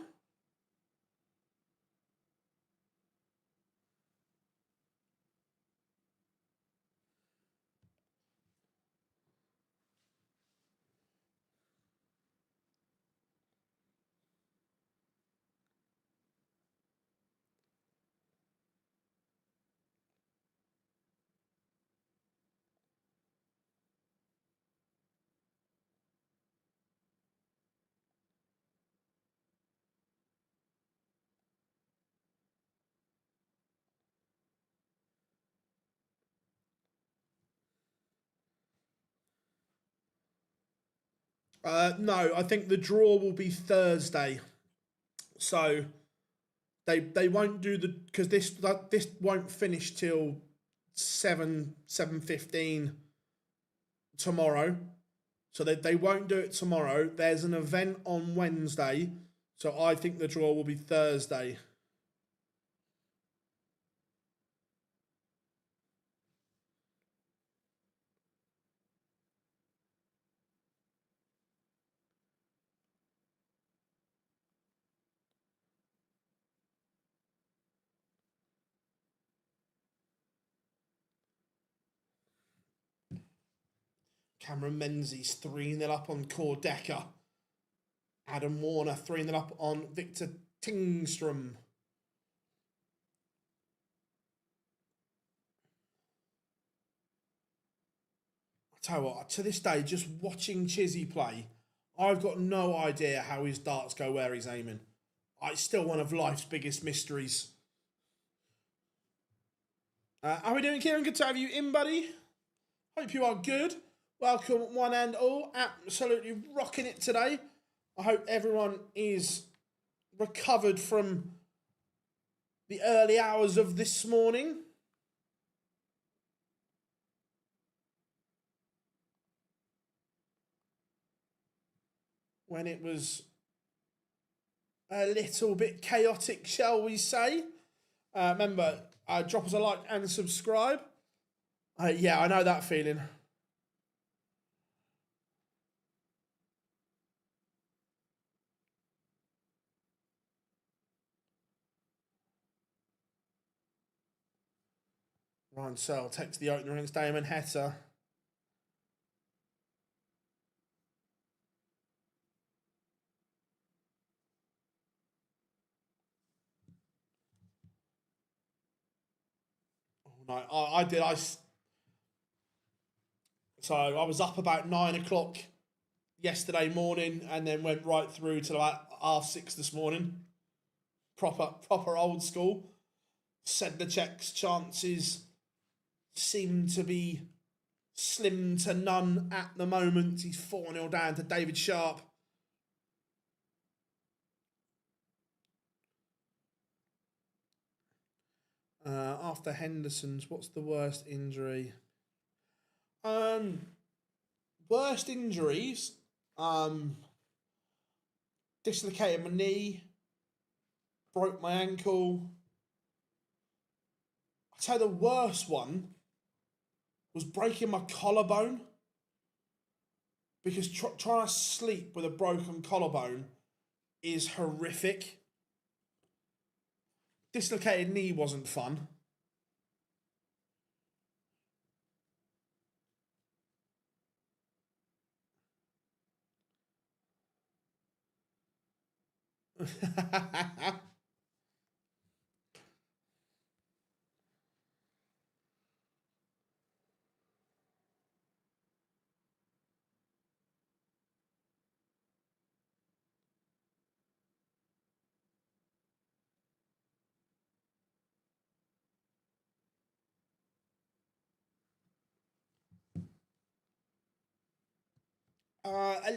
No, I think the draw will be Thursday. So they won't do the, because this won't finish till 7:15 tomorrow. So they won't do it tomorrow. There's an event on Wednesday. So I think the draw will be Thursday. Cameron Menzies 3-0 up on Cordecka. Adam Warner 3-0 up on Victor Tingstrom. I tell you what, to this day, just watching Chizzy play, I've got no idea how his darts go where he's aiming. It's still one of life's biggest mysteries. How are we doing, Kieran? Good to have you in, buddy. Hope you are good. Welcome, one and all. Absolutely rocking it today. I hope everyone is recovered from the early hours of this morning. When it was a little bit chaotic, shall we say. Remember, drop us a like and subscribe. Yeah, I know that feeling. Ryan Searle takes the opener against Damon Heta. Oh, no, I did. So I was up about 9 o'clock yesterday morning and then went right through till about 6:30 this morning. Proper old school. Said the Czech's chances seem to be slim to none at the moment. He's 4-0 down to David Sharp. After Henderson's, what's the worst injury? Worst injuries. Dislocated my knee. Broke my ankle. I'd say the worst one was breaking my collarbone. Because trying to sleep with a broken collarbone is horrific. Dislocated knee wasn't fun.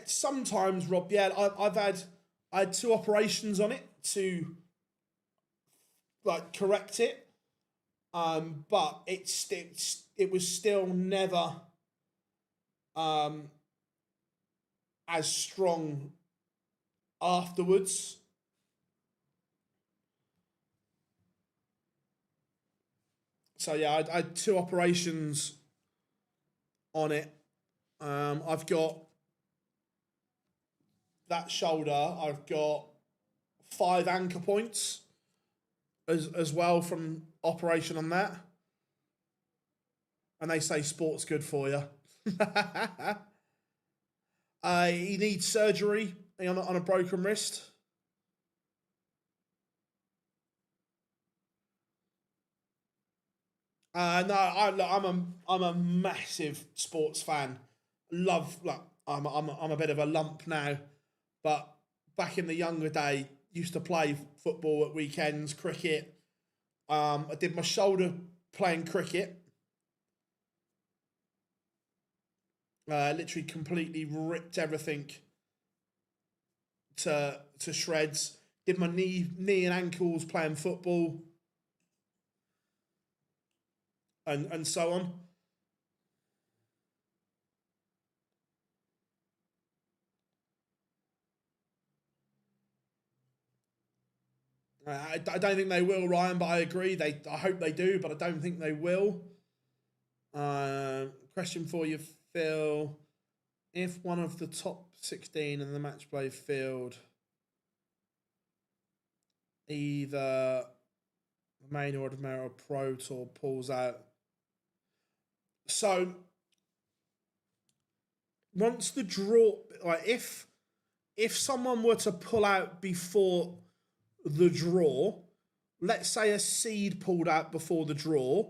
Sometimes, Rob. Yeah, I had 2 operations on it to correct it. But it was still never as strong afterwards. So yeah, I had 2 operations on it. I've got that shoulder. I've got 5 anchor points as well from operation on that. And they say sport's good for you. He needs surgery on a broken wrist. No, I'm a massive sports fan. I'm a bit of a lump now, but back in the younger day, used to play football at weekends, cricket. I did my shoulder playing cricket. Literally completely ripped everything to shreds. Did my knee and ankles playing football, and so on. I don't think they will, Ryan, but I agree. I hope they do, but I don't think they will. Question for you, Phil. If one of the top 16 in the match play field, either the main or Admira Pro Tour pulls out. So once the draw, like if someone were to pull out before the draw, let's say a seed pulled out before the draw,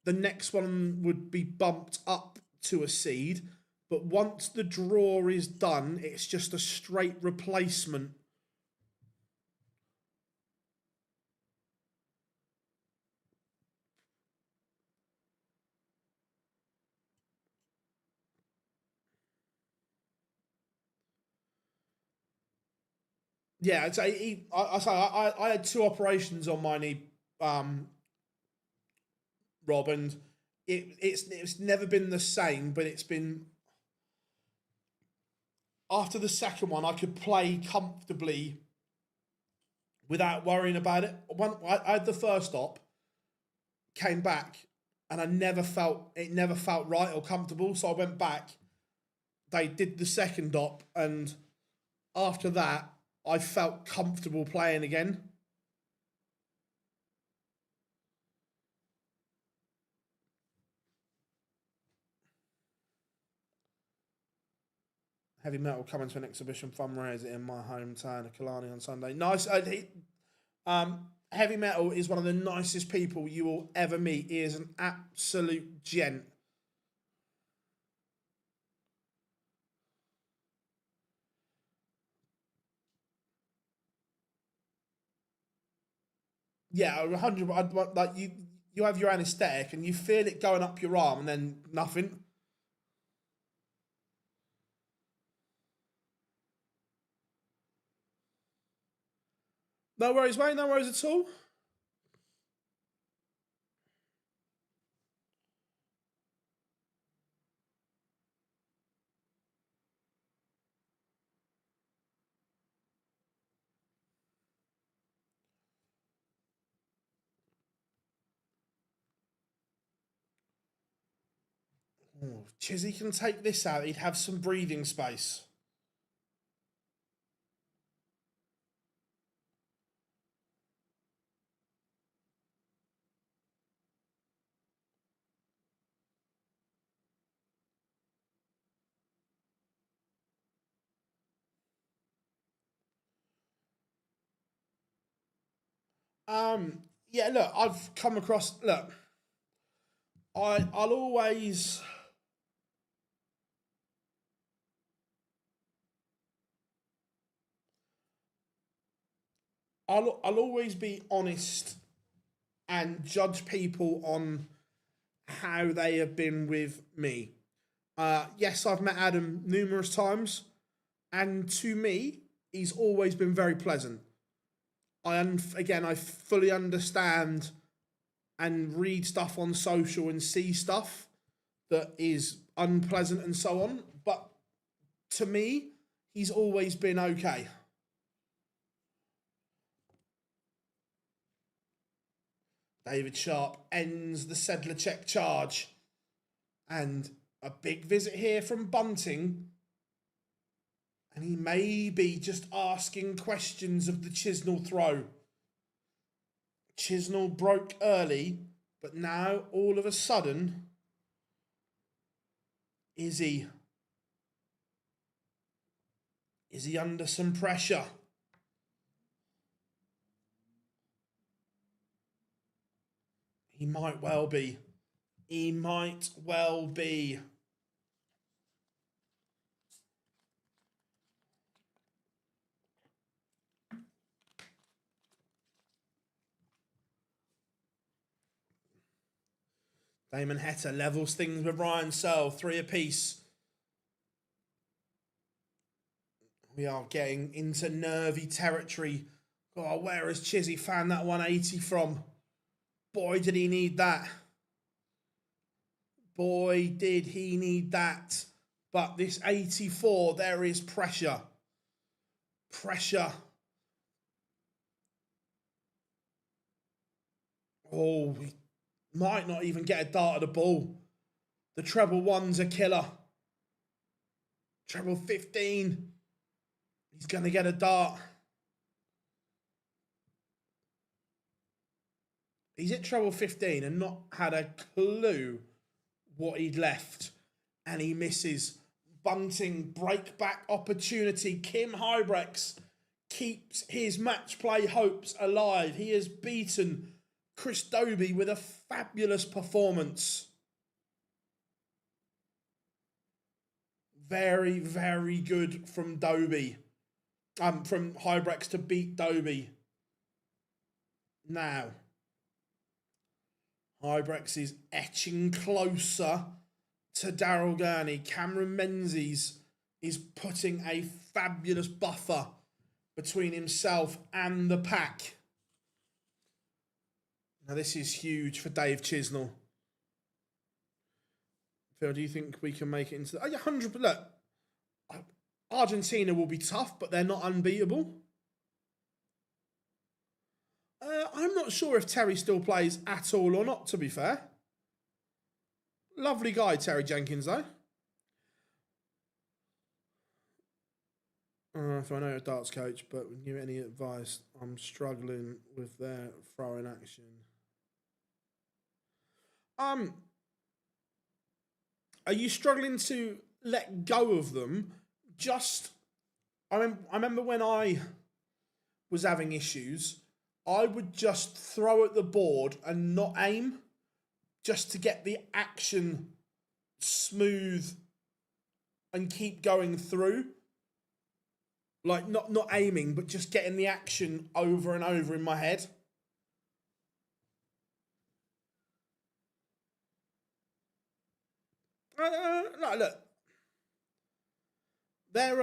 the next one would be bumped up to a seed. But once the draw is done, it's just a straight replacement. Yeah, I'd say I had 2 operations on my knee, Rob, and it's never been the same, but it's been after the second one I could play comfortably without worrying about it. I had the first op, came back, and it never felt right or comfortable. So I went back. They did the second op, and after that, I felt comfortable playing again. Heavy Metal coming to an exhibition fundraiser in my hometown of Killarney on Sunday. Nice. Heavy Metal is one of the nicest people you will ever meet. He is an absolute gent. Yeah, 100. Like you have your anesthetic and you feel it going up your arm, and then nothing. No worries, mate. No worries at all. Oh, Chizzy can take this out. He'd have some breathing space. Yeah, look, I've come across. Look, I'll always. I'll always be honest and judge people on how they have been with me. Yes, I've met Adam numerous times, and to me, he's always been very pleasant. I fully understand and read stuff on social and see stuff that is unpleasant and so on. But to me, he's always been okay. David Sharp ends the Sedlacek charge. And a big visit here from Bunting. And he may be just asking questions of the Chisnall throw. Chisnall broke early, but now all of a sudden, is he under some pressure? He might well be. He might well be. Damon Heta levels things with Ryan Searle, 3 apiece. We are getting into nervy territory. Oh, where has Chizzy found that 180 from? Boy, did he need that. Boy, did he need that. But this 84, there is pressure. Pressure. Oh, we might not even get a dart at the ball. The treble 1's a killer. Treble 15. He's going to get a dart. He's at treble 15 and not had a clue what he'd left. And he misses. bunting breakback opportunity. Kim Hybrex keeps his match play hopes alive. He has beaten Chris Dobie with a fabulous performance. Very, very good from Dobie. From Hybrex to beat Dobie. Now, Hybrex is etching closer to Daryl Gurney. Cameron Menzies is putting a fabulous buffer between himself and the pack. Now, this is huge for Dave Chisnell. Phil, do you think we can make it into the... Oh, yeah, 100%. Look, Argentina will be tough, but they're not unbeatable. I'm not sure if Terry still plays at all or not, to be fair. Lovely guy, Terry Jenkins, though. If I know a darts coach, but would give any advice, I'm struggling with their throwing action. Are you struggling to let go of them? I remember when I was having issues, I would just throw at the board and not aim, just to get the action smooth and keep going through. Like, not aiming, but just getting the action over and over in my head. Look. They're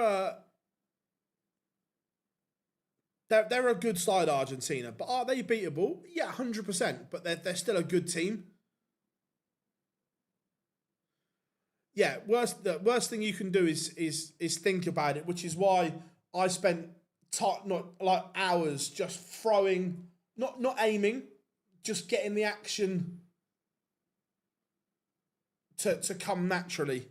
a good side, Argentina, but are they beatable? Yeah, 100%. But they're still a good team. Yeah, the worst thing you can do is think about it, which is why I spent hours just throwing, not aiming, just getting the action to come naturally.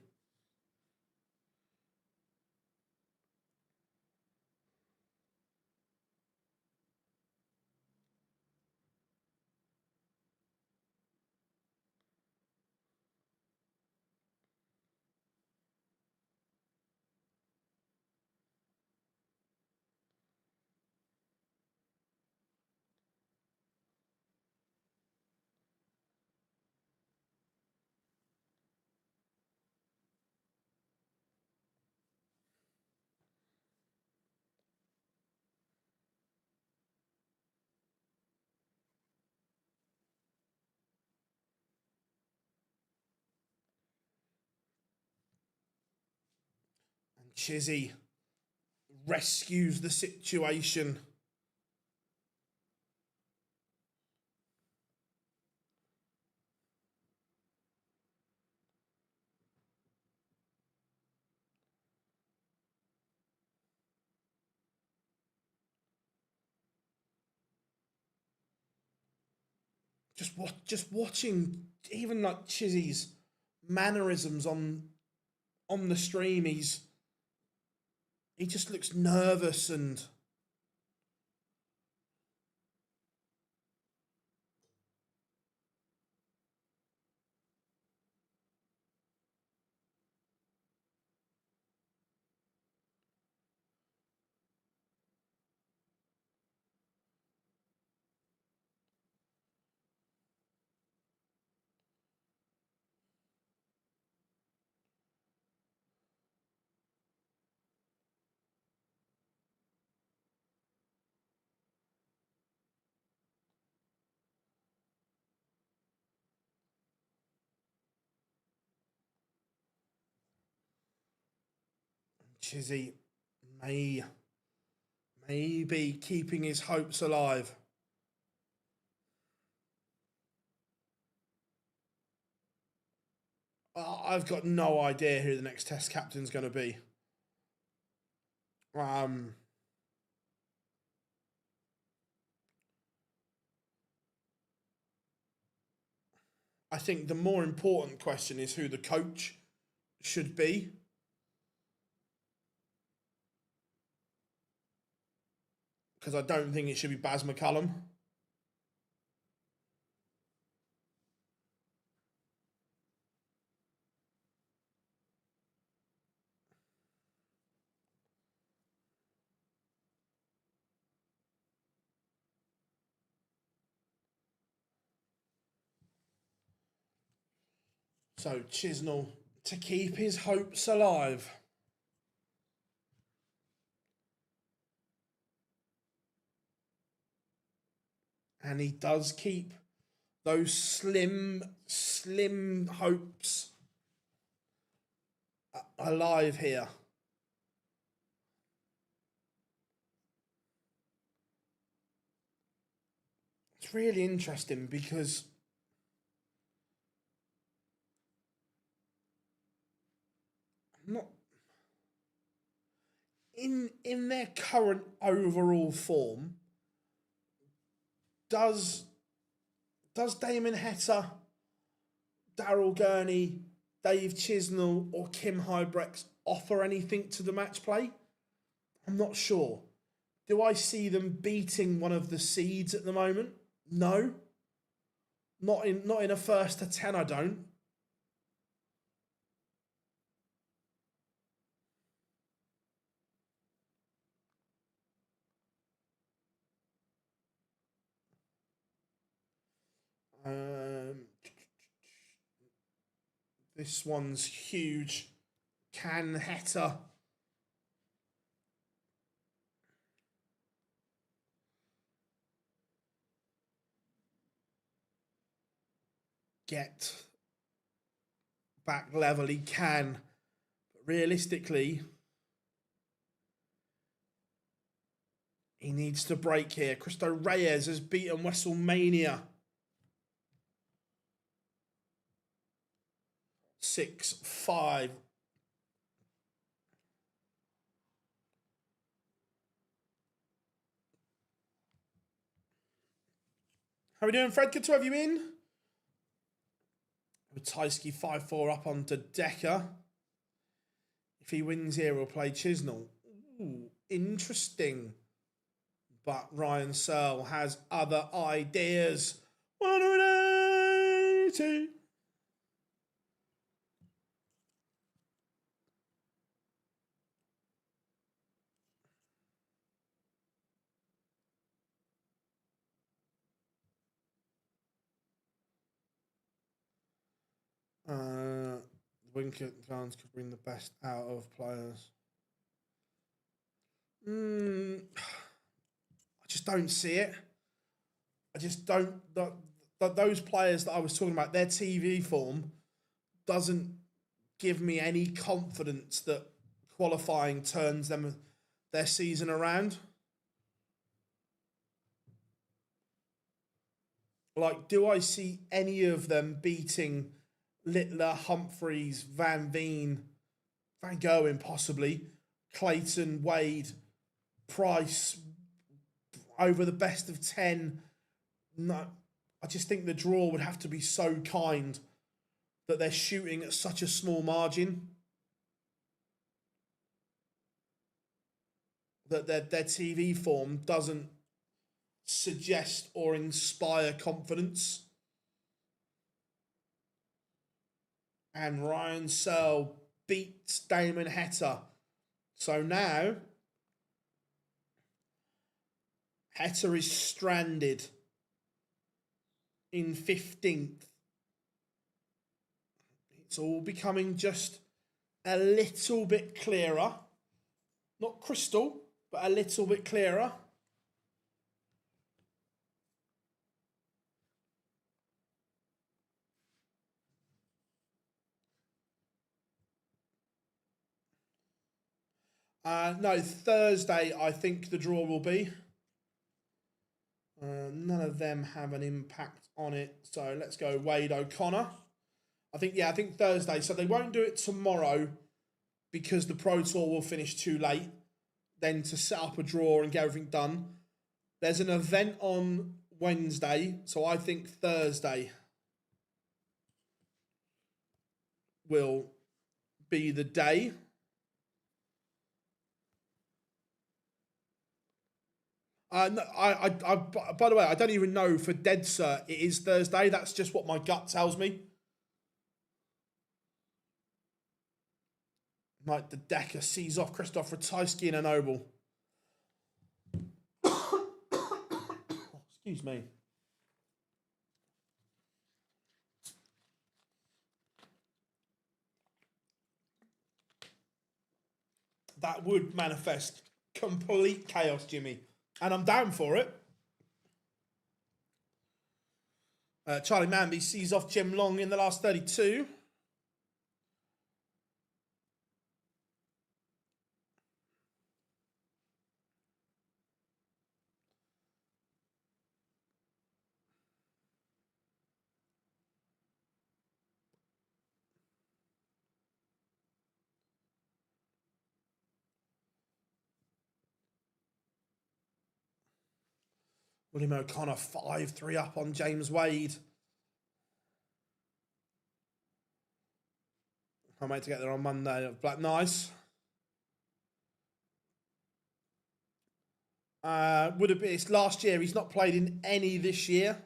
And Chizzy rescues the situation. Just watching even like Chizzy's mannerisms on the stream, he just looks nervous and Chizzy may be keeping his hopes alive. I've got no idea who the next Test captain's going to be. I think the more important question is who the coach should be. Because I don't think it should be Baz McCullum. So Chisnell to keep his hopes alive. And he does keep those slim hopes alive here. It's really interesting because not in their current overall form, does Damon Heta, Daryl Gurney, Dave Chisnell or Kim Hybrex offer anything to the match play? I'm not sure. Do I see them beating one of the seeds at the moment? No. Not in a first to 10, I don't. This one's huge. Can Heta get back level? He can. But realistically, he needs to break here. Cristo Reyes has beaten WrestleMania. 6-5. How we doing, Fred? Good to have you in. Ratajski 5-4 up onto Decker. If he wins here, we'll play Chisnell. Ooh, interesting. But Ryan Searle has other ideas. 180. Winkett Vans could bring the best out of players. I just don't see it. I just don't. Those players that I was talking about, their TV form doesn't give me any confidence that qualifying turns their season around. Like, do I see any of them beating Littler, Humphreys, Van Veen, Van Gerwen possibly, Clayton, Wade, Price over the best of 10? No, I just think the draw would have to be so kind that they're shooting at such a small margin that their TV form doesn't suggest or inspire confidence. And Ryan Searle beats Damon Heta. So now, Heta is stranded in 15th. It's all becoming just a little bit clearer. Not crystal, but a little bit clearer. No, Thursday, I think the draw will be. None of them have an impact on it. So let's go Wade O'Connor. I think Thursday. So they won't do it tomorrow because the Pro Tour will finish too late. Then to set up a draw and get everything done. There's an event on Wednesday. So I think Thursday will be the day. No, by the way, I don't even know for dead cert it is Thursday. That's just what my gut tells me. Like the Decker sees off Christoph Ratajski in a noble. Excuse me. that would manifest complete chaos, Jimmy. And I'm down for it. Charlie Manby sees off Jim Long in the last 32. William O'Connor 5-3 up on James Wade. I'll make to get there on Monday. Black, nice. Would have been, it's last year. He's not played in any this year.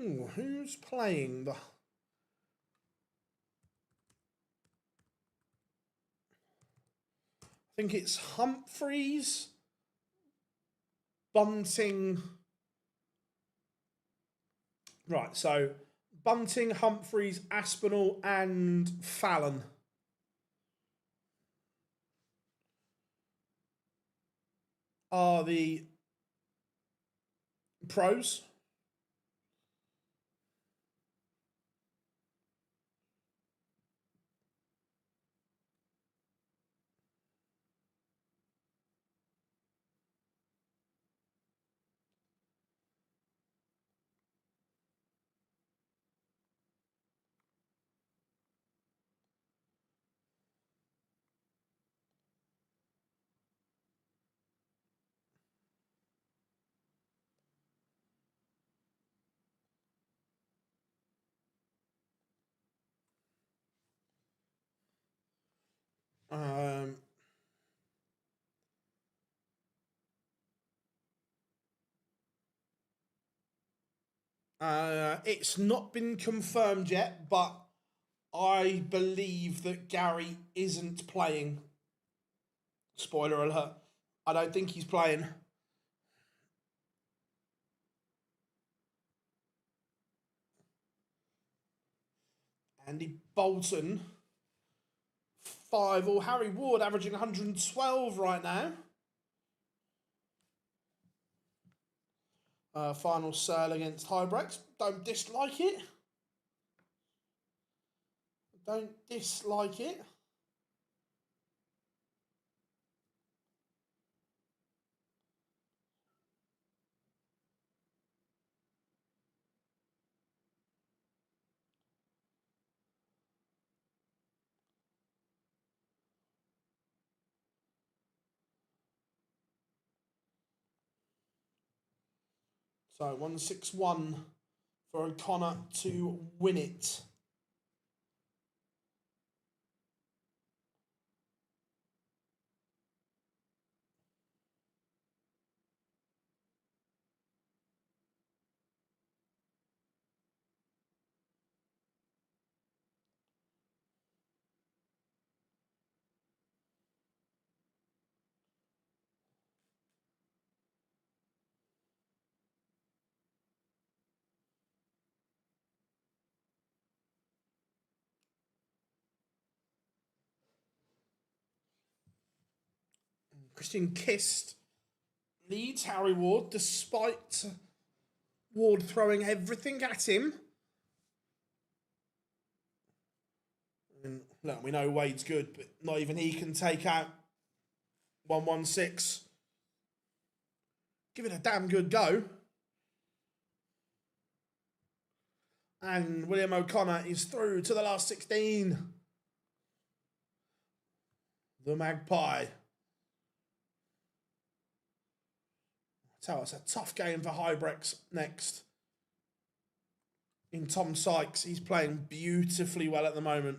Ooh, who's playing? I think it's Humphreys, Bunting. Right, so Bunting, Humphreys, Aspinall, and Fallon. Are the pros. It's not been confirmed yet, but I believe that Gary isn't playing. Spoiler alert. I don't think he's playing. Andy Bolton, 5 all. Harry Ward averaging 112 right now. Final Searle against Hybrex. Don't dislike it. Don't dislike it. So 161 for O'Connor to win it. Christian Kist leads Harry Ward despite Ward throwing everything at him. And look, we know Wade's good, but not even he can take out 116. Give it a damn good go. And William O'Connor is through to the last 16. The Magpie. So it's a tough game for Hybrex next. In Tom Sykes, he's playing beautifully well at the moment.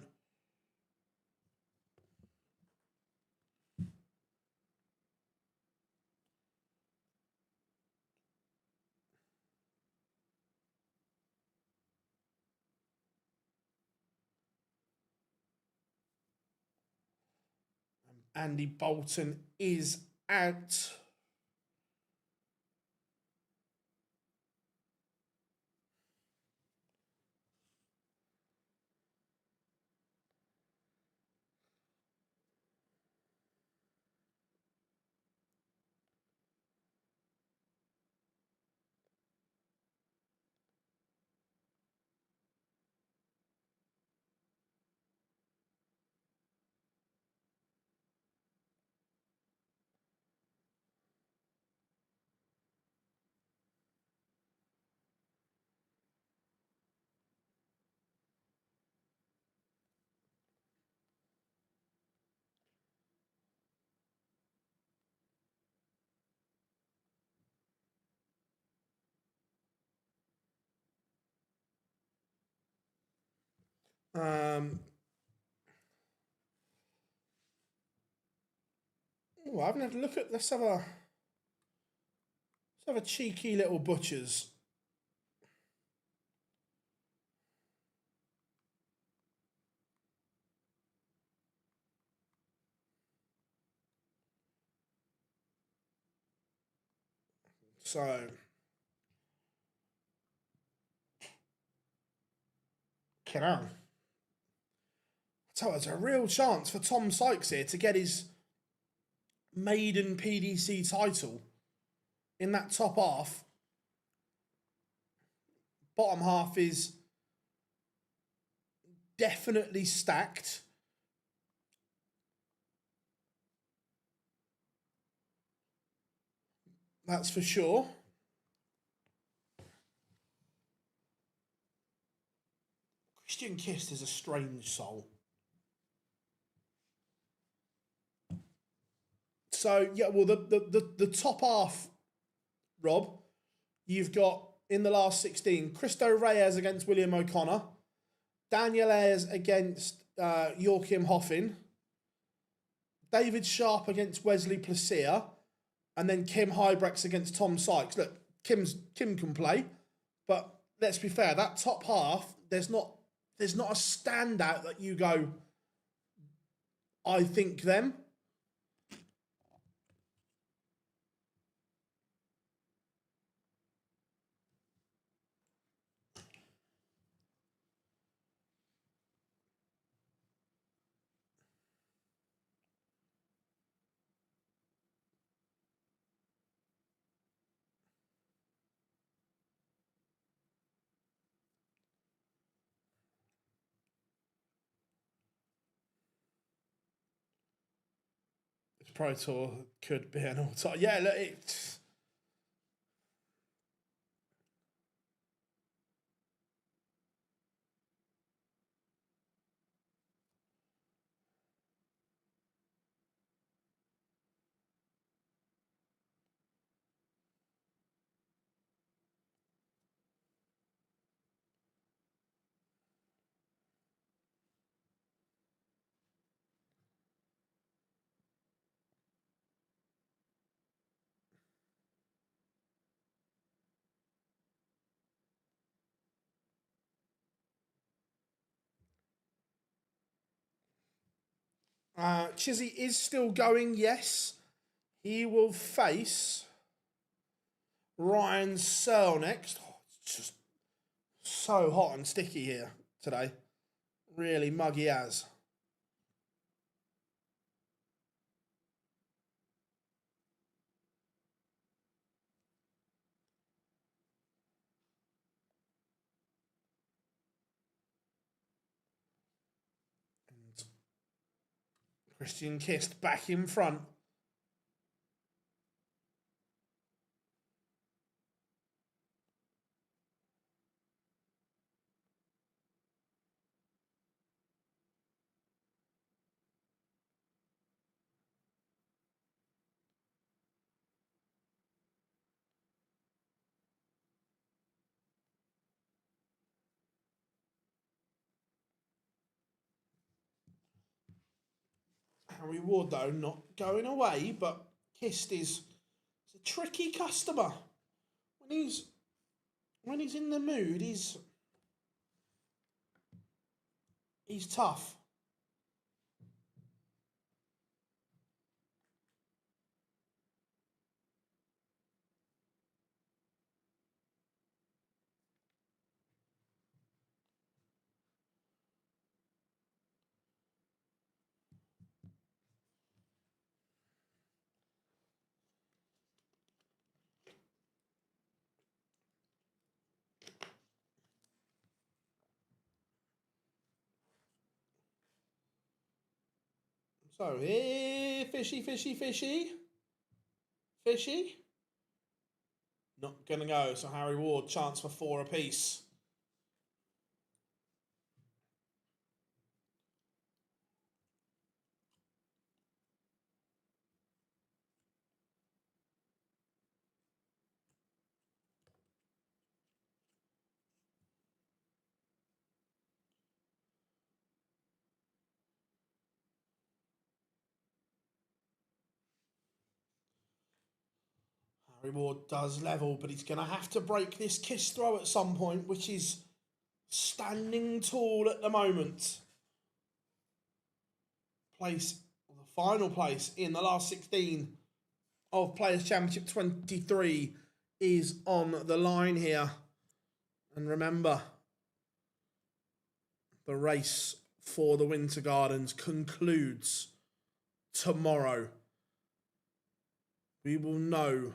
Andy Bolton is out. I haven't had a look at. Let's have a cheeky little butchers. So, so there's a real chance for Tom Sykes here to get his maiden PDC title in that top half. Bottom half is definitely stacked. That's for sure. Christian Kist is a strange soul. So, yeah, well, the top half, Rob, you've got in the last 16, Cristo Reyes against William O'Connor, Daniel Ayers against Joachim Hoffin, David Sharp against Wesley Placia, and then Kim Hybrex against Tom Sykes. Look, Kim can play, but let's be fair, that top half, there's not a standout that you go, I think them. This Pro Tour could be an all-time. Yeah, look, it's... Chizzy is still going, yes. He will face Ryan Searle next. Oh, it's just so hot and sticky here today. Really muggy as. And Christian Kist back in front. Harry Ward, though, not going away, but Kist is a tricky customer. When he's in the mood, he's tough. So here, fishy. Not going to go. So Harry Ward, chance for 4 apiece. Harry Ward does level, but he's going to have to break this kiss throw at some point, which is standing tall at the moment. The final place in the last 16 of Players' Championship 23 is on the line here. And remember, the race for the Winter Gardens concludes tomorrow. We will know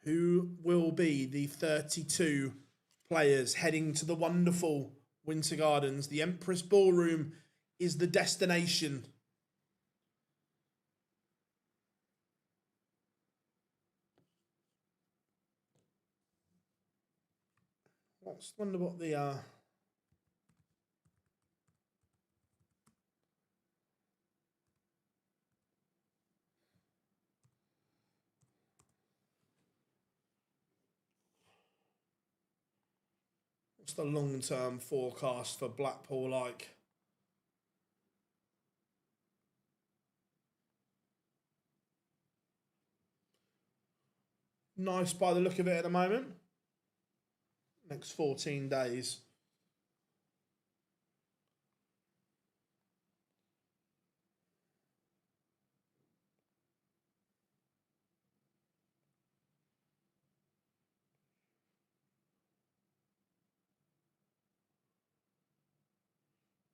who will be the 32 players heading to the wonderful Winter Gardens. The Empress Ballroom is the destination. Wonder what the what's the long-term forecast for Blackpool like? Nice by the look of it at the moment. Next 14 days.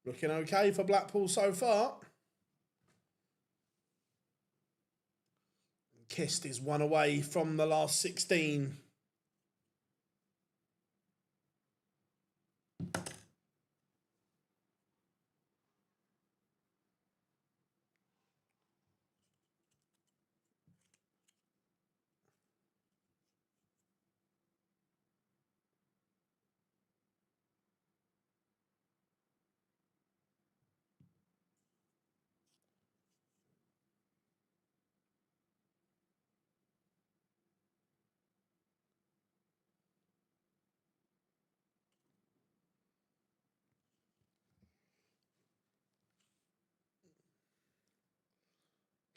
Looking okay for Blackpool so far. Kist is one away from the last 16.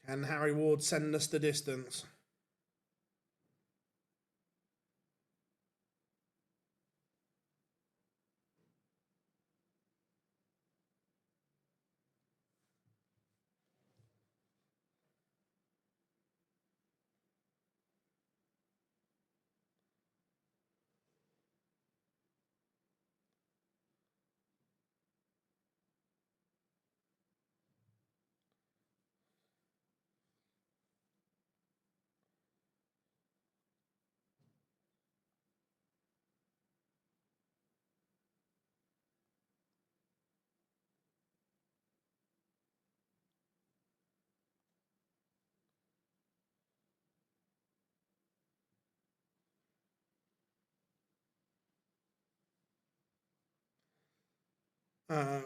Can Harry Ward send us the distance?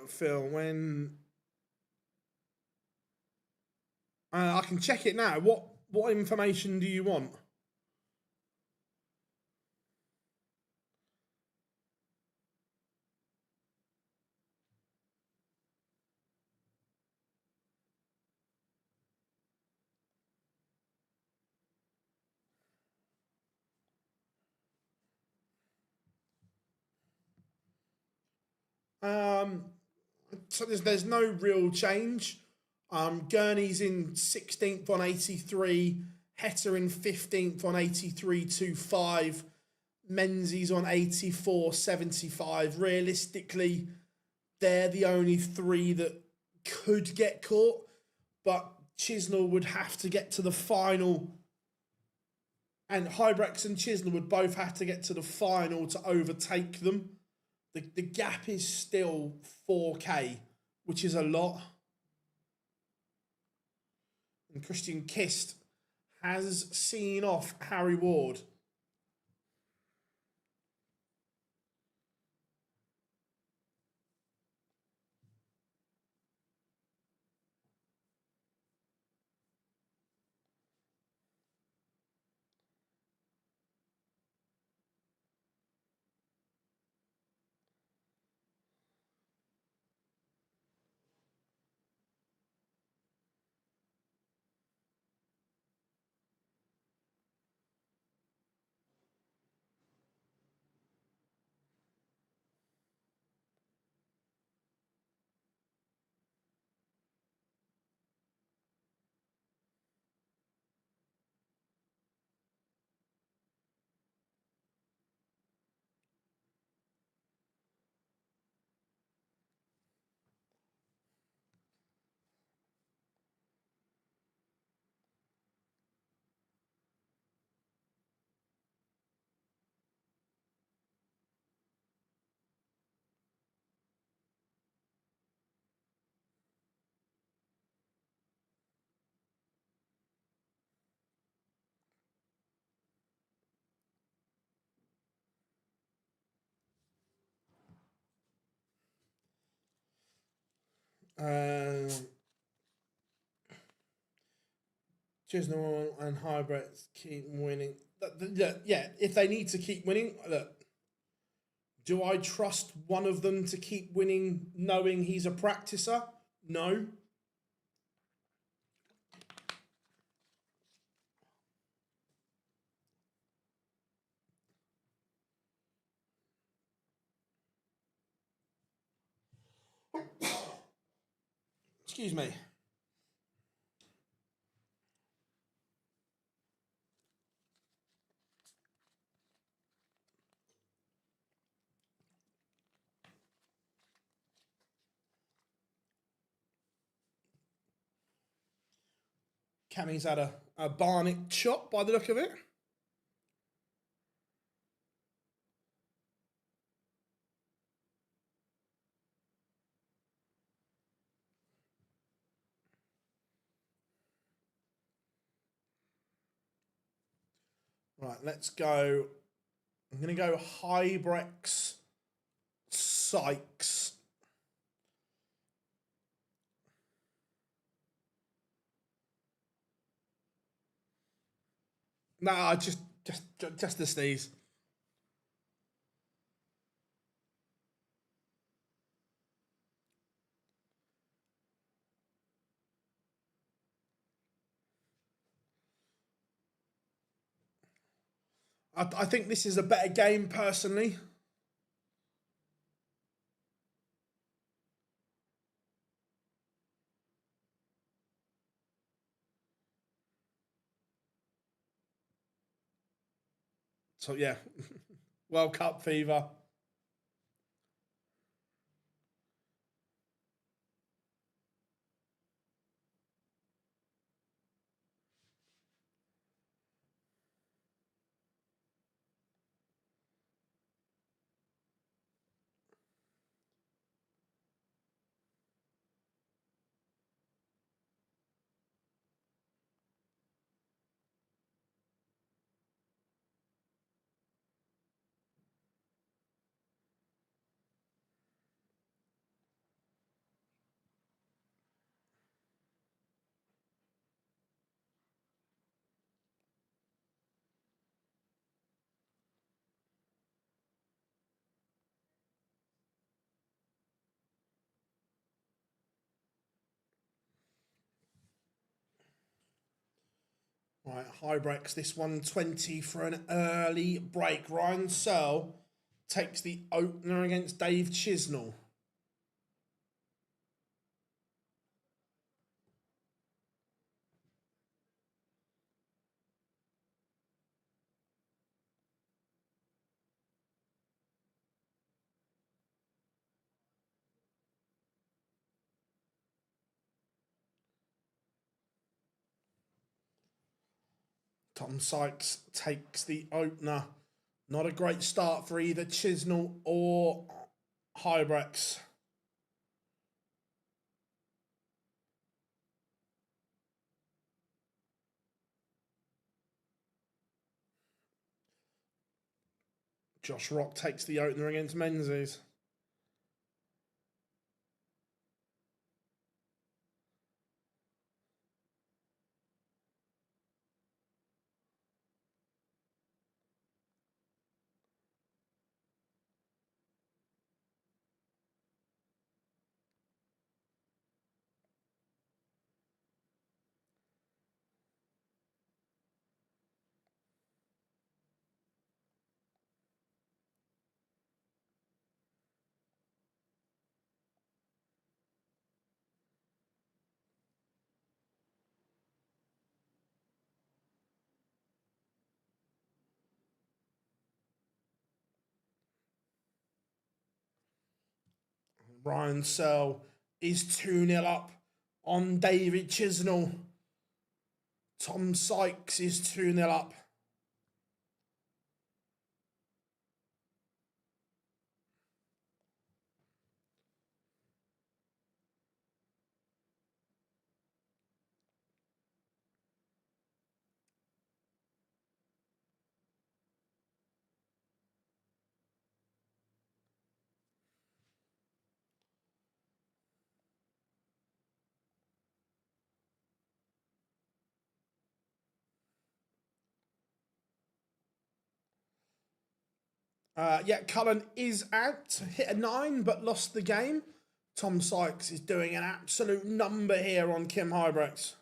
Phil, when I can check it now. What information do you want? So there's no real change. Gurney's in 16th on 83, Hetter in 15th on 83.25, Menzies on 84.75. Realistically, they're the only three that could get caught, but Chisnell would have to get to the final, and Hybrex and Chisnell would both have to get to the final to overtake them. The gap is still 4K, which is a lot. And Christian Kist has seen off Harry Ward. Chisnell and Hybrids keep winning. Yeah, if they need to keep winning, look. Do I trust one of them to keep winning knowing he's a practicer? No. Excuse me. Cammy's had a Barnet chop by the look of it. Right, let's go. I'm going to go Hybrex Sykes. Nah, just the sneeze. I think this is a better game, personally. So, yeah. World Cup fever. Right, Hybrex, this 120 for an early break. Ryan Searle takes the opener against Dave Chisnell. Tom Sykes takes the opener. Not a great start for either Chisnell or Hybrex. Josh Rock takes the opener against Menzies. Ryan Searle is 2-0 up on David Chisnell. Tom Sykes is 2-0 up. Yeah, Cullen is out. Hit a 9, but lost the game. Tom Sykes is doing an absolute number here on Kim Hybrex.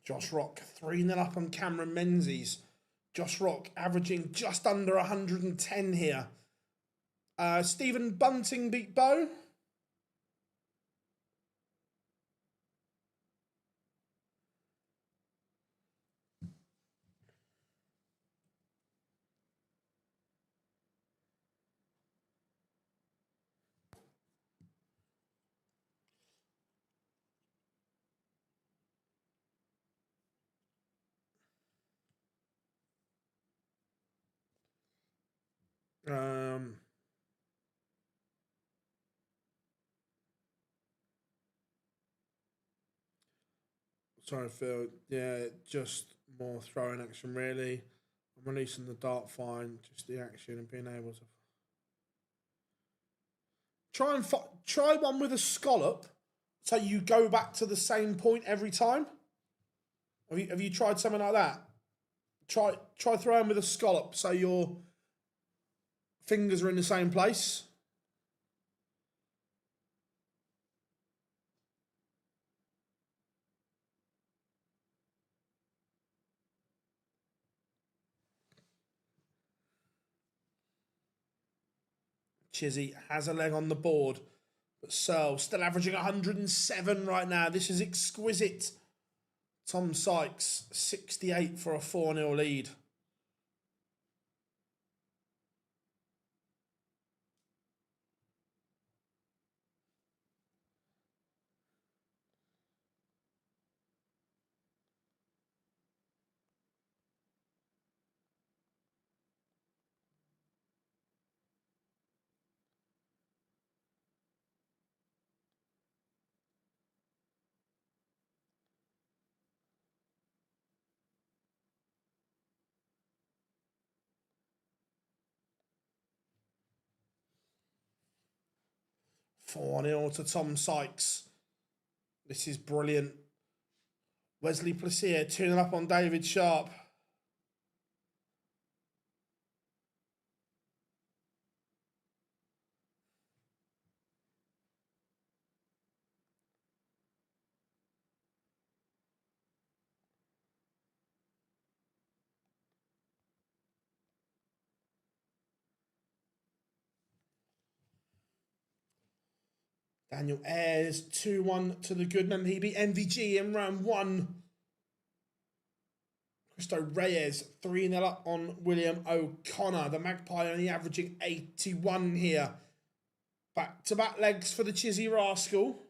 Josh Rock 3-0 up on Cameron Menzies. Josh Rock averaging just under 110 here. Stephen Bunting beat Bo. Sorry, Phil. Yeah, just more throwing action, really. I'm releasing the dart fine, just the action and being able to try one with a scallop, so you go back to the same point every time. Have you tried something like that? Try throwing with a scallop, so your fingers are in the same place. Chizzy has a leg on the board, but Searle still averaging 107 right now. This is exquisite. Tom Sykes, 68 for a 4-0 lead. Four 0 to Tom Sykes. This is brilliant. Wesley Placier tuning up on David Sharp. Daniel Ayres 2-1 to the Goodman. He beat MVG in round 1. Cristo Reyes 3-0 up on William O'Connor. The Magpie only averaging 81 here. Back-to-back legs for the Chizzy Rascal.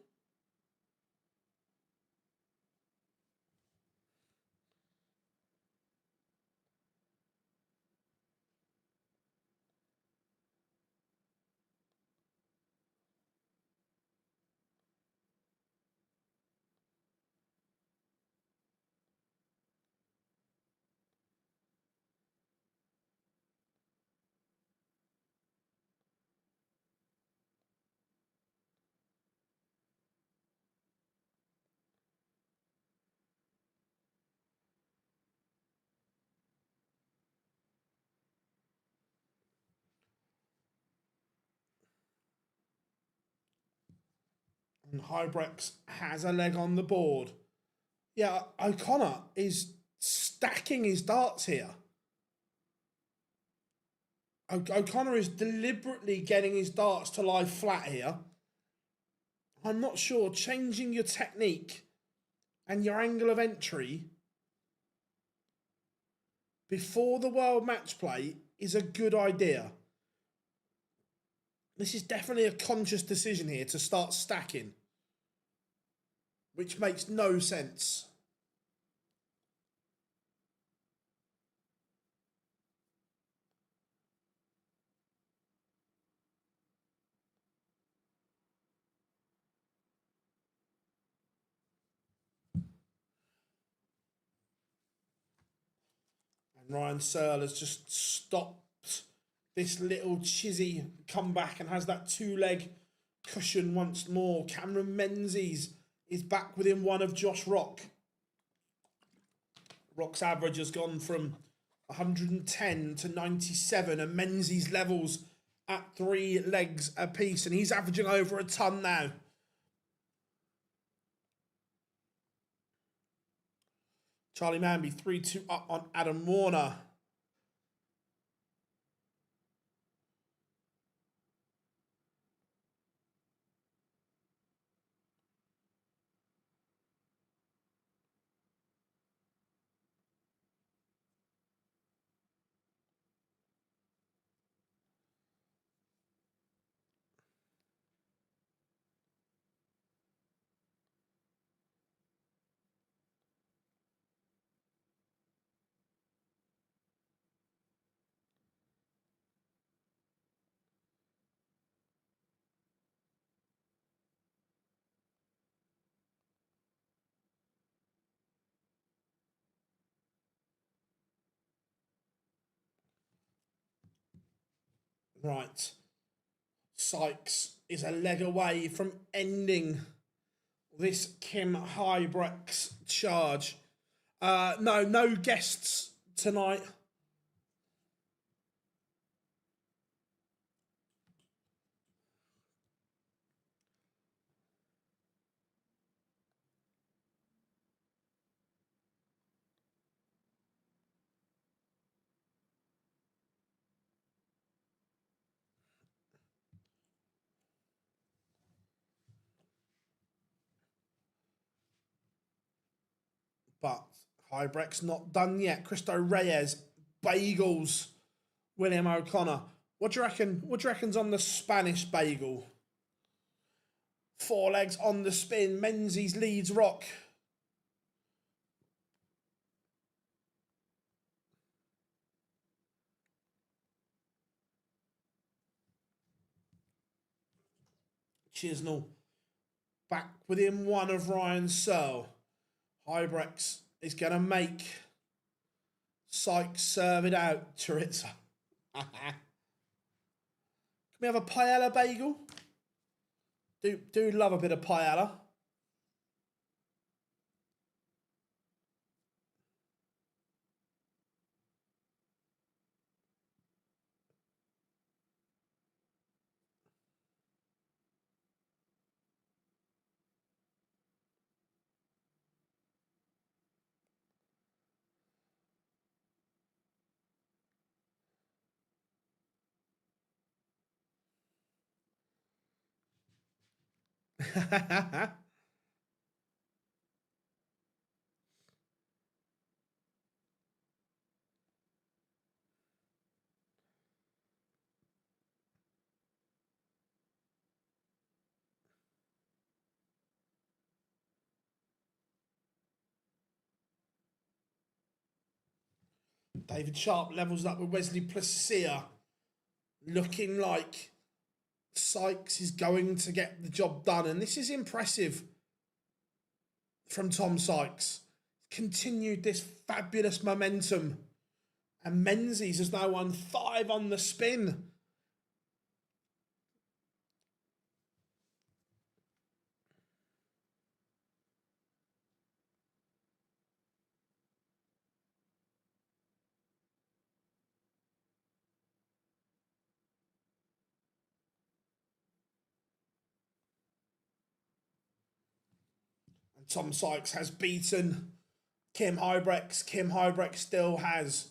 And Hybrex has a leg on the board. Yeah, O'Connor is stacking his darts here. O'Connor is deliberately getting his darts to lie flat here. I'm not sure. Changing your technique and your angle of entry before the world match play is a good idea. This is definitely a conscious decision here to start stacking, which makes no sense. And Ryan Searle has just stopped this little chizzy comeback and has that two-leg cushion once more. Cameron Menzies is back within one of Josh Rock. Rock's average has gone from 110 to 97, and Menzies levels at 3 legs apiece, and he's averaging over a ton now. Charlie Manby 3-2 up on Adam Warner. Right. Sykes is a leg away from ending this Kim Hybrex charge. No guests tonight. But Hybrex not done yet. Cristo Reyes bagels William O'Connor. What do you reckon? What do you reckon's on the Spanish bagel? 4 legs on the spin. Menzies leads Rock. Chisnell back within one of Ryan Searle. Hybrex is going to make Sykes serve it out. Chorizo. Can we have a paella bagel? Do love a bit of paella. David Sharp levels up with Wesley Placia. Looking like Sykes is going to get the job done. And this is impressive from Tom Sykes. Continued this fabulous momentum. And Menzies has now won 5 on the spin. And Tom Sykes has beaten Kim Hybrex. Kim Hybrex still has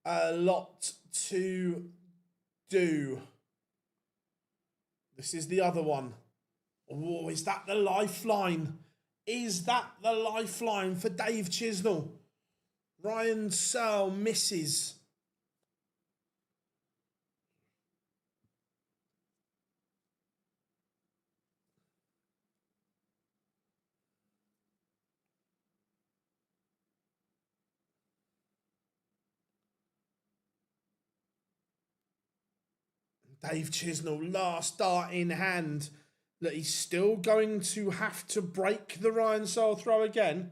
a lot to do. This is the other one. Oh, is that the lifeline? Is that the lifeline for Dave Chisnell? Ryan Searle misses. Dave Chisnall, last dart in hand. That he's still going to have to break the Ryan Searle throw again.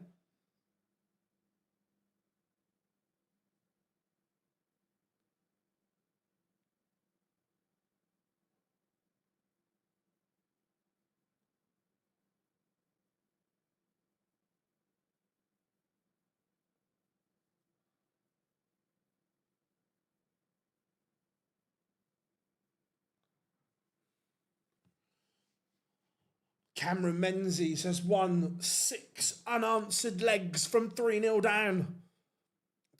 Cameron Menzies has won 6 unanswered legs from 3-0 down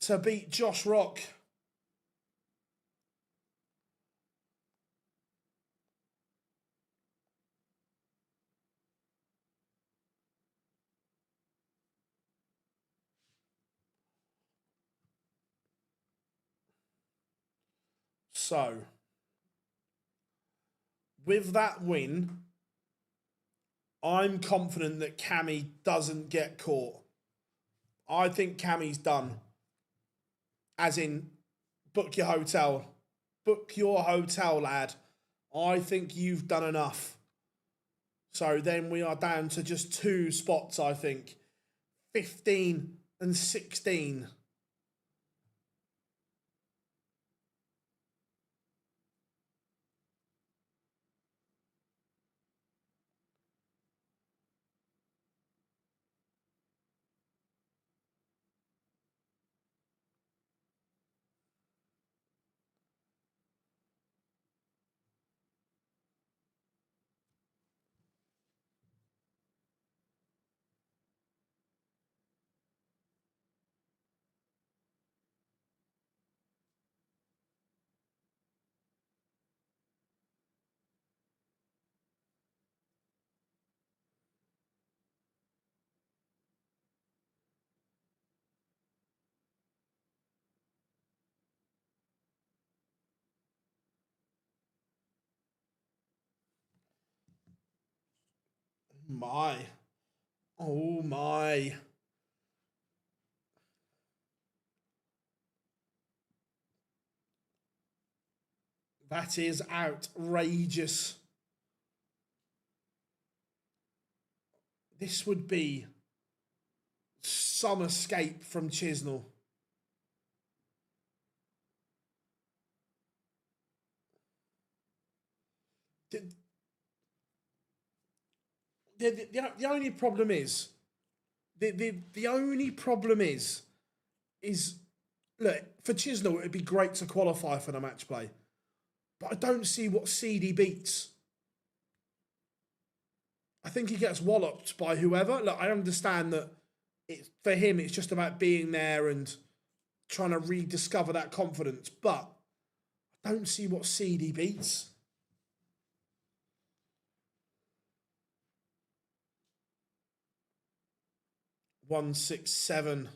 to beat Josh Rock. So, with that win, I'm confident that Cammy doesn't get caught. I think Cammy's done. As in, book your hotel. Book your hotel, lad. I think you've done enough. So then we are down to just 2 spots, I think. 15 and 16. My. Oh my. That is outrageous. This would be some escape from Chisnall. The only problem is, the only problem is look, for Chisnall, it'd be great to qualify for the match play. But I don't see what seed he beats. I think he gets walloped by whoever. Look, I understand that for him, it's just about being there and trying to rediscover that confidence. But I don't see what seed he beats. One, 6, 7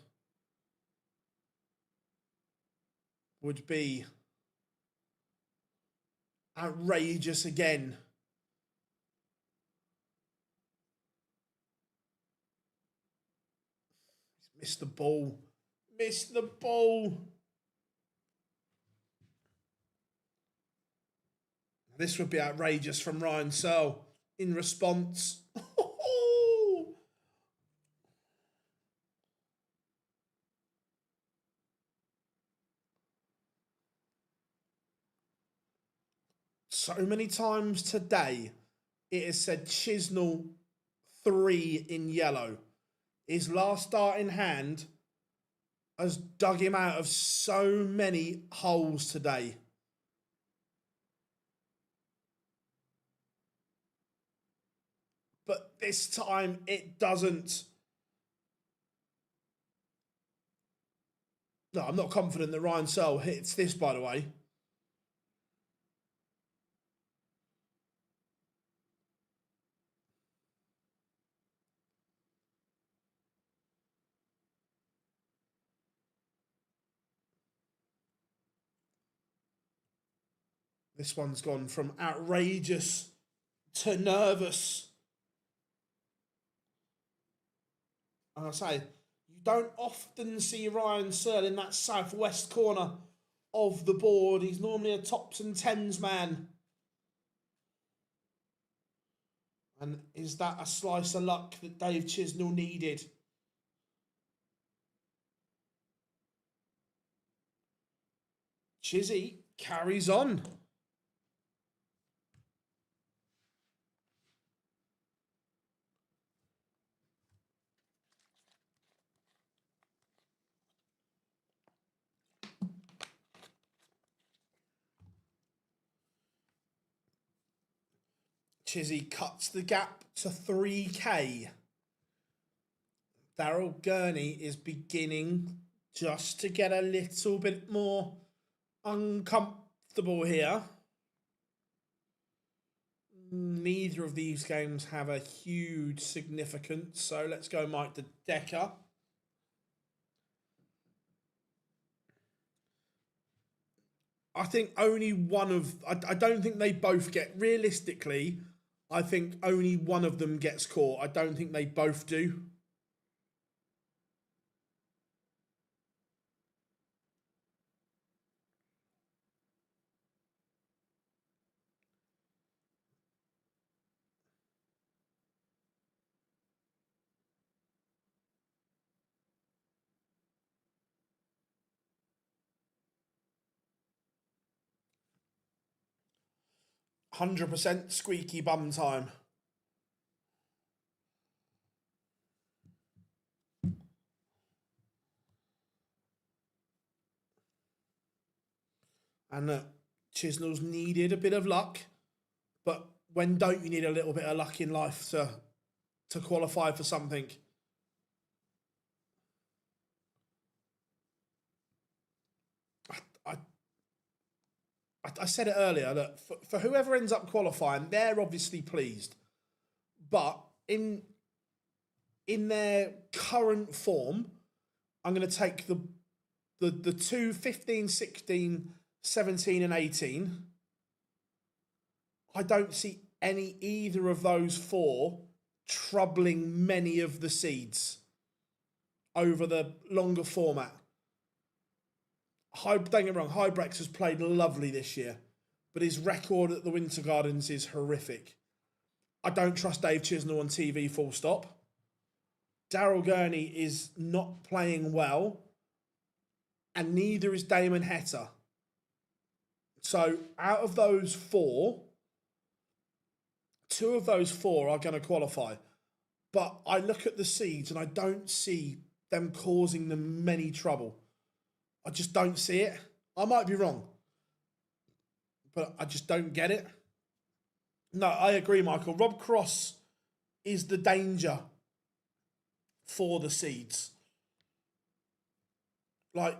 would be outrageous again. Missed the ball. Missed the ball. This would be outrageous from Ryan Searle in response. So many times today, it has said Chisnall 3 in yellow. His last start in hand has dug him out of so many holes today. But this time it doesn't. No, I'm not confident that Ryan Searle hits this, by the way. This one's gone from outrageous to nervous. And I say, you don't often see Ryan Searle in that southwest corner of the board. He's normally a tops and tens man. And is that a slice of luck that Dave Chisnell needed? Chizzy carries on. Chizzy cuts the gap to 3K. Daryl Gurney is beginning just to get a little bit more uncomfortable here. Neither of these games have a huge significance, so let's go Mike the Decker. I think only one of... I don't think they both get... Realistically, I think only one of them gets caught. I don't think they both do. %, squeaky bum time. And Chisnell's needed a bit of luck, but when don't you need a little bit of luck in life to qualify for something? I said it earlier, that for whoever ends up qualifying, they're obviously pleased. But in their current form, I'm going to take the two, 15, 16, 17 and 18. I don't see either of those four troubling many of the seeds over the longer format. Don't get me wrong, Hybrex has played lovely this year, but his record at the Winter Gardens is horrific. I don't trust Dave Chisnell on TV, full stop. Daryl Gurney is not playing well, and neither is Damon Heta. So out of those four, two of those four are going to qualify. But I look at the seeds and I don't see them causing them many trouble. I just don't see it. I might be wrong, but I just don't get it. No, I agree, Michael. Rob Cross is the danger for the seeds. Like,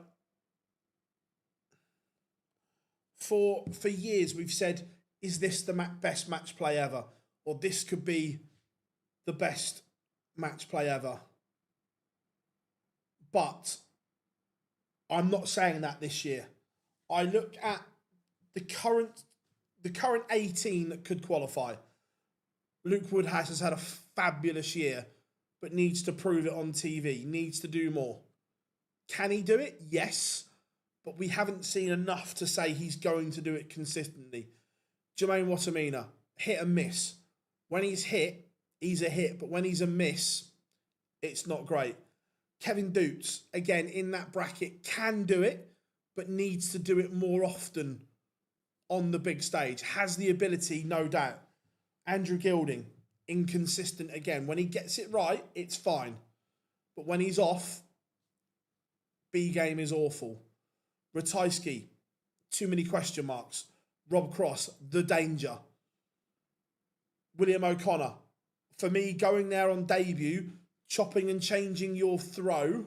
for years we've said, is this the best match play ever? Or this could be the best match play ever. But I'm not saying that this year. I look at the current 18 that could qualify. Luke Woodhouse has had a fabulous year, but needs to prove it on TV, needs to do more. Can he do it? Yes, but we haven't seen enough to say he's going to do it consistently. Jermaine Watamina, hit and miss. When he's hit, he's a hit, but when he's a miss, it's not great. Kevin Doots, again, in that bracket, can do it, but needs to do it more often on the big stage. Has the ability, no doubt. Andrew Gilding, inconsistent again. When he gets it right, it's fine. But when he's off, B game is awful. Ratajski, too many question marks. Rob Cross, the danger. William O'Connor, for me, going there on debut, chopping and changing your throw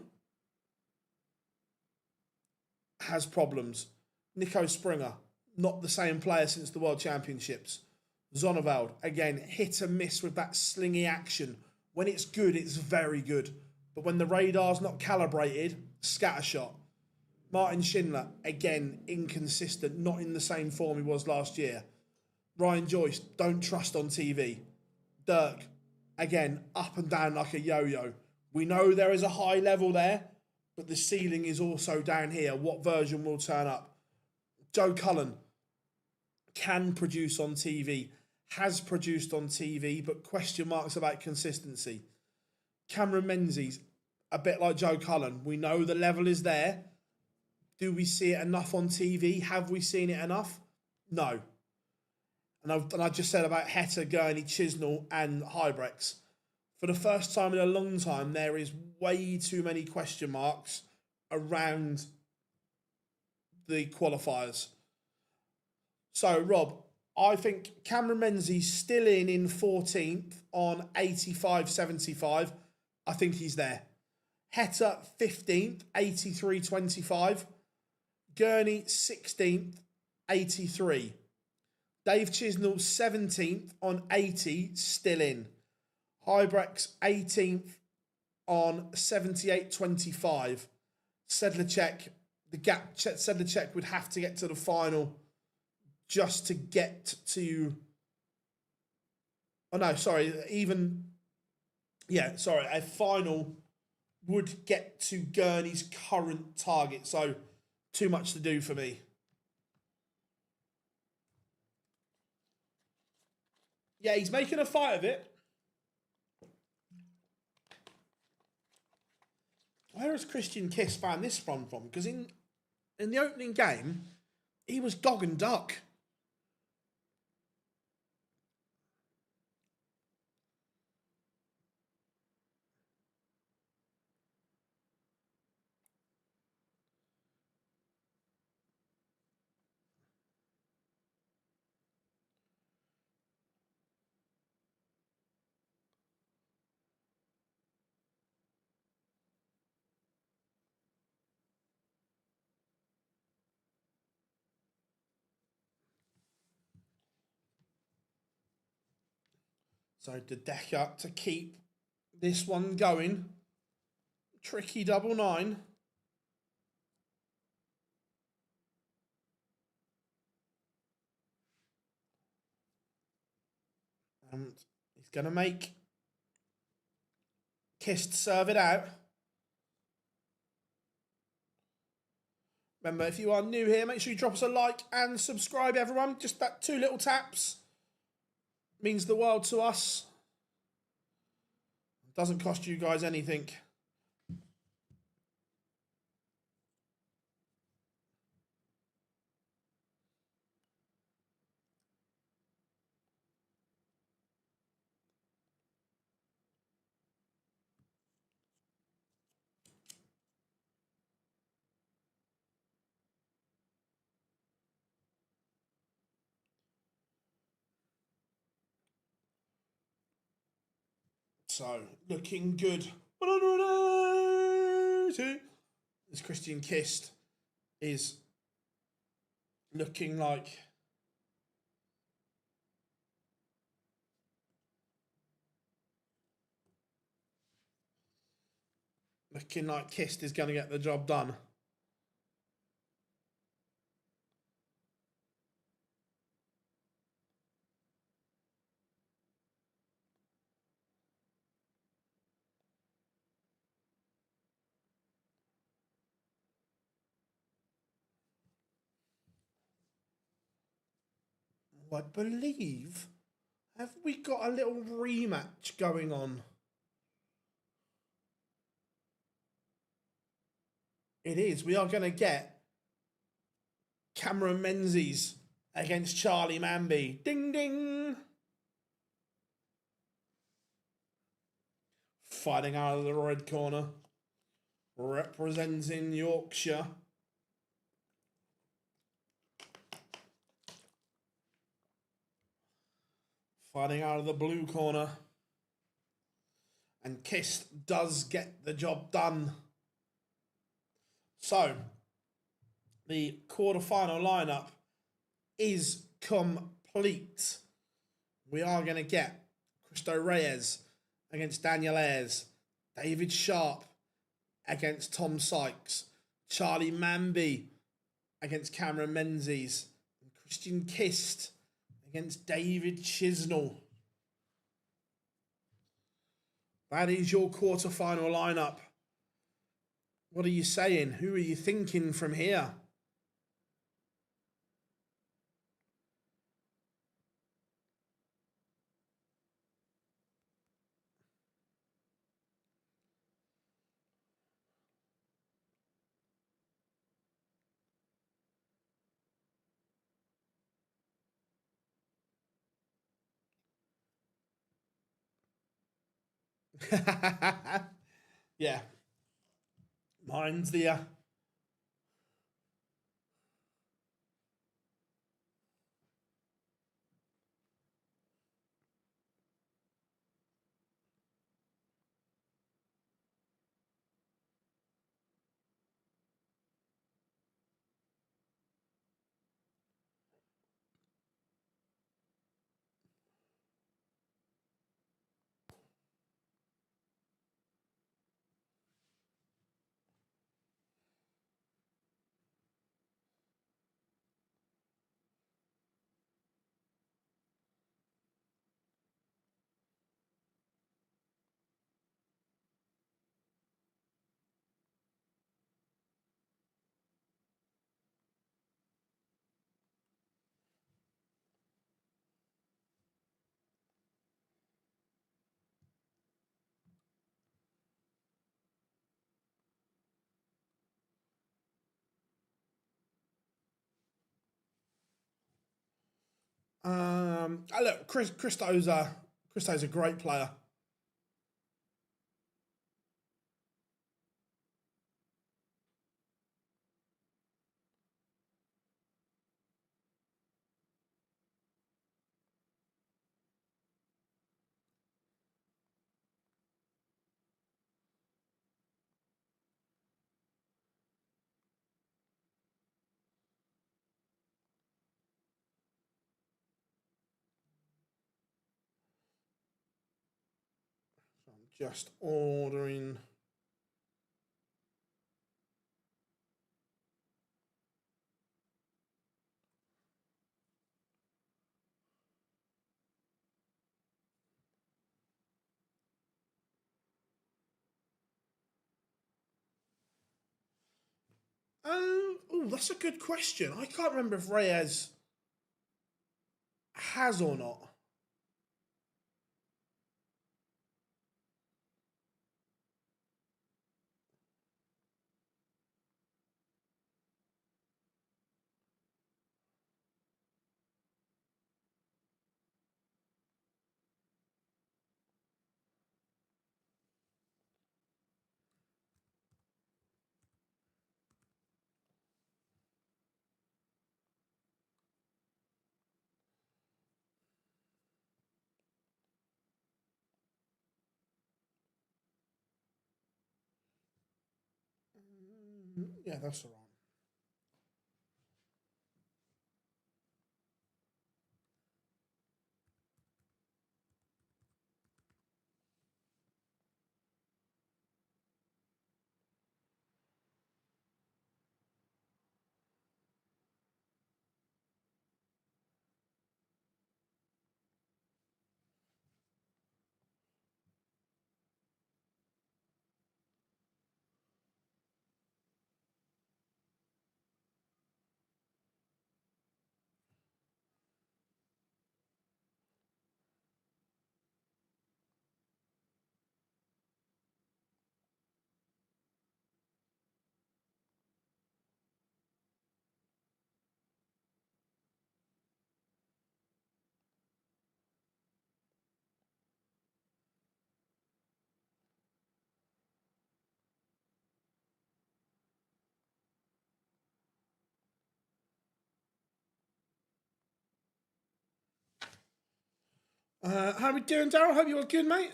has problems. Nico Springer, not the same player since the World Championships. Zonneveld, again, hit and miss with that slingy action. When it's good, it's very good. But when the radar's not calibrated, scattershot. Martin Schindler, again, inconsistent, not in the same form he was last year. Ryan Joyce, don't trust on TV. Dirk, again, up and down like a yo-yo. We know there is a high level there, but the ceiling is also down here. What version will turn up? Joe Cullen can produce on TV, has produced on TV, but question marks about consistency. Cameron Menzies, a bit like Joe Cullen. We know the level is there. Do we see it enough on TV? Have we seen it enough? No. And I just said about Heta, Gurney, Chisnall and Hybrex. For the first time in a long time, there is way too many question marks around the qualifiers. So, Rob, I think Cameron Menzies still in 14th on 85.75. I think he's there. Heta, 15th, 83.25. Gurney, 16th, 83. Dave Chisnall, 17th on 80, still in. Hybrex, 18th on 78.25. Sedlacek, the gap, Sedlacek would have to get to the final just to get to... Oh, no, sorry, a final would get to Gurney's current target, so too much to do for me. Yeah, he's making a fight of it. Where has Christian Kiss found this from? Because in the opening game, he was dog and duck. So the Decker to keep this one going. Tricky double nine. And he's going to make Kiss to serve it out. Remember, if you are new here, make sure you drop us a like and subscribe, everyone. Just that 2 little taps means the world to us. Doesn't cost you guys anything. So, looking good. This Christian Kist is looking like Kist is going to get the job done. I believe, have we got a little rematch going on? It is. We are going to get Cameron Menzies against Charlie Manby. Ding, ding. Fighting out of the red corner. Representing Yorkshire. Fighting out of the blue corner. And Kiss does get the job done. So, the quarterfinal lineup is complete. We are going to get Cristo Reyes against Daniel Ayres. David Sharp against Tom Sykes. Charlie Manby against Cameron Menzies. And Christian Kist against David Chisnell. That is your quarterfinal lineup. What are you saying? Who are you thinking from here? Yeah. Mine's the... Look, Christo's a great player. So I'm just ordering... Oh, that's a good question. I can't remember if Reyes has or not. Yeah, that's all right. How are we doing, Daryl? Hope you're good, mate.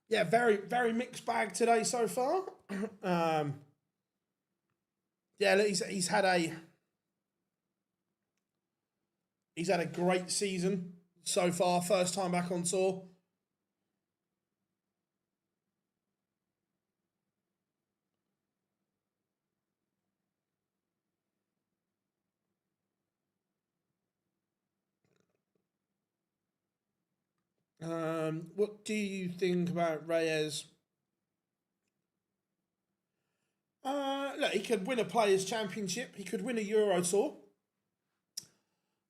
Yeah, very, very mixed bag today so far. Yeah, he's had a great season so far. First time back on tour. What do you think about Reyes? Look, he could win a Players' Championship. He could win a Euro Tour.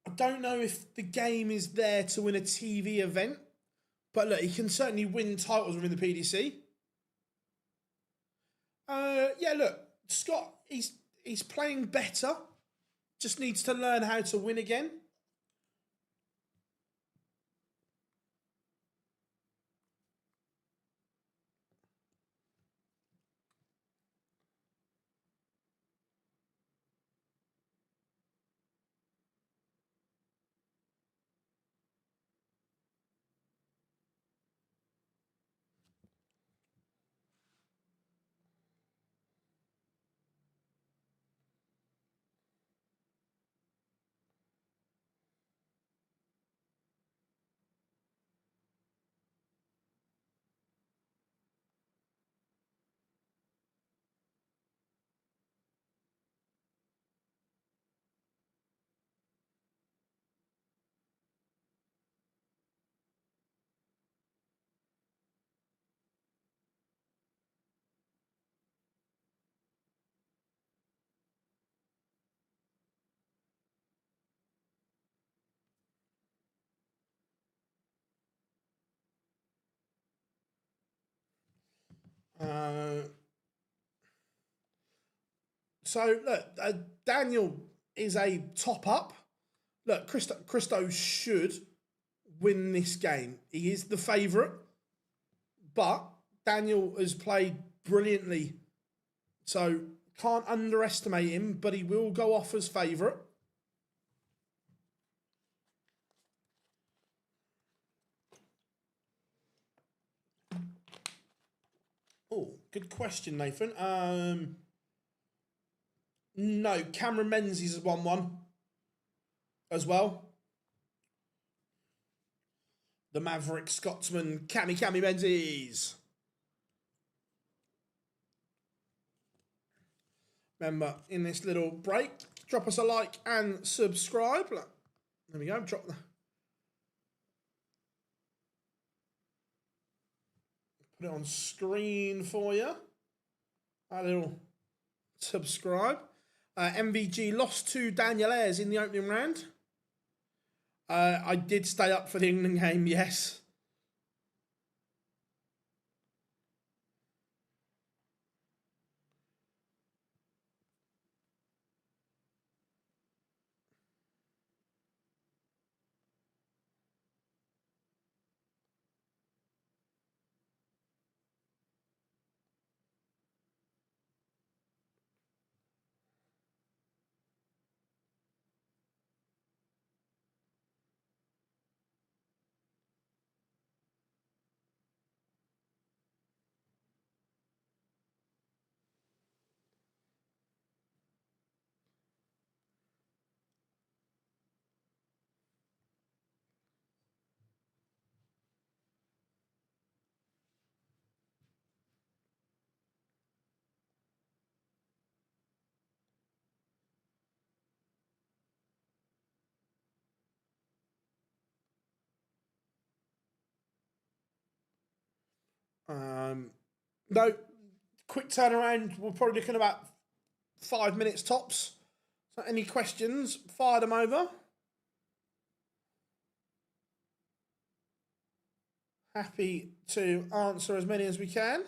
I don't know if the game is there to win a TV event, but look, he can certainly win titles within the PDC. Yeah, look, Scott, he's playing better. Just needs to learn how to win again. Uh, so look, Daniel is a top up. Look, Christo should win this game. He is the favourite, but Daniel has played brilliantly, so can't underestimate him. But he will go off as favourite. Oh, good question, Nathan. No, Cameron Menzies has won one as well. The Maverick Scotsman, Cammy Menzies. Remember, in this little break, drop us a like and subscribe. There we go. Put it on screen for you. A little subscribe. MVG lost to Daniel Ayres in the opening round. I did stay up for the England game, yes. No, quick turnaround. We're probably looking about 5 minutes tops. So any questions, fire them over. Happy to answer as many as we can.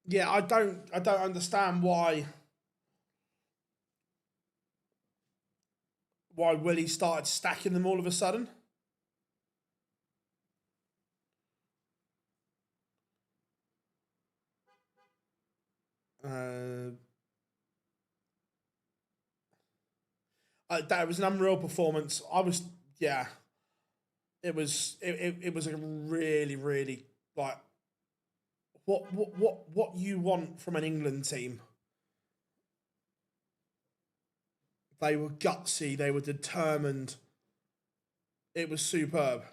Yeah, I don't understand why Willie started stacking them all of a sudden. That was an unreal performance. Yeah, it was a really, really, like, what you want from an England team. They were gutsy, they were determined. It was superb.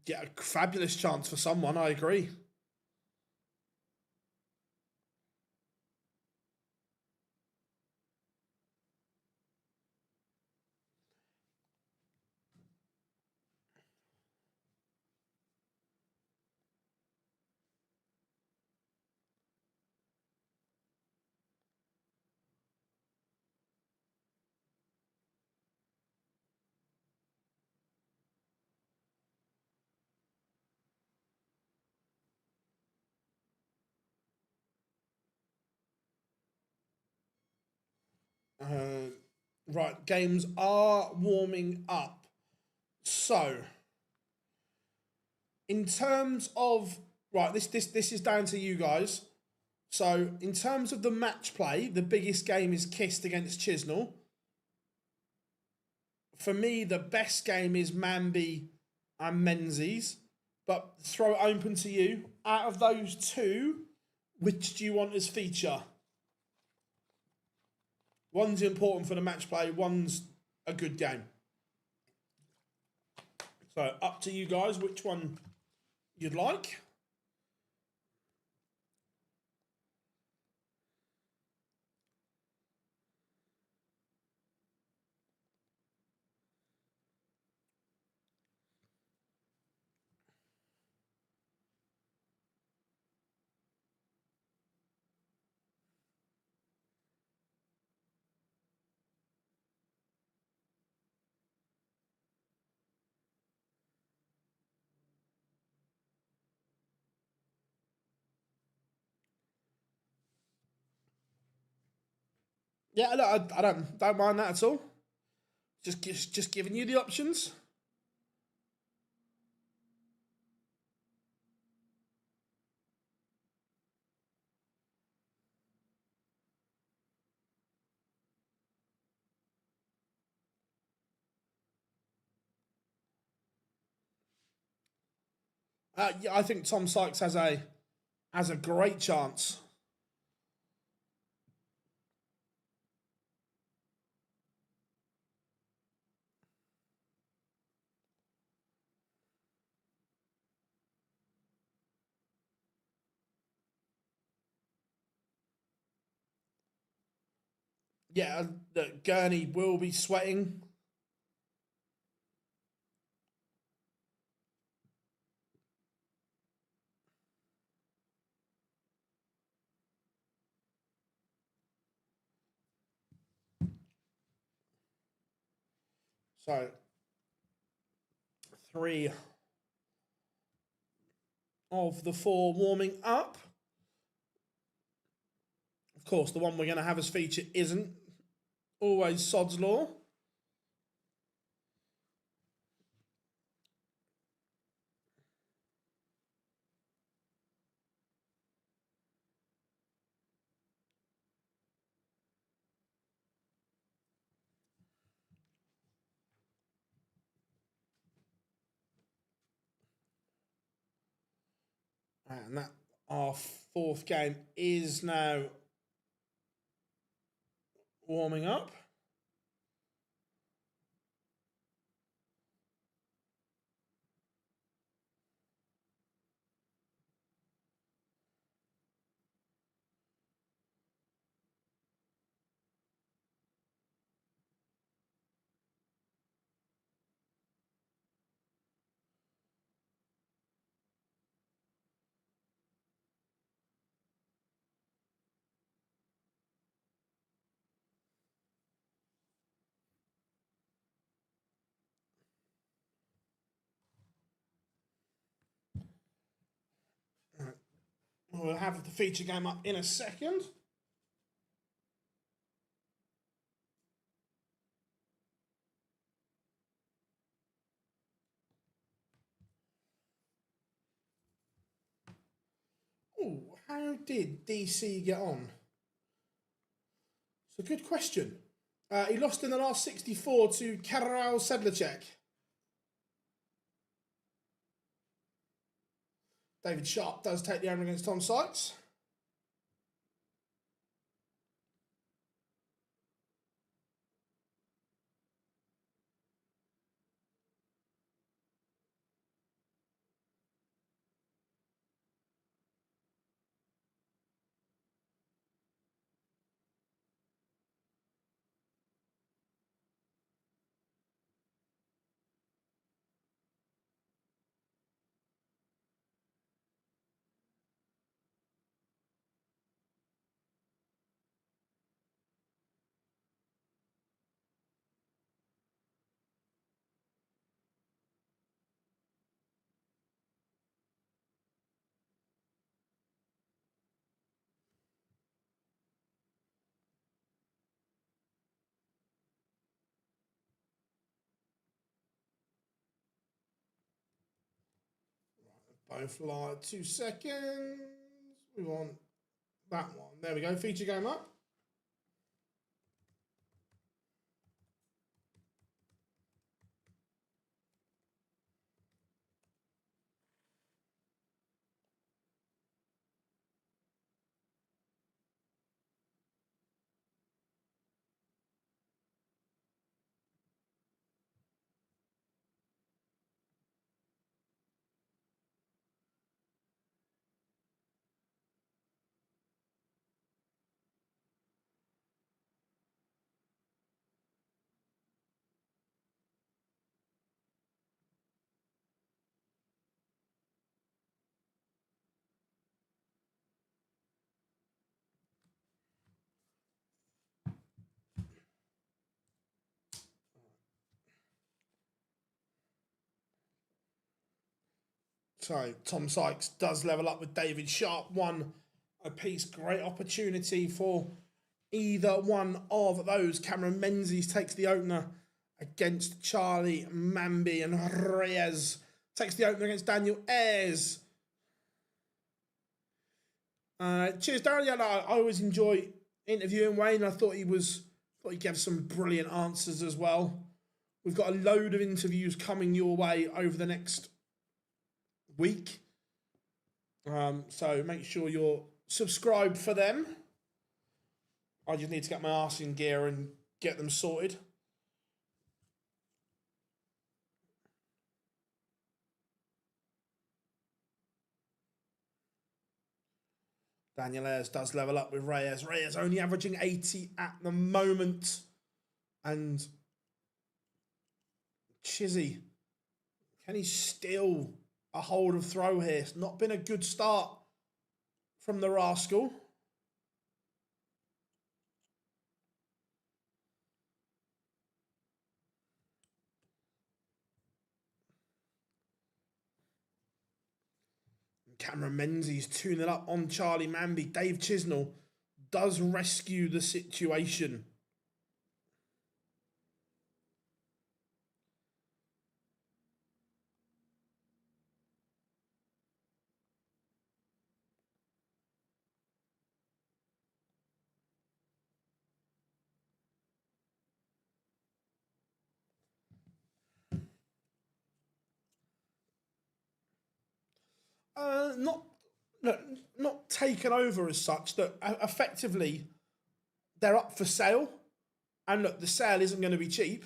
Yeah, fabulous chance for someone, I agree. Uh, right, games are warming up. So, in terms of right, this is down to you guys. So, in terms of the match play, the biggest game is Kist against Chisnall. For me, the best game is Manby and Menzies. But throw it open to you. Out of those two, which do you want as feature? One's important for the match play, one's a good game. So up to you guys, which one you'd like. Yeah, look, I don't mind that at all. Just giving you the options. Yeah, I think Tom Sykes has a great chance. Yeah, that Gurney will be sweating. So 3 of the 4 warming up. Of course, the one we're going to have as feature isn't always Sod's Law. And that our 4th game is now warming up. We'll have the feature game up in a second. How did DC get on? It's a good question. He lost in the last 64 to Karol Sedlacek. David Sharp does take the over against Tom Sykes. Both live, 2 seconds. We want that one. There we go. Feature game up. So Tom Sykes does level up with David Sharp, 1 apiece. Great opportunity for either one of those. Cameron Menzies takes the opener against Charlie Mamby, and Reyes takes the opener against Daniel Ayres. Cheers, Darren. Yeah, I always enjoy interviewing Wayne. I thought he gave some brilliant answers as well. We've got a load of interviews coming your way over the next week. So make sure you're subscribed for them. I just need to get my arse in gear and get them sorted. Daniel Ayres does level up with Reyes. Reyes only averaging 80 at the moment. And Chizzy, can he steal a hold of throw here? It's not been a good start from the rascal. Cameron Menzies 2-0 up on Charlie Mamby. Dave Chisnell does rescue the situation. Not taken over as such. That effectively they're up for sale, and look, the sale isn't going to be cheap.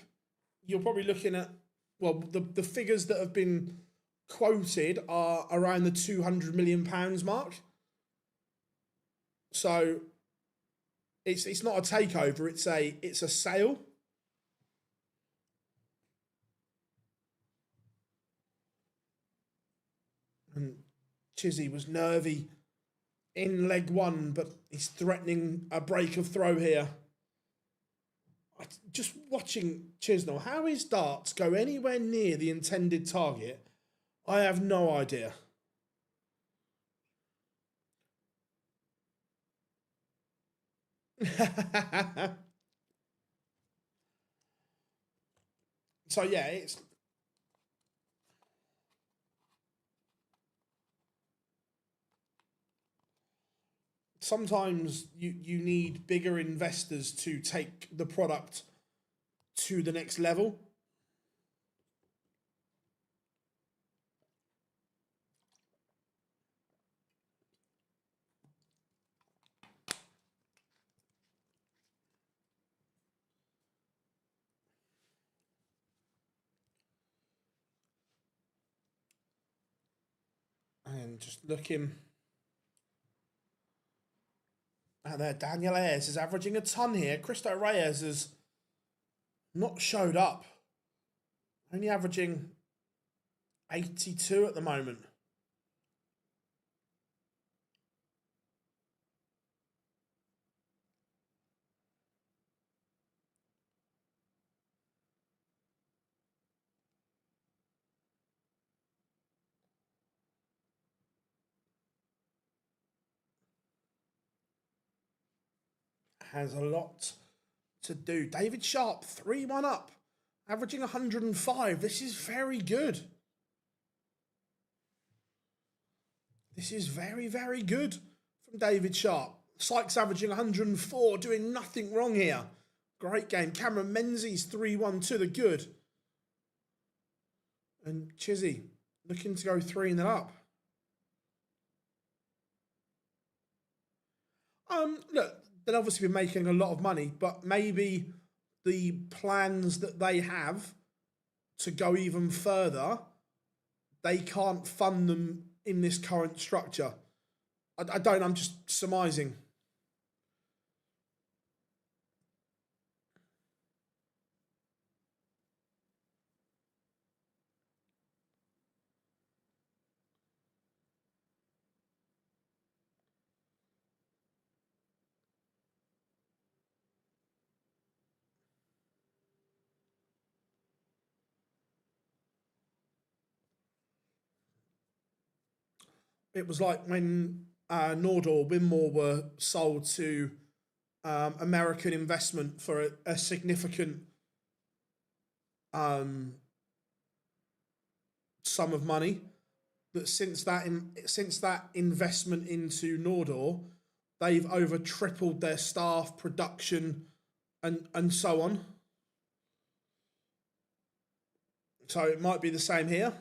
You're probably looking at, well, the figures that have been quoted are around the £200 million mark. So it's not a takeover; it's a sale. And Chizzy was nervy in leg 1, but he's threatening a break of throw here. Just watching Chisnell, how his darts go anywhere near the intended target, I have no idea. So yeah, it's sometimes you need bigger investors to take the product to the next level. And just looking at there, Daniel Ayres is averaging a ton here. Cristo Reyes has not showed up. Only averaging 82 at the moment. Has a lot to do. David Sharp, 3-1 up, averaging 105. This is very good. This is very, very good from David Sharp. Sykes averaging 104, doing nothing wrong here. Great game. Cameron Menzies, 3-1 to the good. And Chizzy looking to go 3-0 up. Look, they'll obviously be making a lot of money, but maybe the plans that they have to go even further, they can't fund them in this current structure. I don't, I'm just surmising. It was like when Nordor, Winmau were sold to American investment for a significant sum of money. That since that investment into Nordor, they've over tripled their staff, production, and so on. So it might be the same here.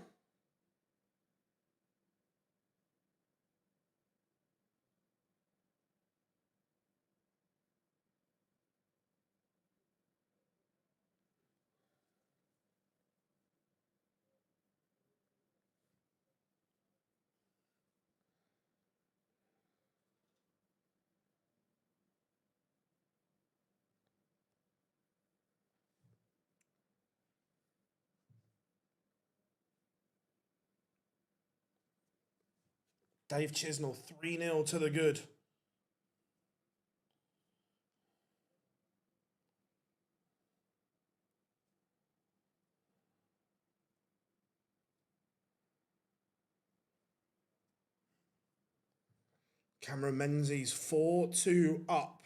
Dave Chisnell, 3-0 to the good. Cameron Menzies, 4-2 up.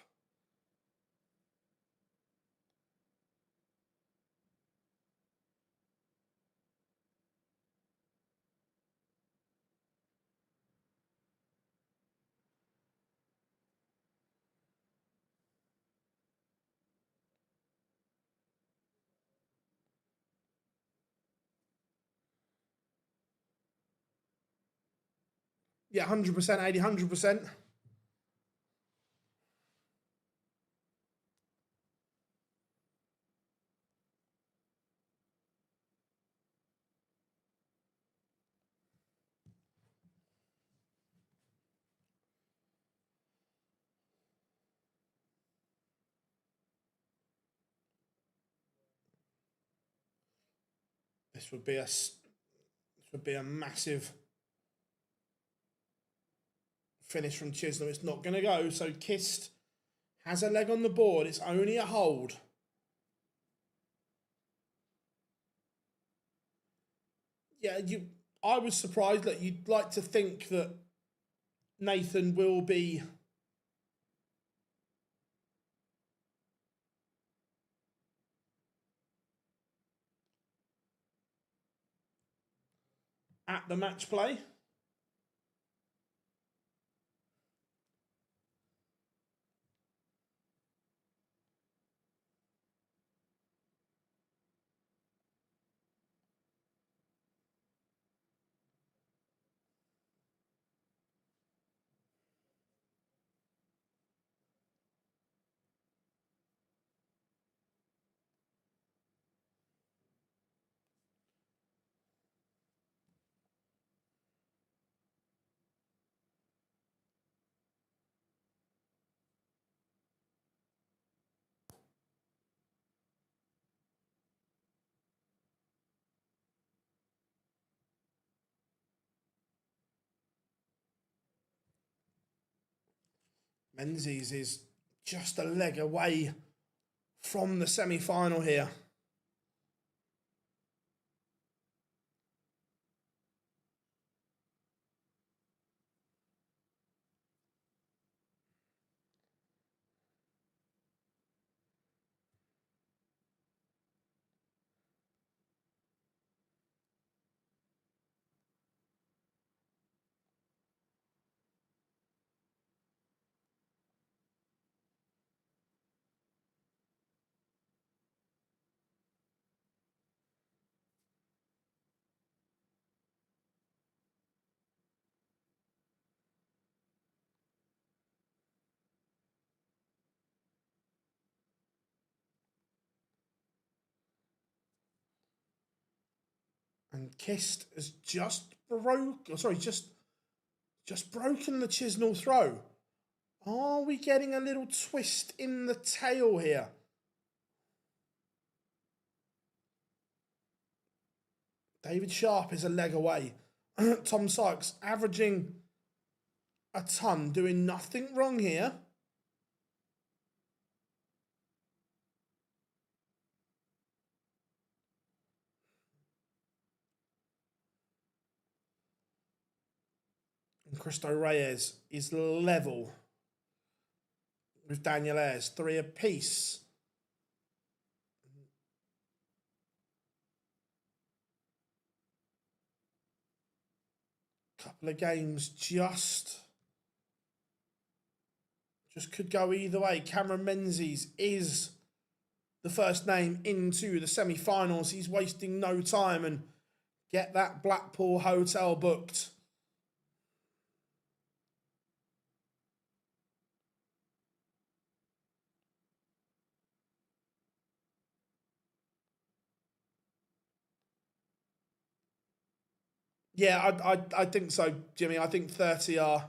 Yeah, 100%, 80, 100%. This would be a massive finish from Chisnell. It's not going to go. So Kist has a leg on the board. It's only a hold. Yeah, I was surprised that you'd like to think that Nathan will be at the match play. Menzies is just a leg away from the semi-final here. And Kist has just broken the Chisnall throw. Are we getting a little twist in the tail here? David Sharp is a leg away. Tom Sykes averaging a ton, doing nothing wrong here. And Cristo Reyes is level with Daniel Ayres, 3 apiece. Couple of games just could go either way. Cameron Menzies is the first name into the semi-finals. He's wasting no time and get that Blackpool hotel booked. Yeah, I think so, Jimmy. I think 30 are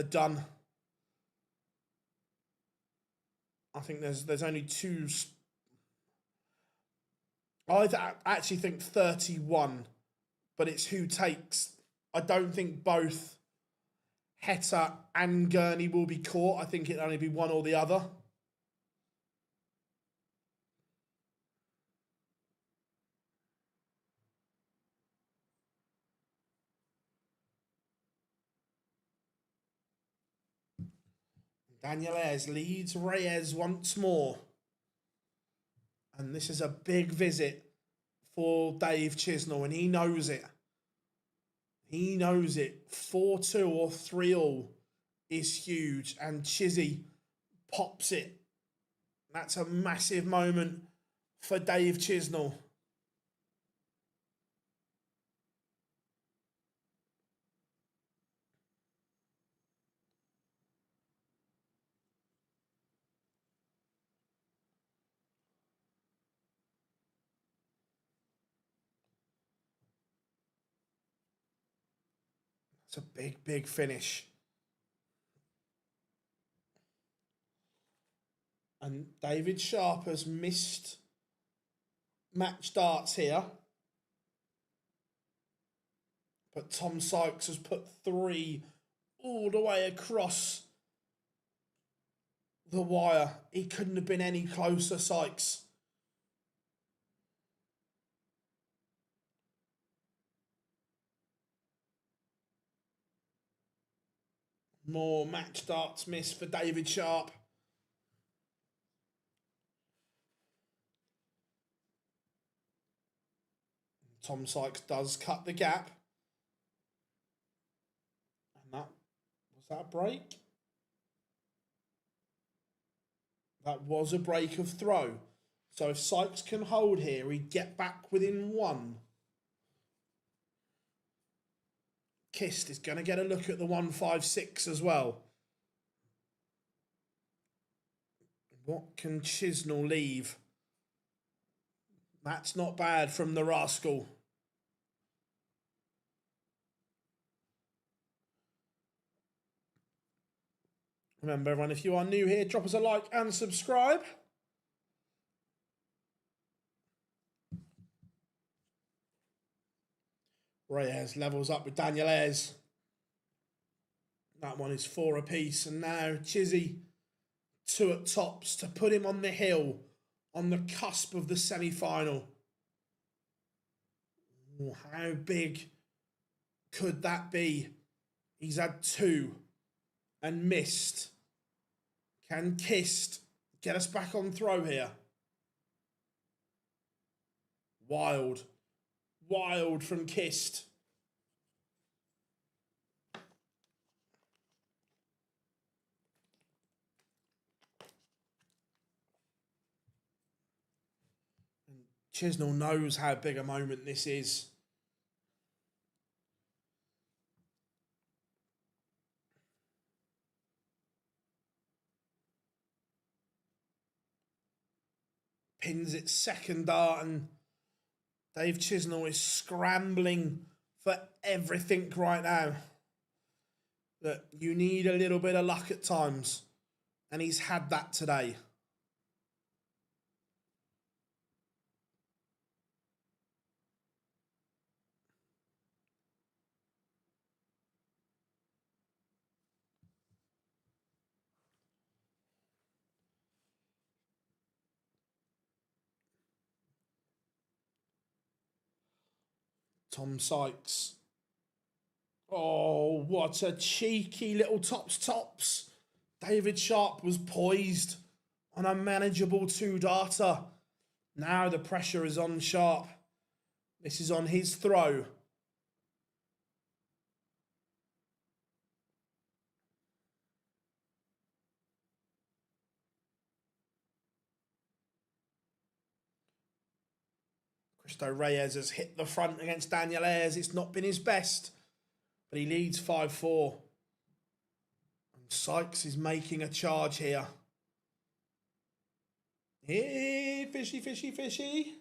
done. I think there's only two. I actually think 31, but it's who takes. I don't think both Heta and Gurney will be caught. I think it'll only be one or the other. Daniel Ayres leads Reyes once more. And this is a big visit for Dave Chisnall, and he knows it. He knows it. 4-2 or 3-all is huge, and Chizzy pops it. That's a massive moment for Dave Chisnall. It's a big, big finish. And David Sharp has missed match darts here. But Tom Sykes has put 3 all the way across the wire. He couldn't have been any closer, Sykes. More match darts miss for David Sharp. Tom Sykes does cut the gap. And was that a break? That was a break of throw. So if Sykes can hold here, he'd get back within 1. Kist is going to get a look at the 156 as well. What can Chisnall leave? That's not bad from the rascal. Remember, everyone, if you are new here, drop us a like and subscribe. Reyes levels up with Daniel Ayres. That one is 4 apiece. And now Chizzy, 2 at tops to put him on the hill, on the cusp of the semi-final. Ooh, how big could that be? He's had 2 and missed. Can Kist get us back on throw here? Wild. Wild from Kist. And Chisnell knows how big a moment this is. Pins its second dart, and Dave Chisnell is scrambling for everything right now. That you need a little bit of luck at times, and he's had that today. Tom Sykes. Oh, what a cheeky little tops. David Sharp was poised on a manageable 2-darter. Now the pressure is on Sharp. This is on his throw. Cristo Reyes has hit the front against Daniel Ayres. It's not been his best, but he leads 5-4. And Sykes is making a charge here. Hey, fishy, fishy, fishy.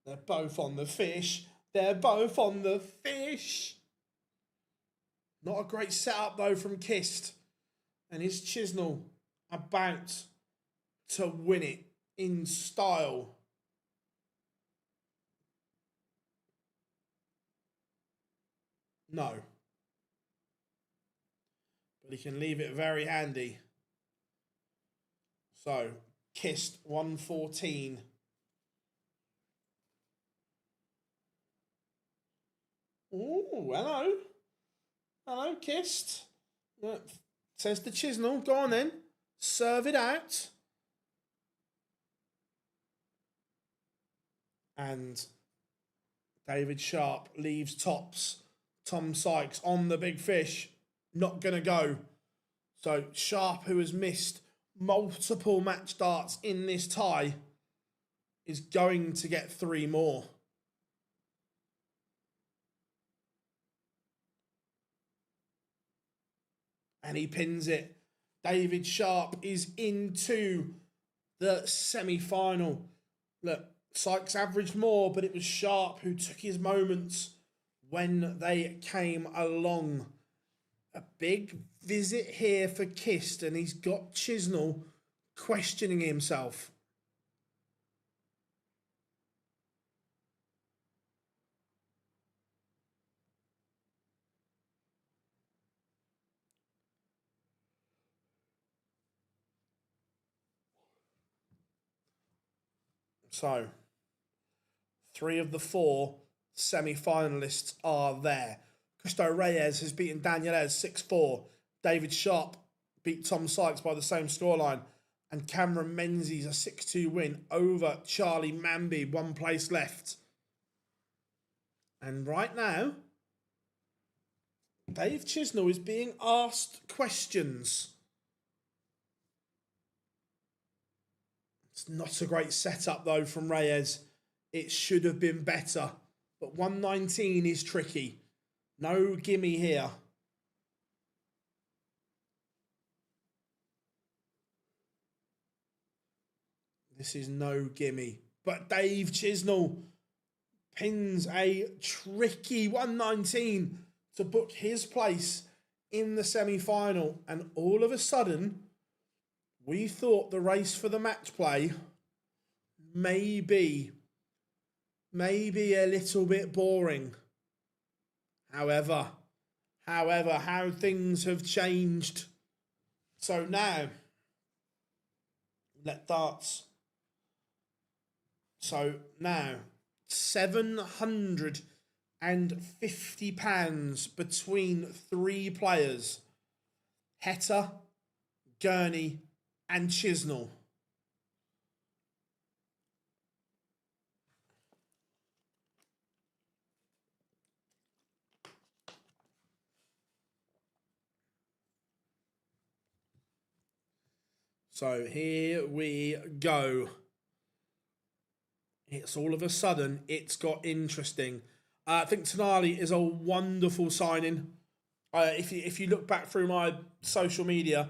They're both on the fish. They're both on the fish. Not a great setup, though, from Kist. And is Chisnell about to win it in style? No. But he can leave it very handy. So, Kist 114. Ooh, hello. Hello, Kist. Says to Chisnell, go on then. Serve it out. And David Sharp leaves tops. Tom Sykes on the big fish. Not going to go. So Sharp, who has missed multiple match darts in this tie, is going to get 3 more. And he pins it. David Sharp is into the semi-final. Look, Sykes averaged more, but it was Sharp who took his moments when they came along. A big visit here for Kist, and he's got Chisnell questioning himself. So, 3 of the 4 semi-finalists are there. Cristo Reyes has beaten Daniel Ayres 6-4. David Sharp beat Tom Sykes by the same scoreline. And Cameron Menzies a 6-2 win over Charlie Mamby, 1 place left. And right now, Dave Chisnell is being asked questions. It's not a great setup, though, from Reyes. It should have been better. But 119 is tricky. No gimme here. This is no gimme. But Dave Chisnell pins a tricky 119 to book his place in the semi-final. And all of a sudden, we thought the race for the match play may be a little bit boring. However, However, how things have changed. So now, let darts. So now, £750 between 3 players. Heta, Gurney, and Chisnall. So here we go. It's all of a sudden, it's got interesting. I think Tonali is a wonderful signing. If you look back through my social media,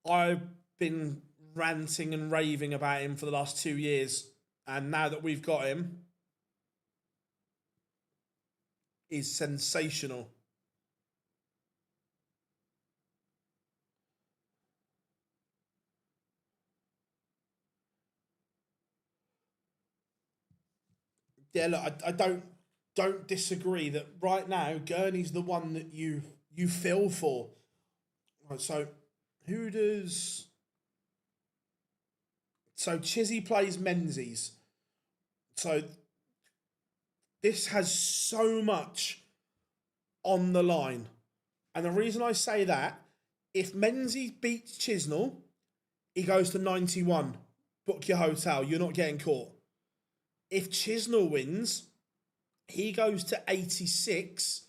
I've been ranting and raving about him for the last 2 years. And now that we've got him, he's sensational. Yeah, look, I don't disagree that right now Gurney's the one that you feel for. Right, so who does? So Chizzy plays Menzies. So this has so much on the line, and the reason I say that, if Menzies beats Chisnall, he goes to 91. Book your hotel. You're not getting caught. If Chisnall wins, he goes to 86,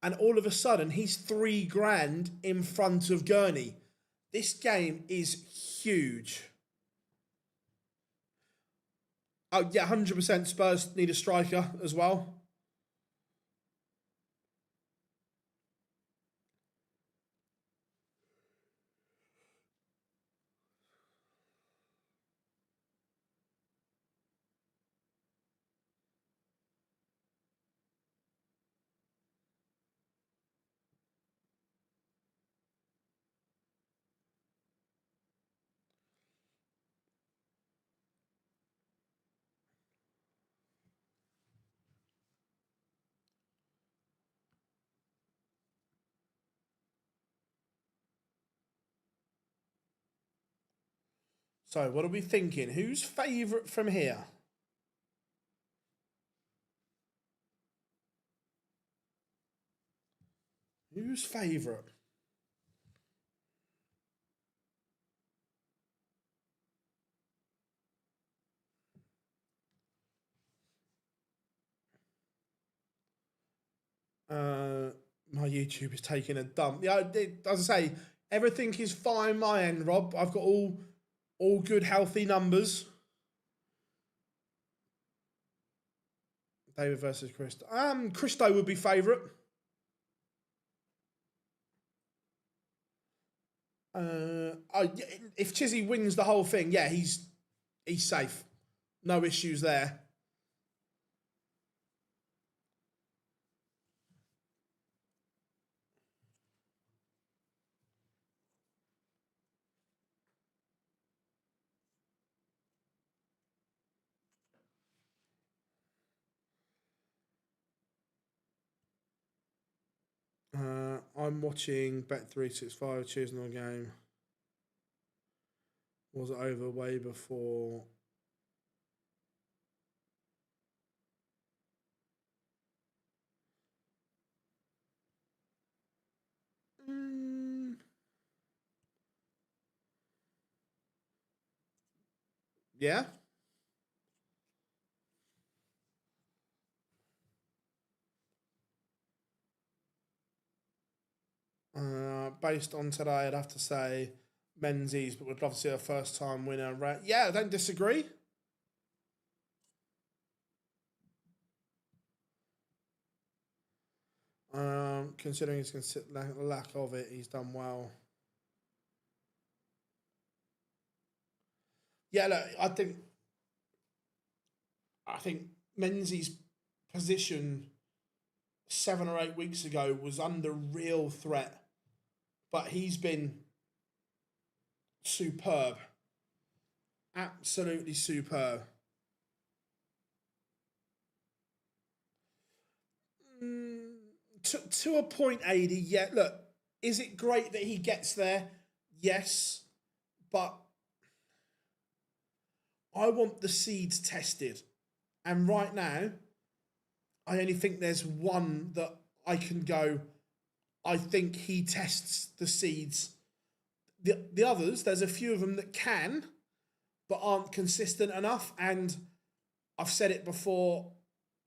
and all of a sudden he's $3,000 in front of Gurney. This game is huge. Oh yeah, 100% Spurs need a striker as well. So what are we thinking? Who's favourite from here? Who's favourite? My YouTube is taking a dump. Yeah, as I say, everything is fine my end, Rob. I've got all good, healthy numbers. David versus Christo. Christo would be favourite. If Chizzy wins the whole thing, yeah, he's safe. No issues there. I'm watching Bet365 choosing a game. Was it over way before? Yeah. Based on today, I'd have to say Menzies, but we'd love to see a first-time winner. Yeah, I don't disagree. Considering his lack of it, he's done well. Yeah, look, I think Menzies' position 7 or 8 weeks ago was under real threat, but he's been superb, absolutely superb. to a point, 80, yeah, look, is it great that he gets there? Yes, but I want the seeds tested. And right now, I only think there's one that I can go, I think he tests the seeds. The others, there's a few of them that can, but aren't consistent enough. And I've said it before,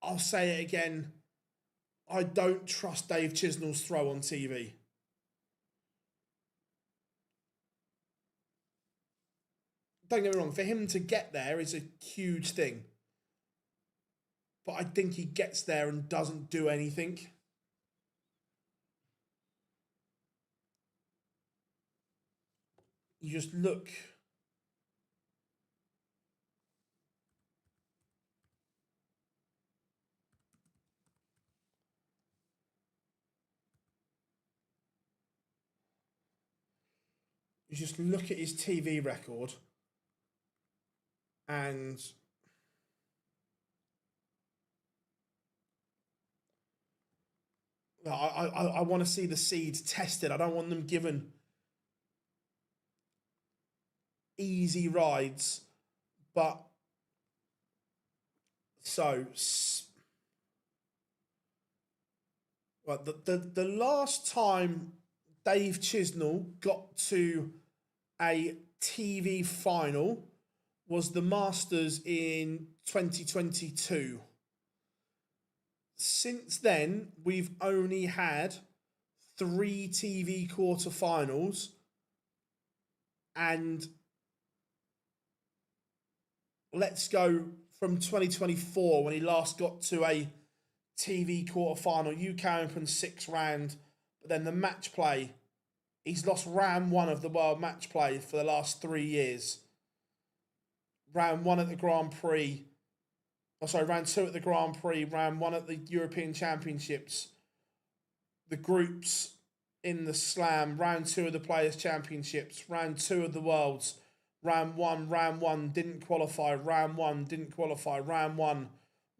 I'll say it again. I don't trust Dave Chisnall's throw on TV. Don't get me wrong, for him to get there is a huge thing. But I think he gets there and doesn't do anything. You just look. You just look at his TV record and I want to see the seeds tested. I don't want them given easy rides. But so, well, the last time Dave Chisnall got to a TV final was the Masters in 2022. Since then, we've only had 3 TV quarterfinals, and let's go from 2024 when he last got to a TV quarterfinal, UK Open 6th round, but then the match play. He's lost round 1 of the World Match Play for the last 3 years. Round 1 at the Grand Prix. Round 2 at the Grand Prix. Round 1 at the European Championships. The groups in the Slam. Round 2 of the Players' Championships. Round 2 of the Worlds. Round 1 didn't qualify. Round 1 didn't qualify. Round 1,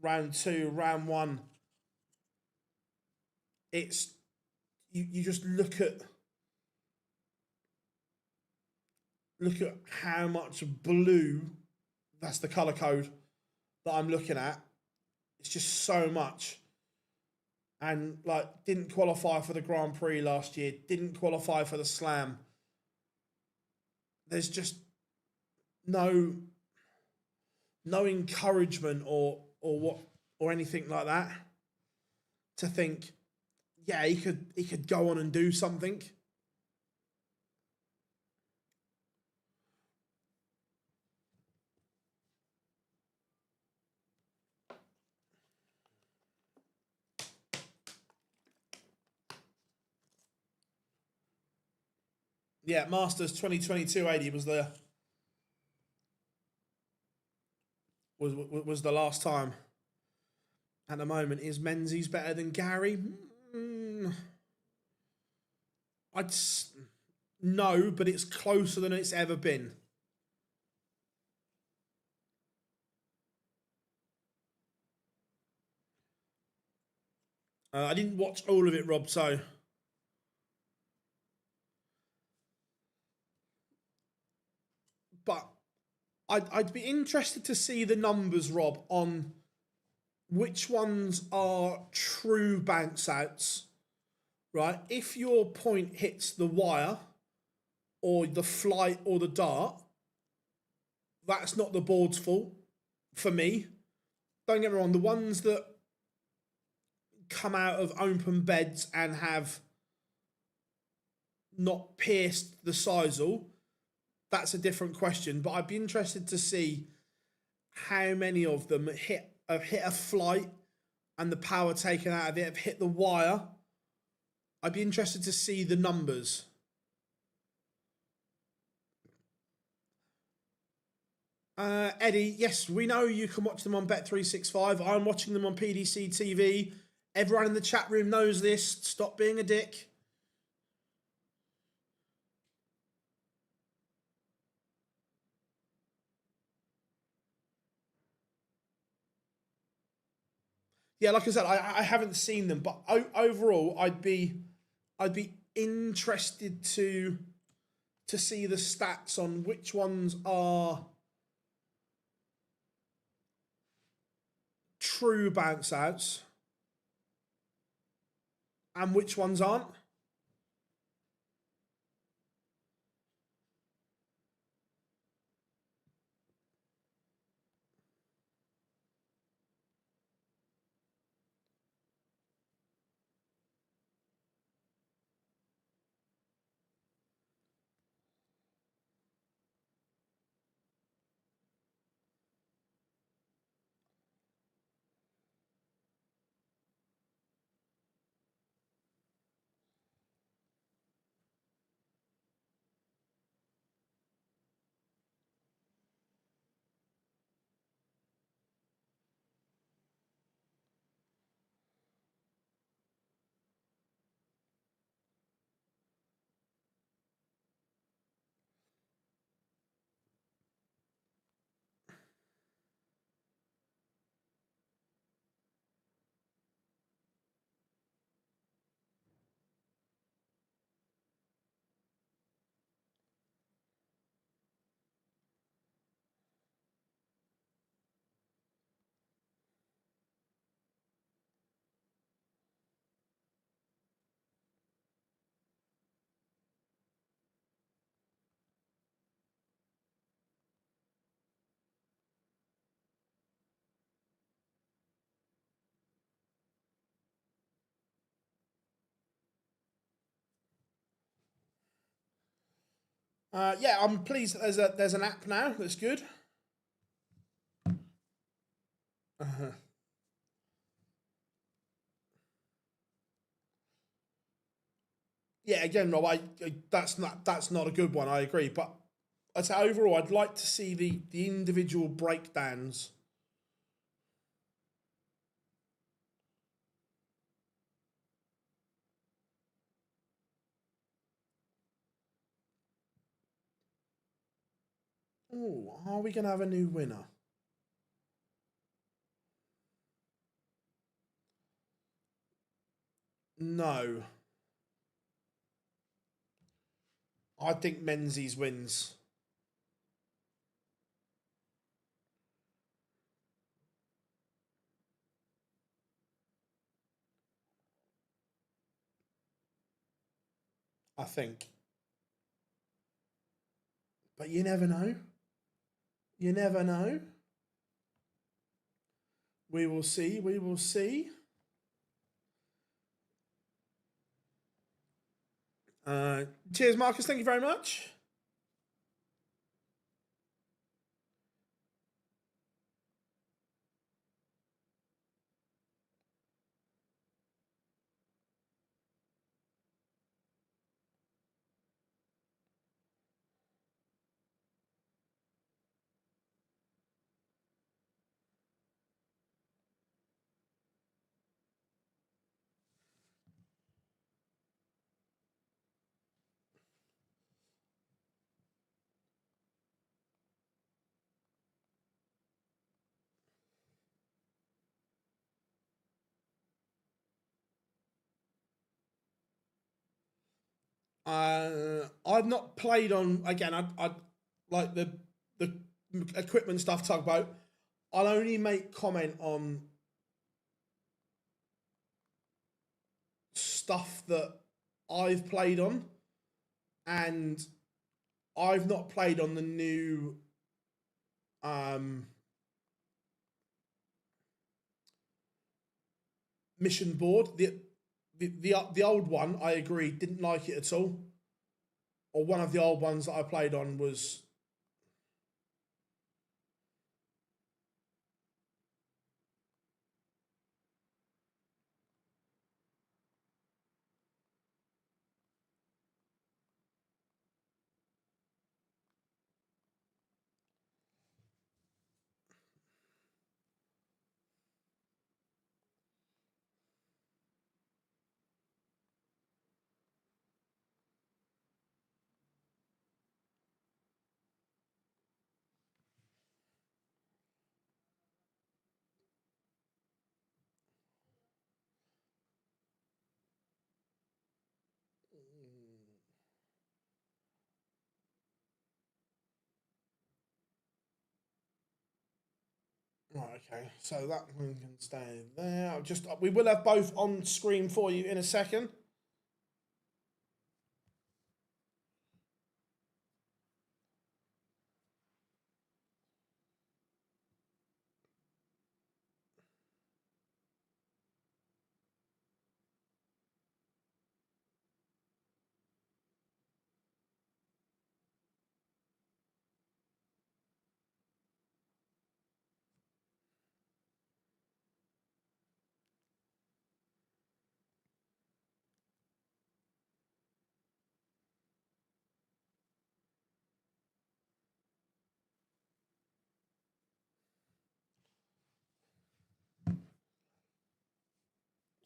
round 2, round 1. It's you just look at how much blue, that's the colour code that I'm looking at. It's just so much. And didn't qualify for the Grand Prix last year, didn't qualify for the Slam. There's just no encouragement or anything like that to think, yeah, he could go on and do something. Yeah, Masters 2022 80 was the last time. At the moment, is Menzies better than Gary? No, but it's closer than it's ever been. I didn't watch all of it, Rob, so... But I'd be interested to see the numbers, Rob, on which ones are true bounce outs, right? If your point hits the wire or the flight or the dart, that's not the board's fault for me. Don't get me wrong, the ones that come out of open beds and have not pierced the sisal, that's a different question. But I'd be interested to see how many of them have hit a flight and the power taken out of it, have hit the wire. I'd be interested to see the numbers. Eddie, yes, we know you can watch them on Bet365. I'm watching them on PDC TV. Everyone in the chat room knows this. Stop being a dick. Yeah, like I said, I haven't seen them, but overall, I'd be interested to see the stats on which ones are true bounce outs and which ones aren't. Yeah, I'm pleased that there's an app now. That's good. Uh-huh. Yeah, again, Rob, that's not a good one. I agree, but I'd say overall, I'd like to see the individual breakdowns. Oh, are we gonna have a new winner? No, I think Menzies wins. I think, but you never know. You never know. We will see. We will see. Cheers, Marcus. Thank you very much. I've not played on again. I like the equipment stuff tugboat. I'll only make comment on stuff that I've played on, and I've not played on the new um, mission board. The old one, I agree, didn't like it at all. Or one of the old ones that I played on was Right, okay, so that one can stay there. We will have both on screen for you in a second.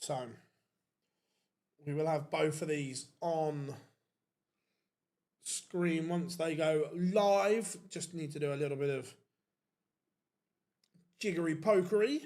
So we will have both of these on screen once they go live. Just need to do a little bit of jiggery pokery.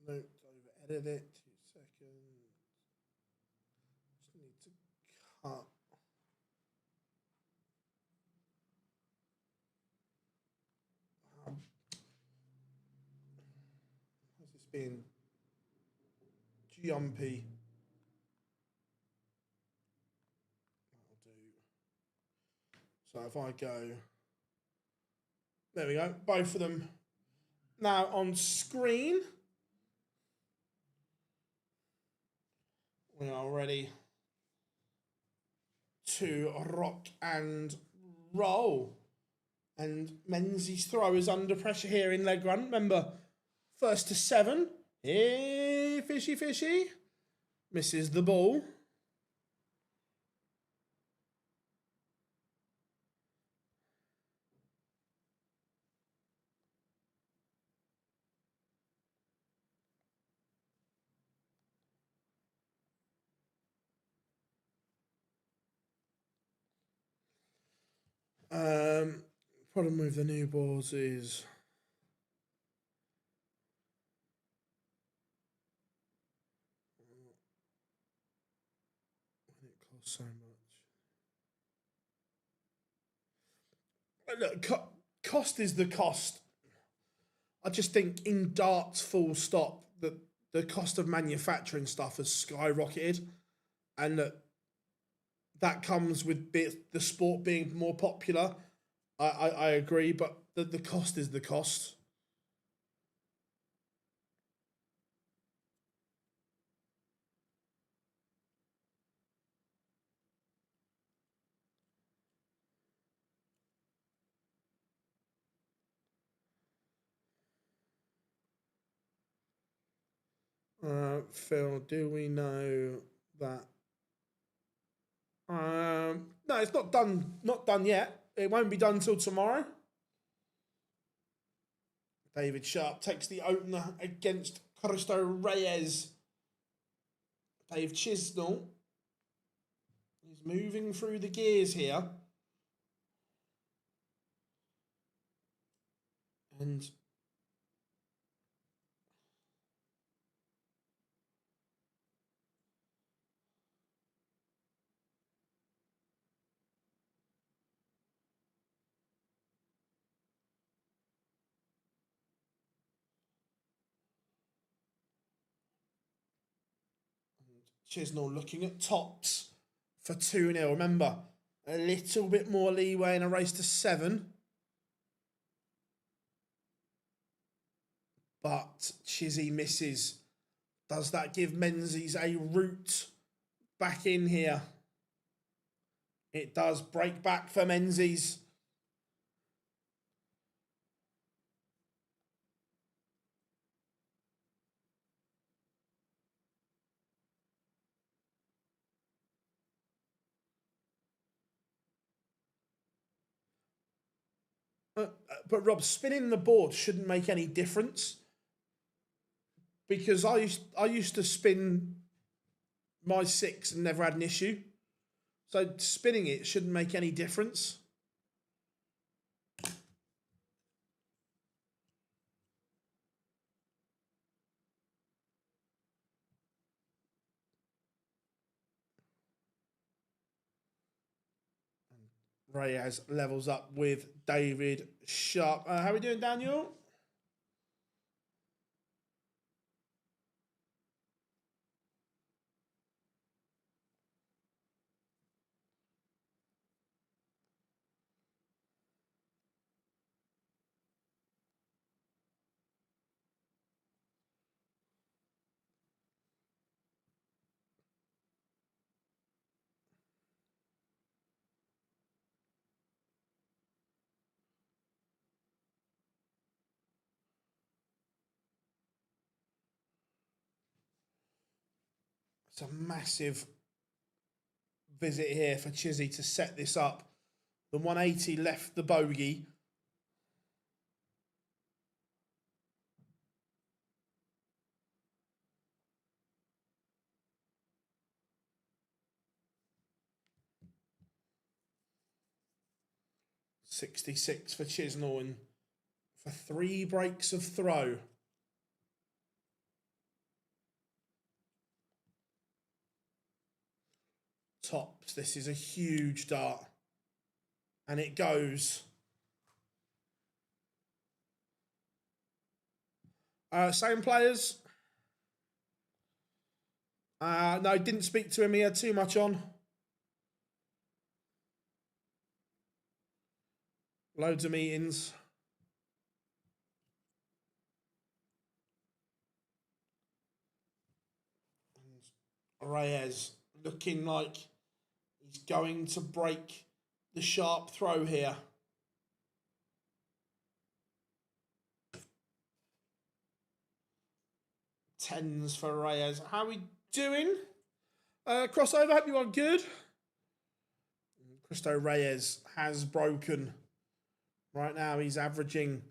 Note over edit it. 2 seconds. Just need to cut. Has this been jumpy? That'll do. So if I go, there we go, both of them now on screen. We are ready to rock and roll. And Menzies' throw is under pressure here in leg run. Remember, 1st to 7. Hey, fishy, fishy. Misses the ball. Problem with the new balls is it costs so much. Look, cost is the cost. I just think in darts, full stop, that the cost of manufacturing stuff has skyrocketed, and that comes with the sport being more popular. I agree, but the cost is the cost. Phil, do we know that? No, it's not done. Not done yet. It won't be done till tomorrow. David Sharp takes the opener against Cristo Reyes. Dave Chisnell is moving through the gears here. And Chisnell looking at tops for 2-0. Remember, a little bit more leeway in a race to 7. But Chizzy misses. Does that give Menzies a route back in here? It does. Break back for Menzies. But Rob, spinning the board shouldn't make any difference because I used to spin my 6 and never had an issue. So spinning it shouldn't make any difference. Reyes levels up with David Sharp. How are we doing, Daniel? It's a massive visit here for Chizzy to set this up. The 180 left the bogey. $66 for Chisnall and for 3 breaks of throw. Tops. This is a huge dart. And it goes. Same players. No, didn't speak to him. He had too much on. Loads of meetings. And Reyes looking like he's going to break the sharp throw here. Tens for Reyes. How are we doing? Crossover, hope you are good. Cristo Reyes has broken. Right now he's averaging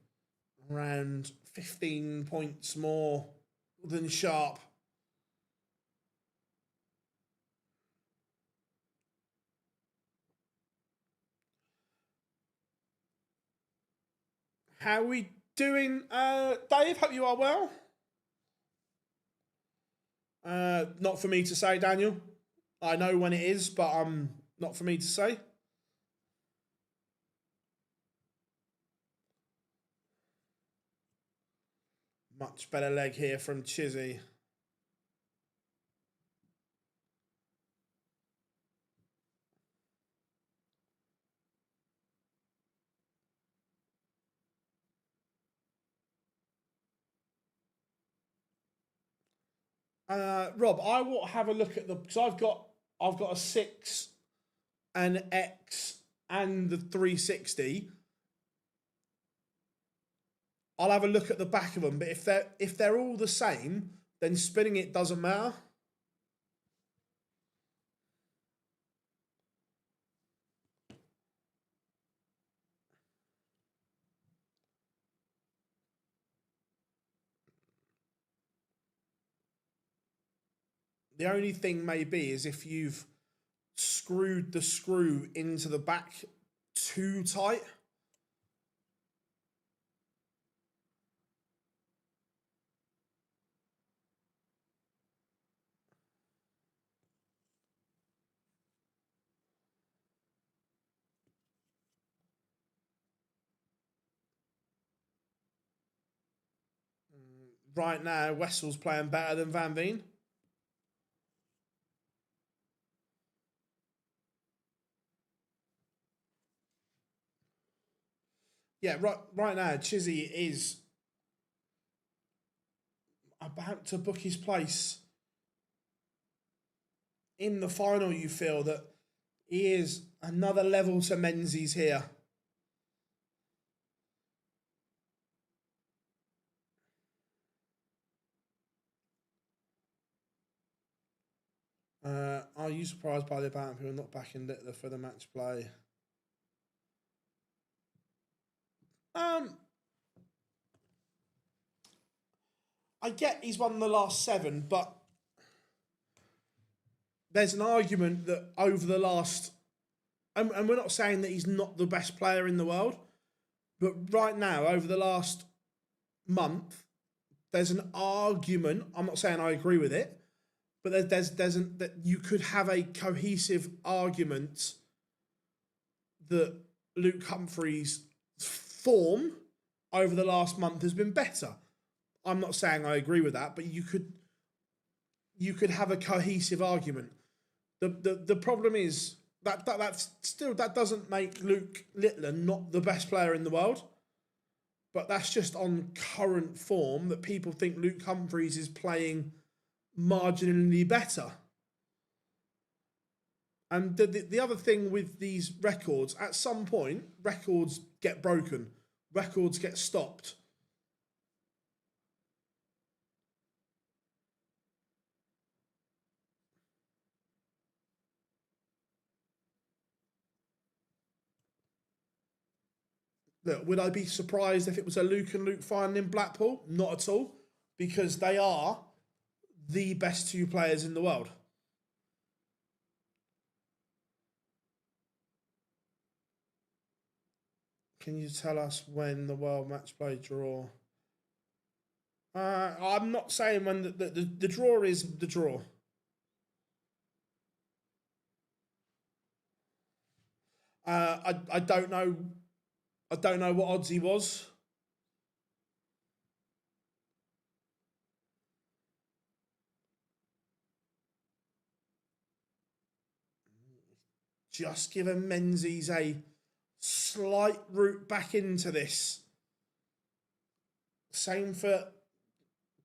around 15 points more than Sharp. How are we doing, Dave? Hope you are well. Not for me to say, Daniel. I know when it is, but not for me to say. Much better leg here from Chizzy. Rob, I will have a look at the because I've got a 6, an X, and the 360. I'll have a look at the back of them, but if they're all the same, then spinning it doesn't matter. The only thing may be is if you've screwed the screw into the back too tight. Right now, Wessel's playing better than Van Veen. Yeah, right now, Chizzy is about to book his place in the final. You feel that he is another level to Menzies here. Are you surprised by the amount of people not backing Littler for the match play? I get he's won the last 7, but there's an argument that over the last, and we're not saying that he's not the best player in the world, but right now, over the last month, there's an argument. I'm not saying I agree with it, but that you could have a cohesive argument that Luke Humphries' form over the last month has been better. I'm not saying I agree with that, but you could have a cohesive argument. The problem is that doesn't make Luke Littler not the best player in the world, but that's just on current form that people think Luke Humphries is playing marginally better. And the other thing with these records, at some point, records get broken, records get stopped. Look, would I be surprised if it was a Luke and Luke final in Blackpool? Not at all, because they are the best 2 players in the world. Can you tell us when the World Match Play draw? I'm not saying when the draw is the draw. I don't know. I don't know what odds he was. Just given Menzies a slight route back into this. Same for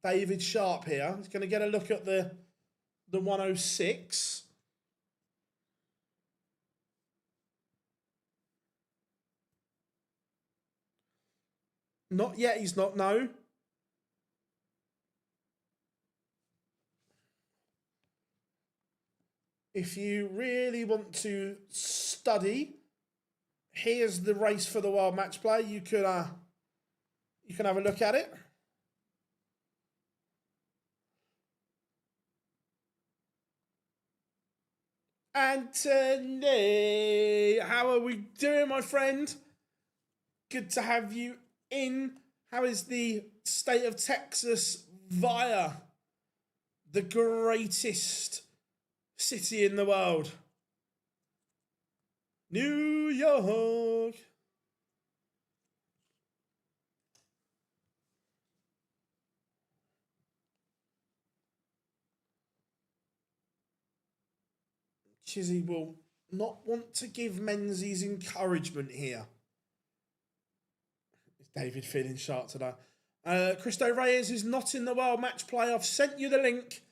David Sharp here. He's going to get a look at the 106. Not yet, he's not, no. If you really want to study, here's the race for the World Match Play. You can have a look at it. Anthony, how are we doing, my friend? Good to have you in. How is the state of Texas via the greatest city in the world? New York. Chizzy will not want to give Menzies encouragement here. Is David feeling sharp today? Cristo Reyes is not in the World Match Play. I've sent you the link.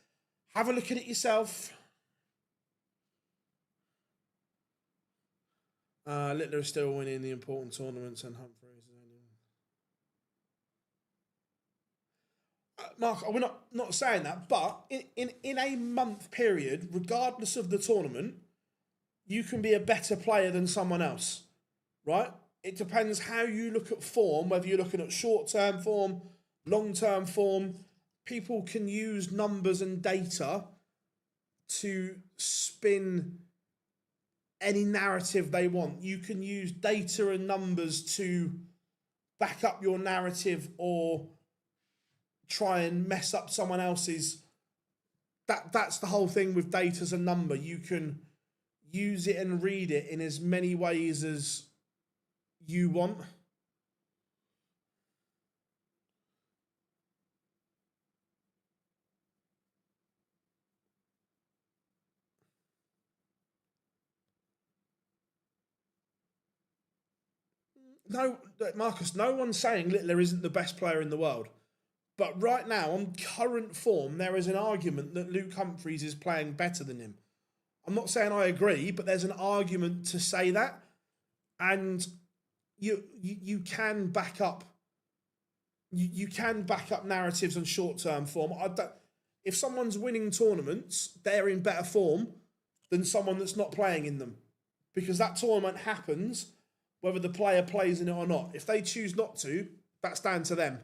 Have a look at it yourself. Littler is still winning the important tournaments and Humphries. Mark, we're not saying that, but in a month period, regardless of the tournament, you can be a better player than someone else, right? It depends how you look at form, whether you're looking at short-term form, long-term form. People can use numbers and data to spin any narrative they want. You can use data and numbers to back up your narrative or try and mess up someone else's. That's the whole thing with data as a number. You can use it and read it in as many ways as you want. No, Marcus, no one's saying Littler isn't the best player in the world. But right now, on current form, there is an argument that Luke Humphries is playing better than him. I'm not saying I agree, but there's an argument to say that. And you can back up. You can back up narratives on short-term form. If someone's winning tournaments, they're in better form than someone that's not playing in them. Because that tournament happens whether the player plays in it or not. If they choose not to, that's down to them.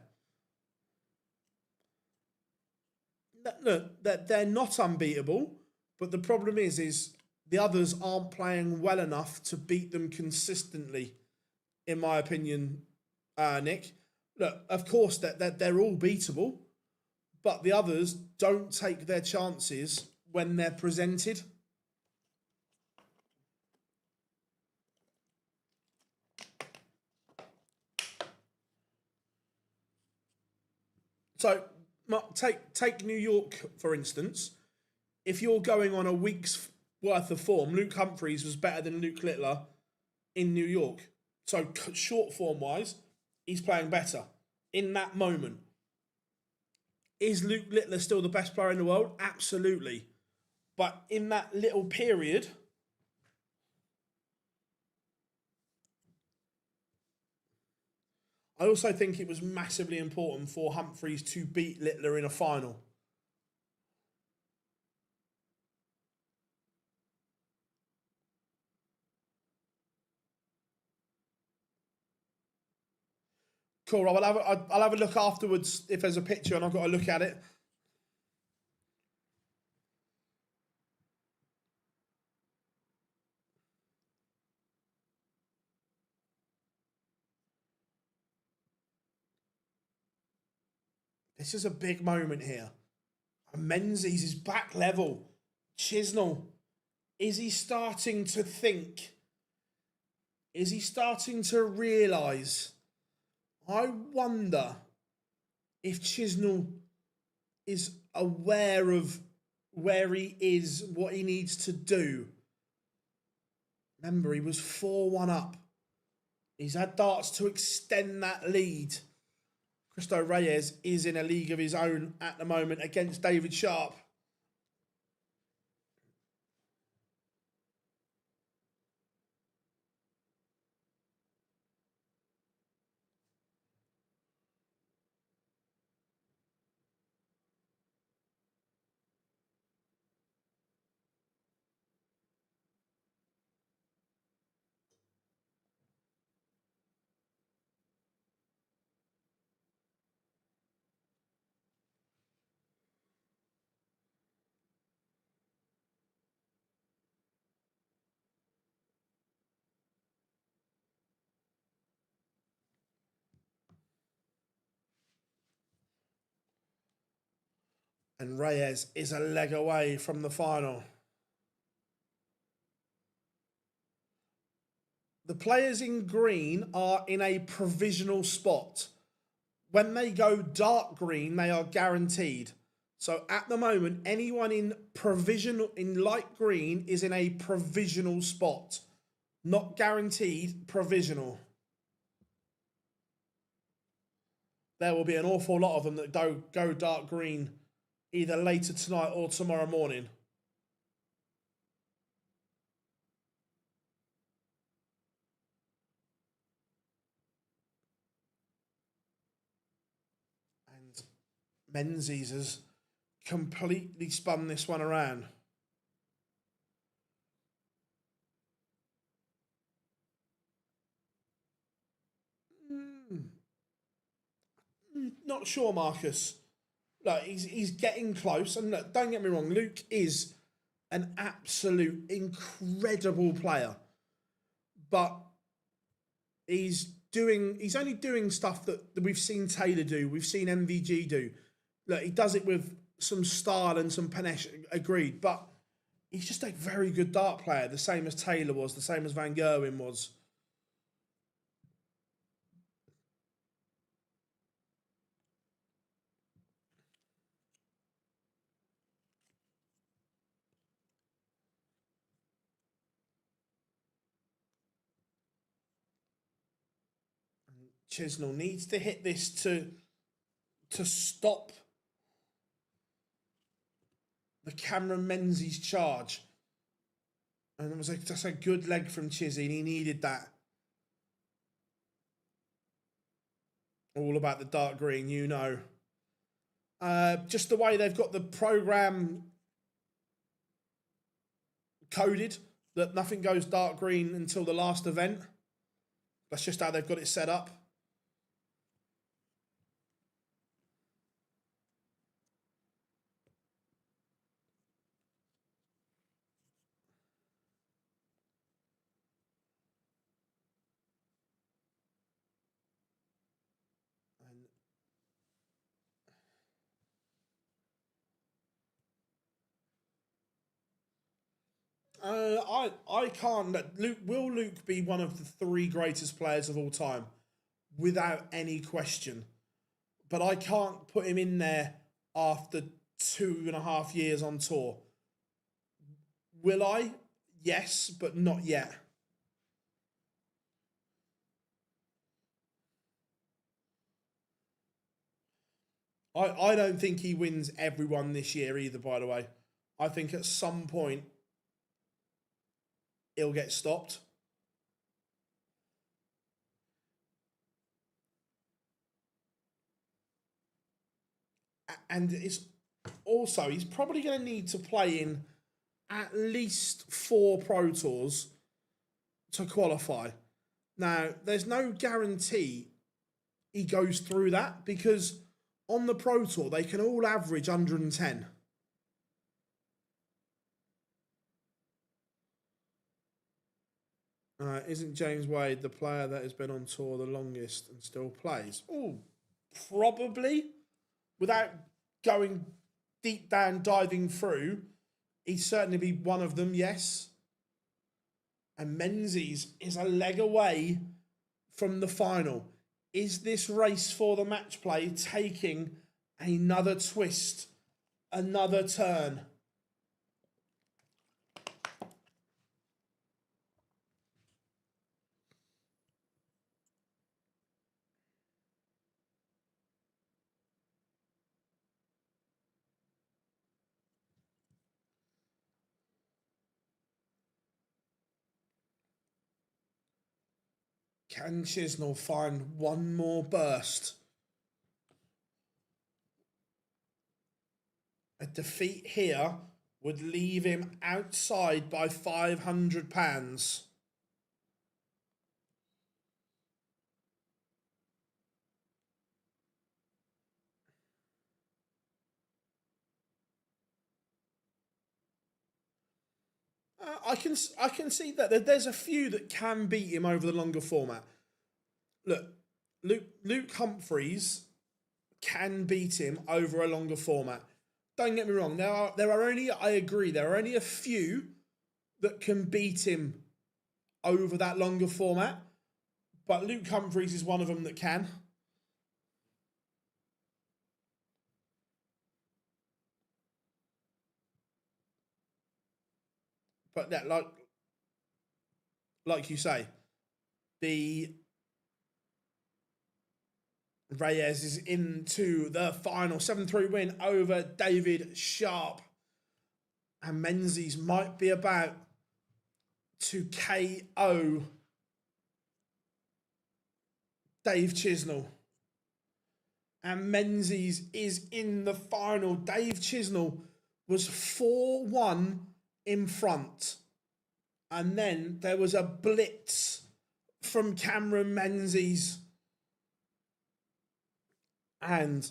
Look, they're not unbeatable, but the problem is the others aren't playing well enough to beat them consistently, in my opinion, Nick. Look, of course, they're all beatable, but the others don't take their chances when they're presented. So take New York, for instance. If you're going on a week's worth of form, Luke Humphries was better than Luke Littler in New York. So short form-wise, he's playing better in that moment. Is Luke Littler still the best player in the world? Absolutely. But in that little period, I also think it was massively important for Humphries to beat Littler in a final. Cool. I'll have a look afterwards if there's a picture and I've got to look at it. This is a big moment here. Menzies is back level. Chisnell, is he starting to think? Is he starting to realise? I wonder if Chisnell is aware of where he is, what he needs to do. Remember, he was 4-1 up. He's had darts to extend that lead. Cristo Reyes is in a league of his own at the moment against David Sharp. And Reyes is a leg away from the final. The players in green are in a provisional spot. When they go dark green, they are guaranteed. So at the moment, anyone in light green is in a provisional spot. Not guaranteed, provisional. There will be an awful lot of them that go dark green either later tonight or tomorrow morning. And Menzies has completely spun this one around. Not sure, Marcus. Look, he's getting close. And look, don't get me wrong, Luke is an absolute incredible player. But he's only doing stuff that we've seen Taylor do, we've seen MVG do. Look, he does it with some style and some panache, agreed. But he's just a very good dart player, the same as Taylor was, the same as Van Gerwen was. Chisnell needs to hit this to stop the Cameron Menzies charge. And it was just a good leg from Chizzy, and he needed that. All about the dark green, you know. Just the way they've got the program coded, that nothing goes dark green until the last event. That's just how they've got it set up. I can't. Will Luke be one of the 3 greatest players of all time, without any question? But I can't put him in there after 2.5 years on tour. Will I? Yes, but not yet. I don't think he wins everyone this year either, by the way. I think at some point he'll get stopped. And it's also, he's probably going to need to play in at least 4 Pro Tours to qualify. Now, there's no guarantee he goes through that, because on the Pro Tour, they can all average 110. Isn't James Wade the player that has been on tour the longest and still plays? Oh, probably. Without going deep down, diving through, he'd certainly be one of them, yes. And Menzies is a leg away from the final. Is this race for the match play taking another twist, another turn? Can Chisnell find one more burst? A defeat here would leave him outside by £500. I can see that there's a few that can beat him over the longer format. Look, Luke Humphreys can beat him over a longer format. Don't get me wrong. There are only, I agree, there are only a few that can beat him over that longer format, but Luke Humphreys is one of them that can. But yeah, like you say, the Reyes is into the final 7-3 win over David Sharp. And Menzies might be about to KO Dave Chisnell. And Menzies is in the final. Dave Chisnell was 4-1 in front. And then there was a blitz from Cameron Menzies. And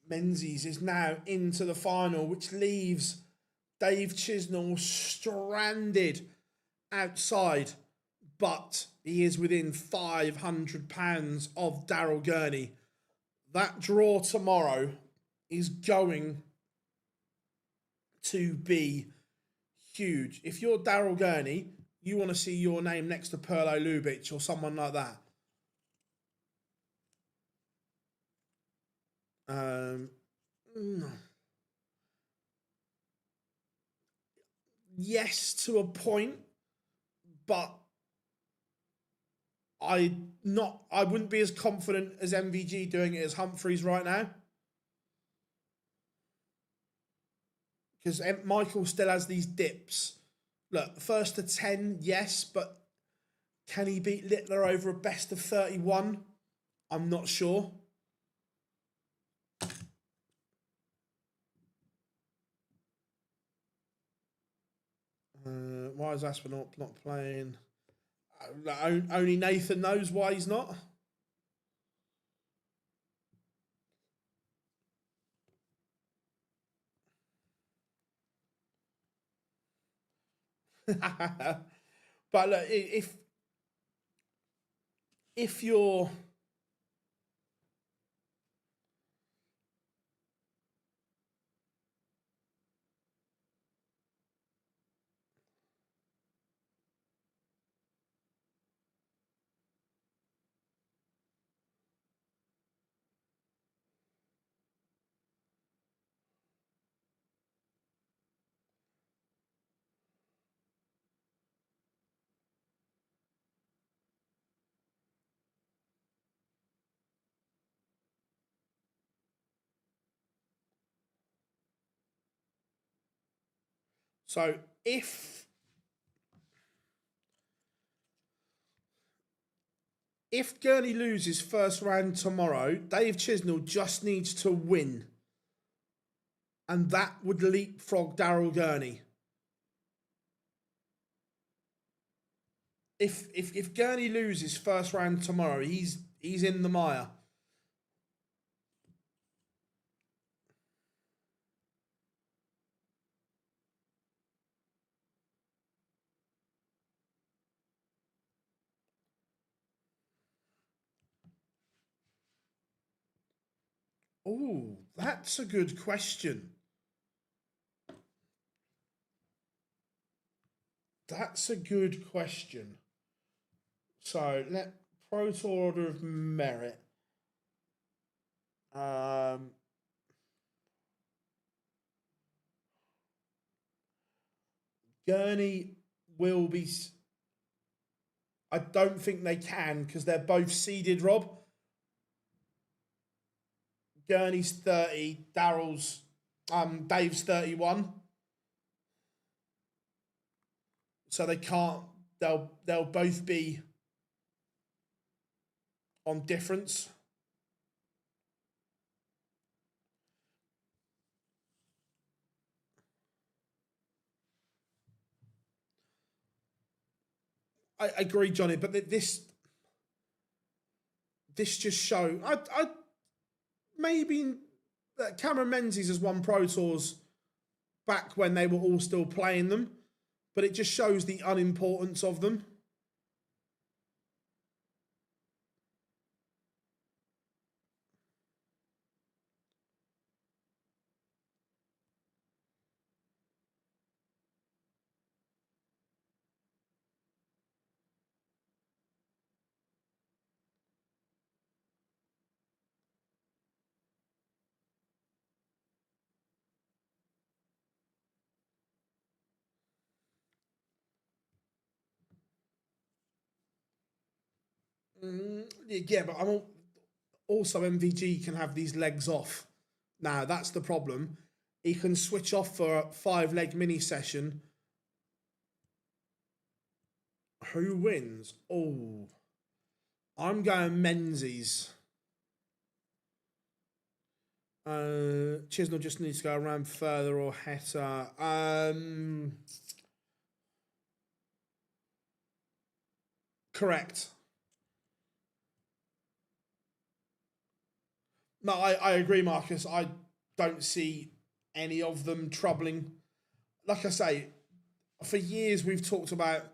Menzies is now into the final, which leaves Dave Chisnell stranded outside. But he is within £500 of Daryl Gurney. That draw tomorrow is going to be huge. If you're Daryl Gurney, you want to see your name next to Perlo Lubitsch or someone like that. Yes, to a point, but I wouldn't be as confident as MVG doing it as Humphreys right now. Because Michael still has these dips. Look, first to 10, yes, but can he beat Littler over a best of 31? I'm not sure. Why is Astronaut not playing? Only Nathan knows why he's not. But look, if you're so if Gurney loses first round tomorrow, Dave Chisnell just needs to win, and that would leapfrog Daryl Gurney. If Gurney loses first round tomorrow, he's in the mire. Oh, that's a good question. That's a good question. So let Pro Tour order of merit. Gurney will be. I don't think they can because they're both seeded, Rob. Gurney's 30, Dave's 31. So they can't, they'll both be on difference. I agree, Johnny, but this just shows. I maybe Cameron Menzies has won Pro Tours back when they were all still playing them, but it just shows the unimportance of them. Yeah, but I'm also MVG can have these legs off. Now that's the problem. He can switch off for a 5-leg mini session. Who wins? Oh, I'm going Menzies. Chisnell just needs to go around further or Heta. Correct. No, I agree, Marcus. I don't see any of them troubling. Like I say, for years we've talked about,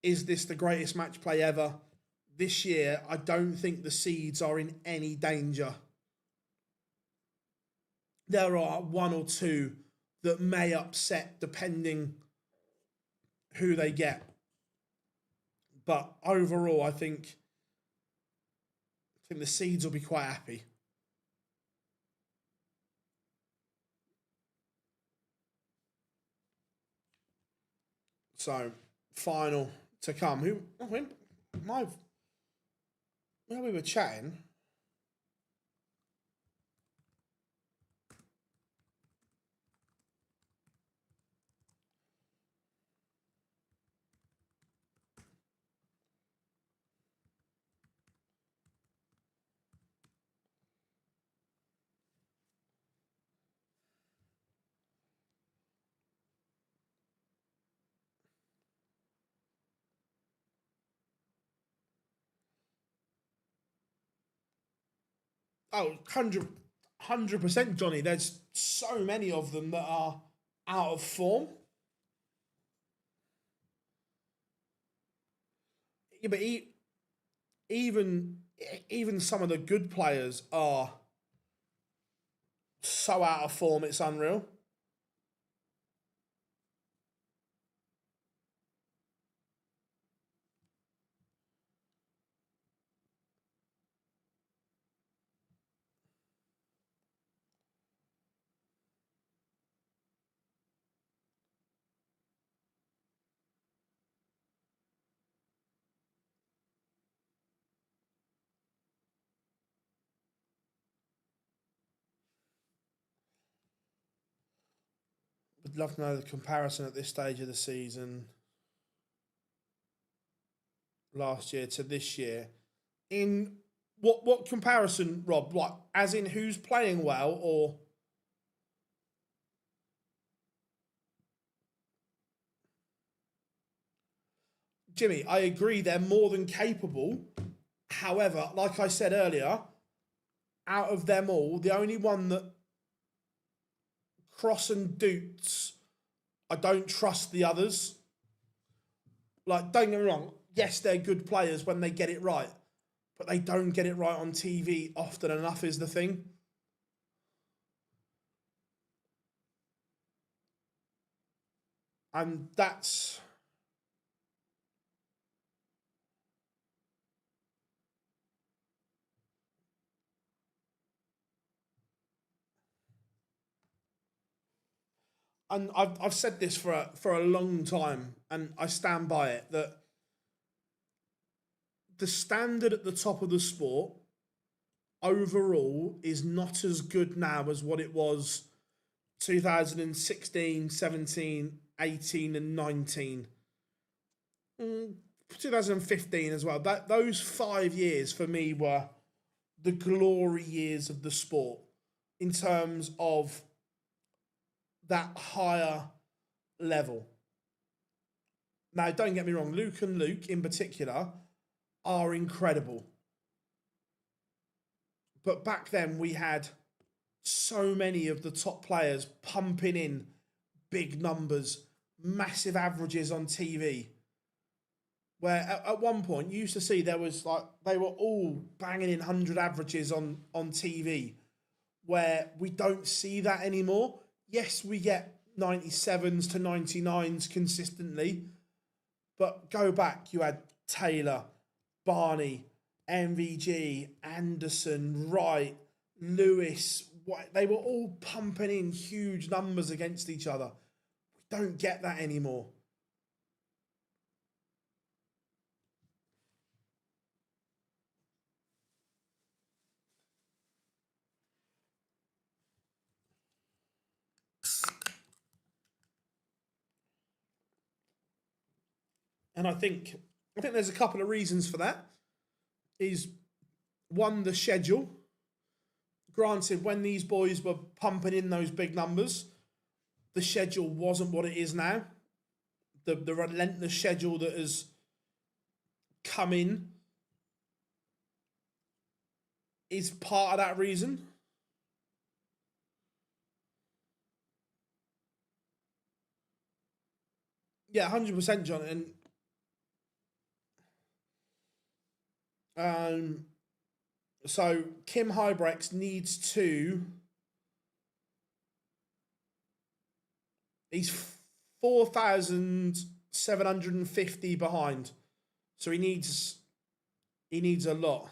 is this the greatest match play ever? This year, I don't think the seeds are in any danger. There are one or two that may upset depending who they get. But overall, I think the seeds will be quite happy. So, final to come. While we were chatting, Oh, 100%, Johnny. There's so many of them that are out of form. Yeah, but even even some of the good players are so out of form, it's unreal. Would love to know the comparison at this stage of the season last year to this year. In what comparison, Rob? Like, as in who's playing well, or Jimmy? I agree, they're more than capable. However, like I said earlier, out of them all, the only one that Cross and Doots, I don't trust the others. Like, don't get me wrong. Yes, they're good players when they get it right, but they don't get it right on TV often enough, is the thing. And that's. And I've said this for a long time, and I stand by it, that the standard at the top of the sport overall is not as good now as what it was 2016, 17, 18, and 19. 2015 as well. Those 5 years for me were the glory years of the sport in terms of that higher level. Now, don't get me wrong, Luke and Luke in particular are incredible. But back then we had so many of the top players pumping in big numbers, massive averages on TV. Where at one point you used to see there was like they were all banging in 100 averages on TV, where we don't see that anymore. Yes, we get 97s to 99s consistently, but go back, you had Taylor, Barney, MVG, Anderson, Wright, Lewis. They were all pumping in huge numbers against each other. We don't get that anymore. And I think there's a couple of reasons for that. Is one, the schedule. Granted, when these boys were pumping in those big numbers, the schedule wasn't what it is now. The relentless schedule that has come in is part of that reason. Yeah, 100%, John. And so Kim Hybrex needs to. He's 4,750 behind, so he needs a lot.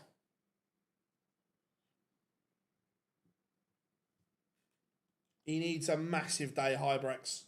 He needs a massive day, Hybrex.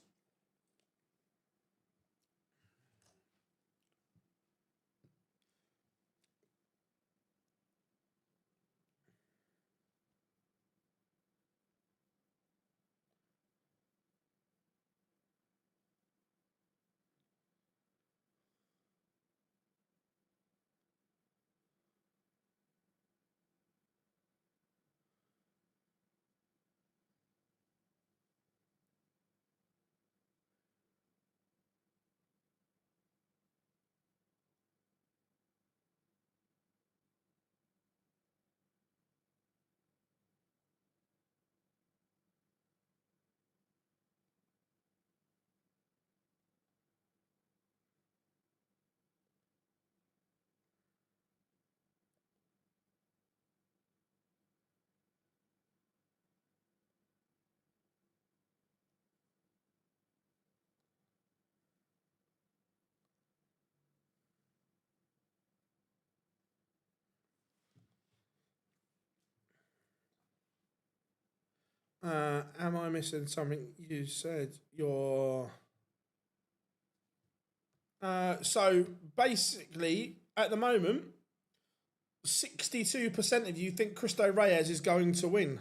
Am I missing something you said? You're... so basically, at the moment, 62% of you think Cristo Reyes is going to win.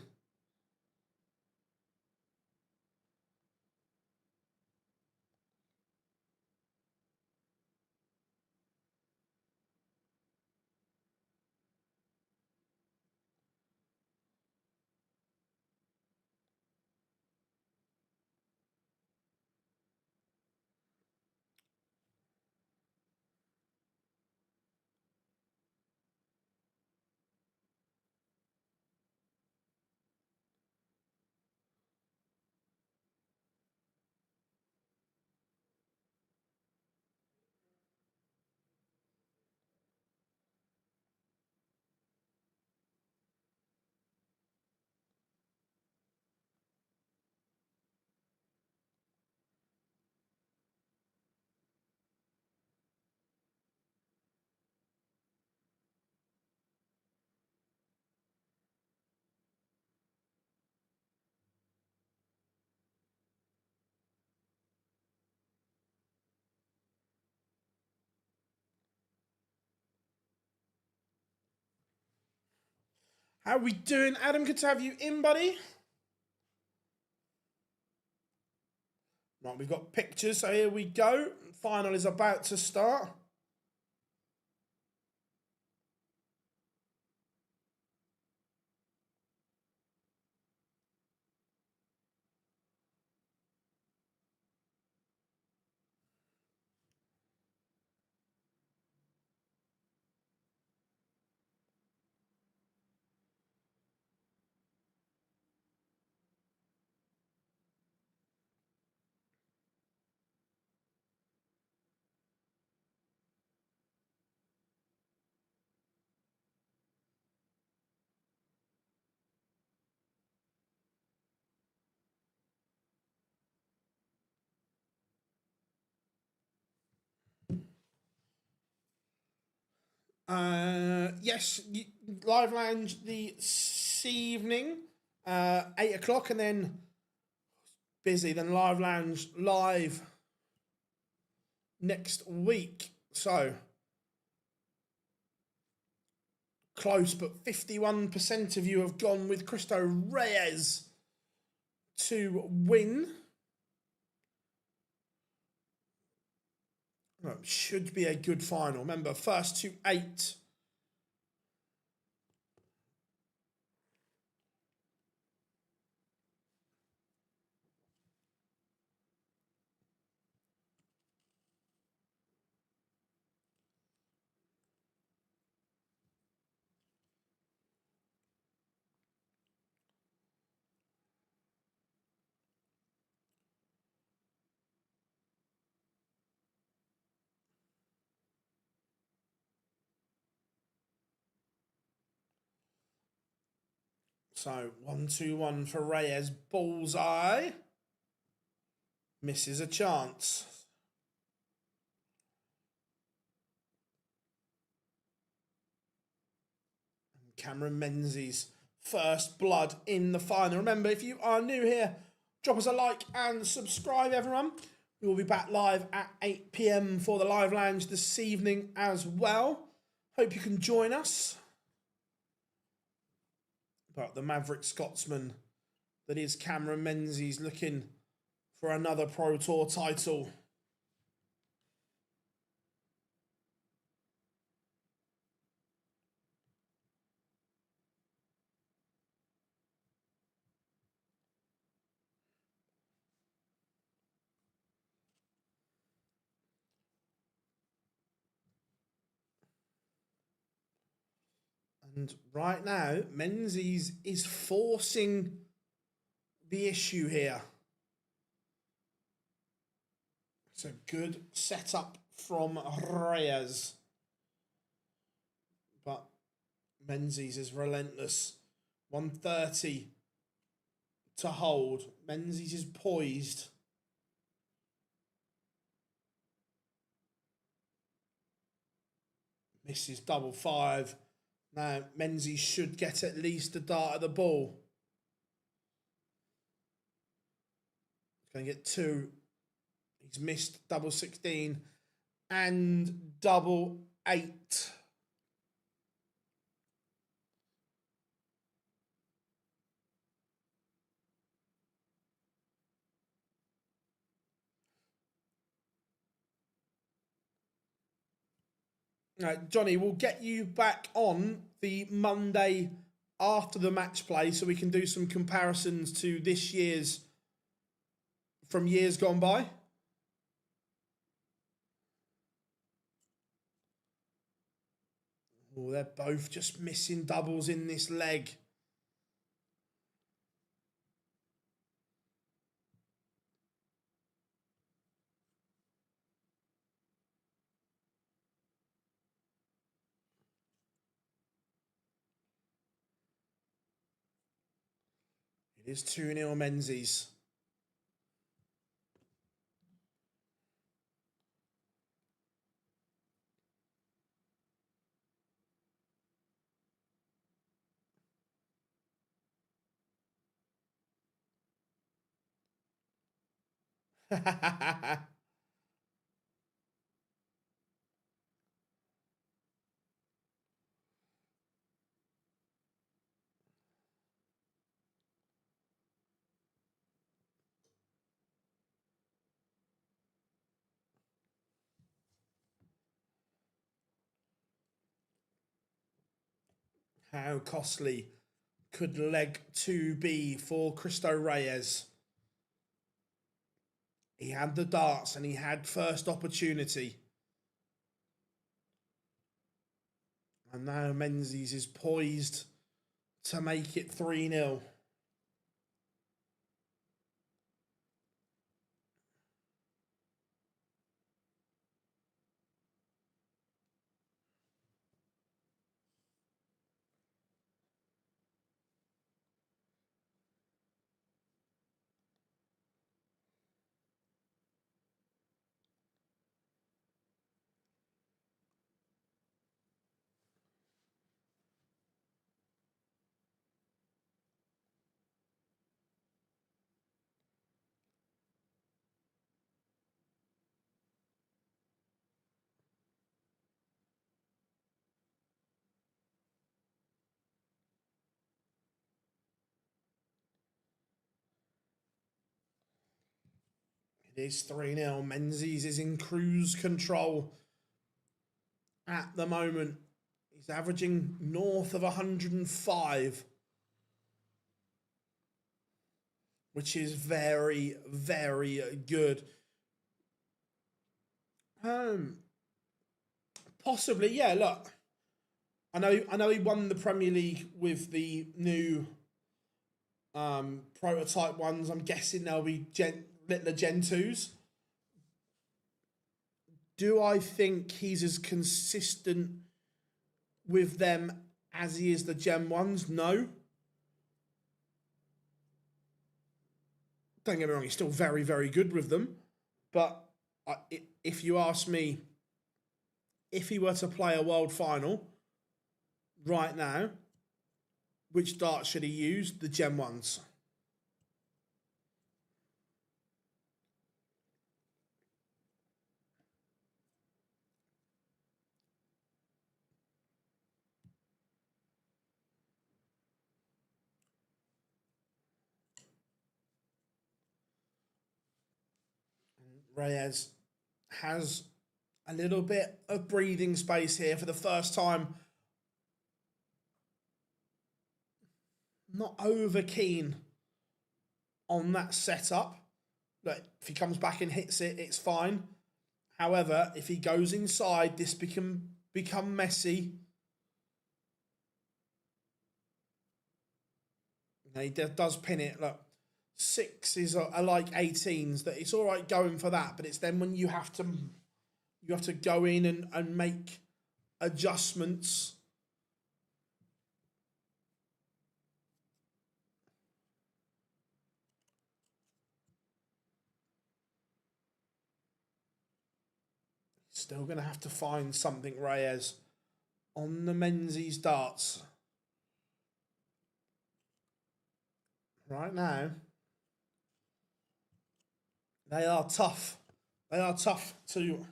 How we doing, Adam? Good to have you in, buddy. Right, we've got pictures, so here we go. Final is about to start. Yes, live lounge this evening, 8 o'clock, and then busy. Then live lounge live next week. So close, but 51% of you have gone with Cristo Reyes to win. Well, should be a good final. Remember, first to 8. So 1-2-1 for Reyes. Bullseye. Misses a chance. Cameron Menzies, first blood in the final. Remember, if you are new here, drop us a like and subscribe, everyone. We will be back live at 8 p.m. for the live lounge this evening as well. Hope you can join us. But the Maverick Scotsman that is Cameron Menzies looking for another Pro Tour title. And right now, Menzies is forcing the issue here. It's a good setup from Reyes. But Menzies is relentless. 130 to hold. Menzies is poised. Misses double 5. Now, Menzies should get at least a dart at the ball. Going to get 2. He's missed double 16 and double 8. Johnny, we'll get you back on the Monday after the match play so we can do some comparisons to this year's from years gone by. Oh, they're both just missing doubles in this leg. It is 2-0 Menzies. How costly could leg 2 be for Cristo Reyes? He had the darts and he had first opportunity. And now Menzies is poised to make it 3-0. It is 3-0. Menzies is in cruise control at the moment. He's averaging north of 105, which is very, very good. Possibly, yeah. Look, I know he won the Premier League with the new prototype ones. I'm guessing they'll be Littler Gen 2s. Do I think he's as consistent with them as he is the Gen 1s? No. Don't get me wrong, he's still very, very good with them. But if you ask me, if he were to play a world final right now, which darts should he use? The Gen 1s. Reyes has a little bit of breathing space here for the first time. Not over keen on that setup. But if he comes back and hits it, it's fine. However, if he goes inside, this become messy. He does pin it. Look, 6s are like 18s. That it's all right going for that, but it's then when you have to go in and make adjustments. Still going to have to find something, Reyes, on the Menzies darts. Right now, They are tough. They are tough to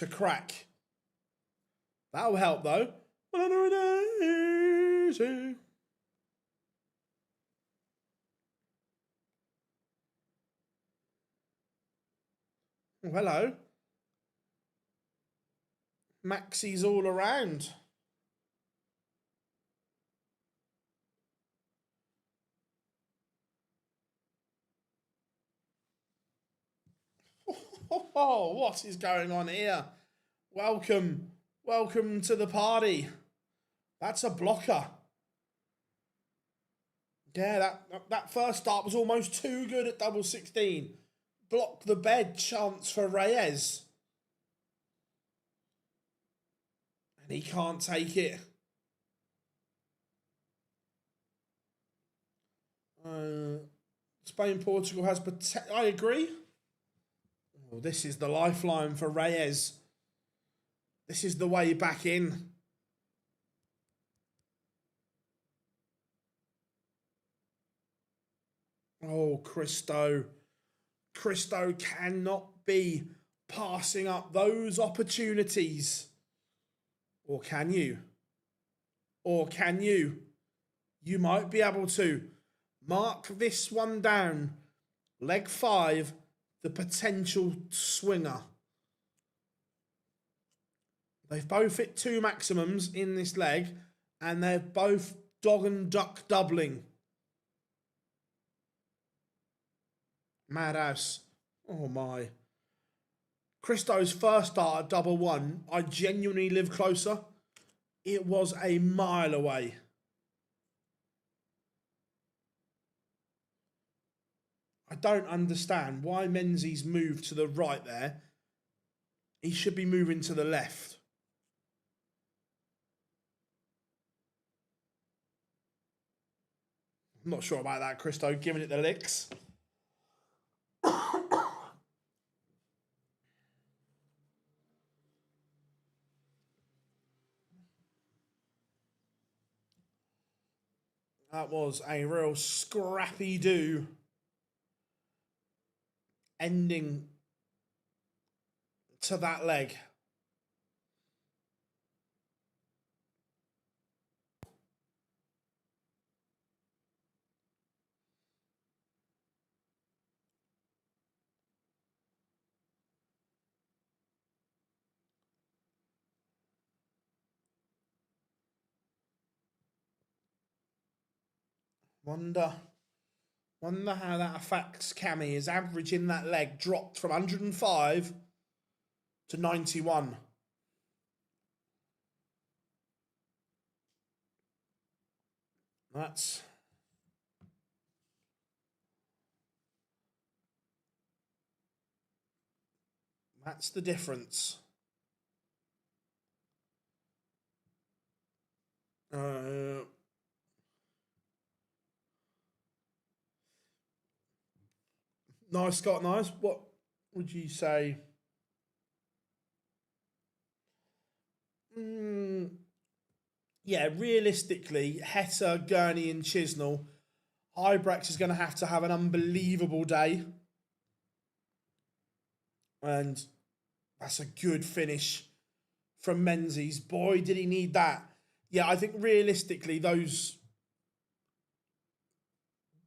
crack. That'll help though. Oh, hello. Maxi's all around. Oh, what is going on here? Welcome. Welcome to the party. That's a blocker. Yeah, that first start was almost too good at double 16. Block the bed chance for Reyes. And he can't take it. Spain, Portugal has I agree. Oh, this is the lifeline for Reyes. This is the way back in. Oh, Christo. Christo cannot be passing up those opportunities. Or can you? Or can you? You might be able to. Mark this one down. Leg 5, the potential swinger. They've both hit 2 maximums in this leg, and they're both dog and duck doubling. Madhouse. Oh my. Christo's first start at double 1, I genuinely live closer. It was a mile away. I don't understand why Menzies moved to the right there. He should be moving to the left. I'm not sure about that, Christo, giving it the licks. That was a real scrappy-do ending to that leg. Wonder how that affects Cammy. His average in that leg dropped from 105 to 91. That's the difference. Nice, Scott, nice. What would you say? Yeah, realistically, Heta, Gurney and Chisnell, Hybrex is going to have an unbelievable day. And that's a good finish from Menzies. Boy, did he need that. Yeah, I think realistically, those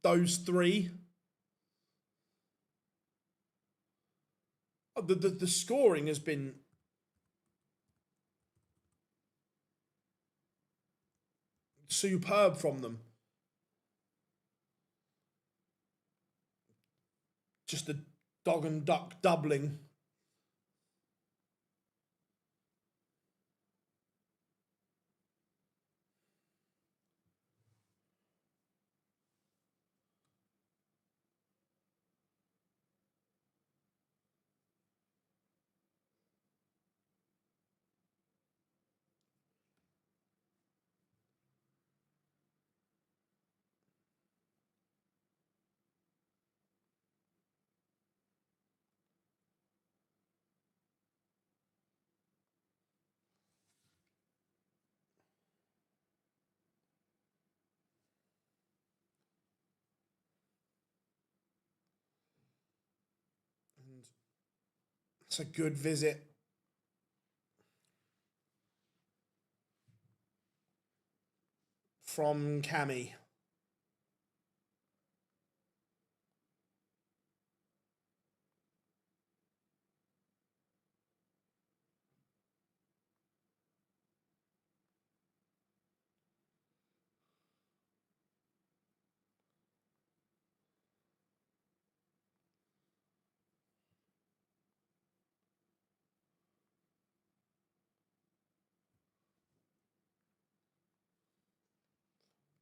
3... The scoring has been superb from them. Just the dog and duck doubling. it's a good visit. From Cammy.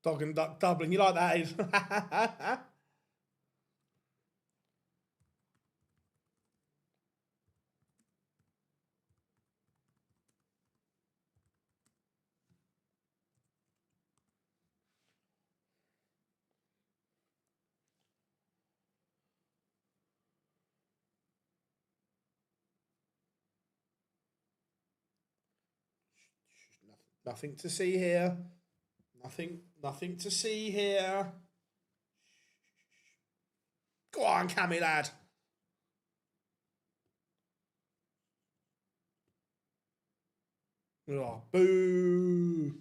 Dog and duck doubling. You like that, Abe? Nothing to see here. Nothing to see here. Go on, Cammy lad. Oh, boo.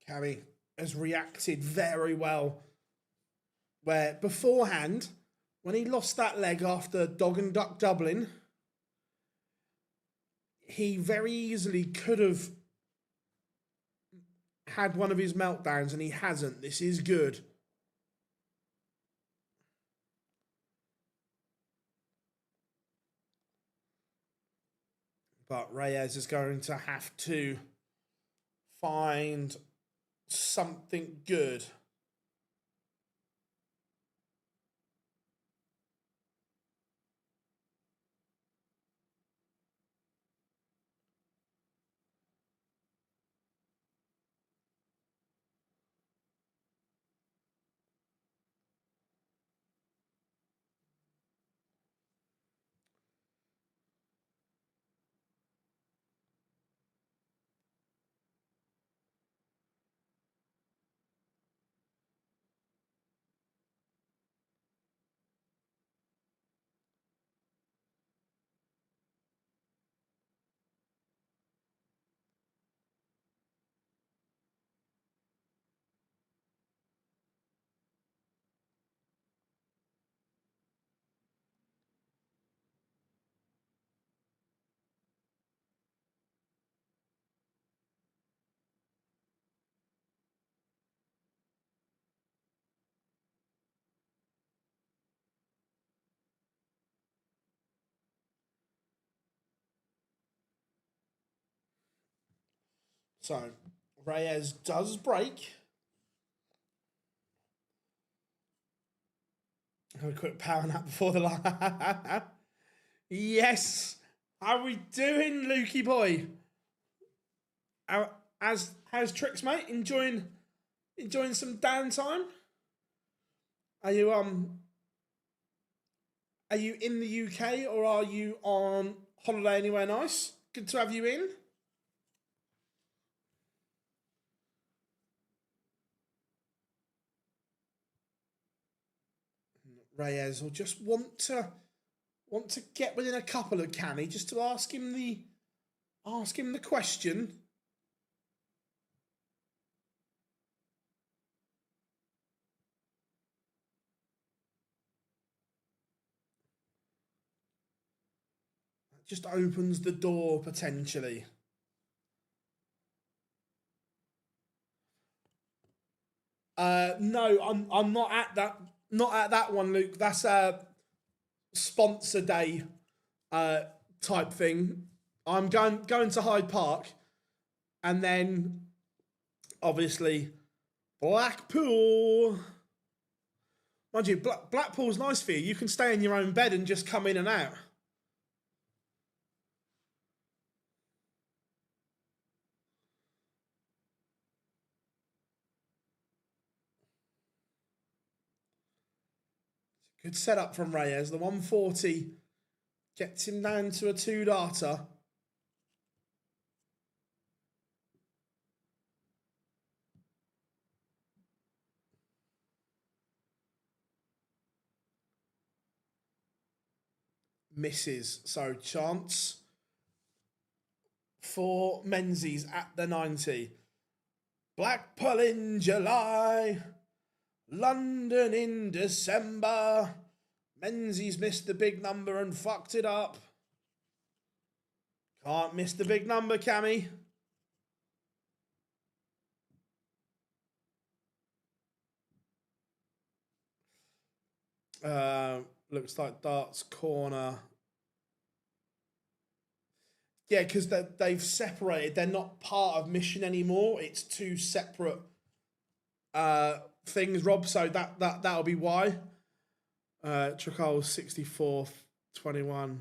Cammy has reacted very well. Where beforehand, when he lost that leg after dog and duck doubling, he very easily could have had one of his meltdowns, and he hasn't. This is good. But Reyes is going to have to find something good. So Reyes does break. Have a quick power nap before the line. Yes. How we doing, Lukey boy? How's tricks, mate? Enjoying some downtime? Are you in the UK or are you on holiday anywhere nice? Good to have you in. Reyes will just want to get within a couple of Cammy just to ask him the question. That just opens the door potentially. No, I'm not at that one, Luke. That's a sponsor day type thing. I'm going to Hyde Park, and then obviously Blackpool. Mind you, Blackpool's nice for you. You can stay in your own bed and just come in and out. Good setup from Reyes. The 140 gets him down to a 2-darter. Misses. So chance for Menzies at the 90. Blackpool in July. London in December. Menzies missed the big number and fucked it up. Can't miss the big number, Cammy. Looks like darts corner. Yeah, because they've separated. They're not part of mission anymore. It's two separate things, Rob. So that'll be why. Tricol 64-21.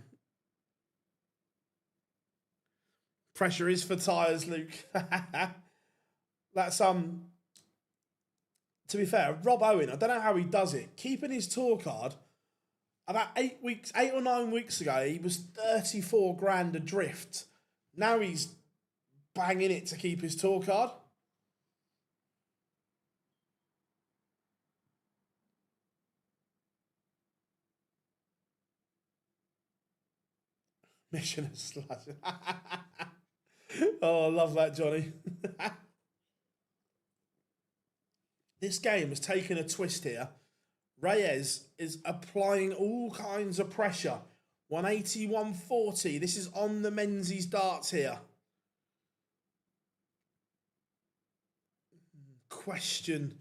Pressure is for tyres, Luke. That's to be fair, Rob Owen, I don't know how he does it. Keeping his tour card, about 8 or 9 weeks ago, he was 34 grand adrift. Now he's banging it to keep his tour card. Mission is slash. Oh, I love that, Johnny. This game has taken a twist here. Reyes is applying all kinds of pressure. 180, 140. This is on the Menzies darts here. Question.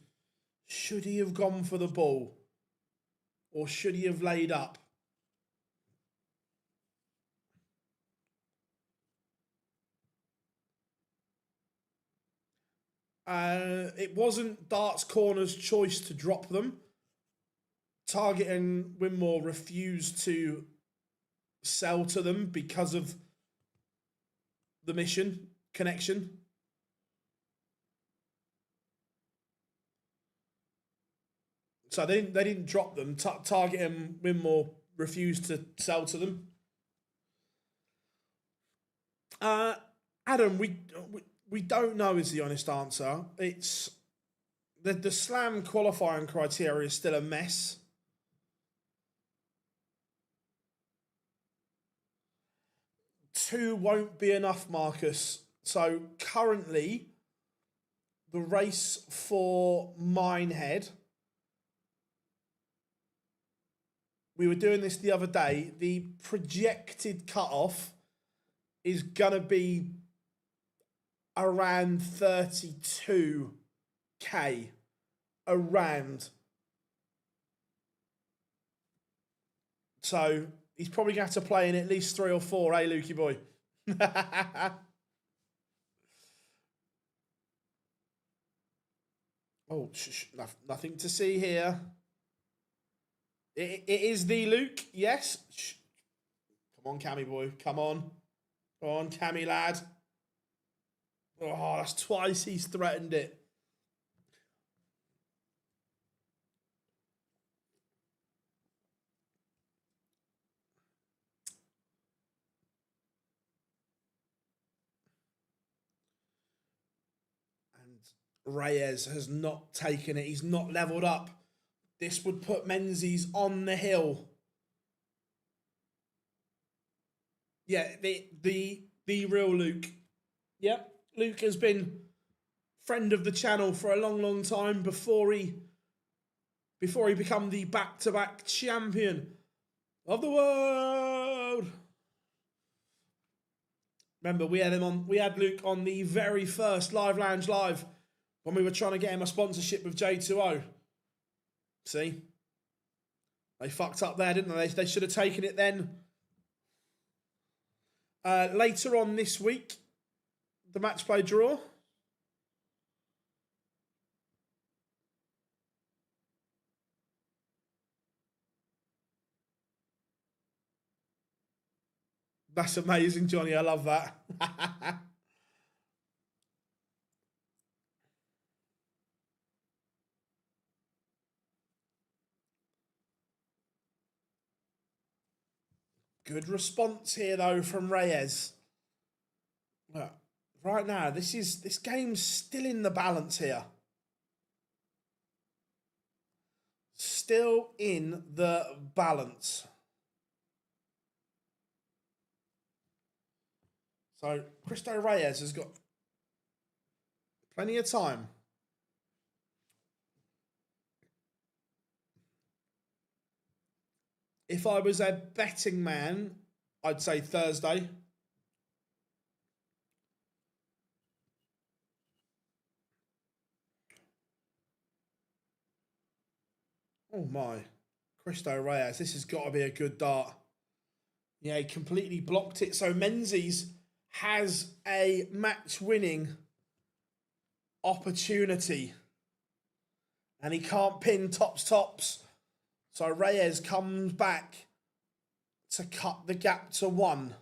Should he have gone for the ball? Or should he have laid up? It wasn't darts corner's choice to drop them. Target and Winmau refused to sell to them because of the mission connection. So they didn't drop them. Target and Winmau refused to sell to them. Adam, we don't know is the honest answer. It's the slam qualifying criteria is still a mess. Two won't be enough, Marcus. So currently, the race for Minehead, we were doing this the other day, the projected cutoff is going to be around 32k. Around. So he's probably going to have to play in at least 3 or 4, eh, Lukey boy? Oh, nothing to see here. It is the Luke, yes. Come on, Cammy boy, come on. Come on, Cammy lad. Oh, that's twice he's threatened it. And Reyes has not taken it. He's not leveled up. This would put Menzies on the hill. Yeah, the real Luke. Yep, Luke has been friend of the channel for a long, long time before he become the back-to-back champion of the world. Remember, we had Luke on the very first Live Lounge Live when we were trying to get him a sponsorship with J2O. See? They fucked up there, didn't they? They should have taken it then. Later on this week, the match play draw. That's amazing, Johnny. I love that. Good response here, though, from Reyes. Look, right now, this game's still in the balance here. Still in the balance. So, Cristo Reyes has got plenty of time. If I was a betting man, I'd say Thursday. Oh my. Cristo Reyes, this has got to be a good dart. Yeah, he completely blocked it. So Menzies has a match-winning opportunity. And he can't pin tops. So Reyes comes back to cut the gap to 1.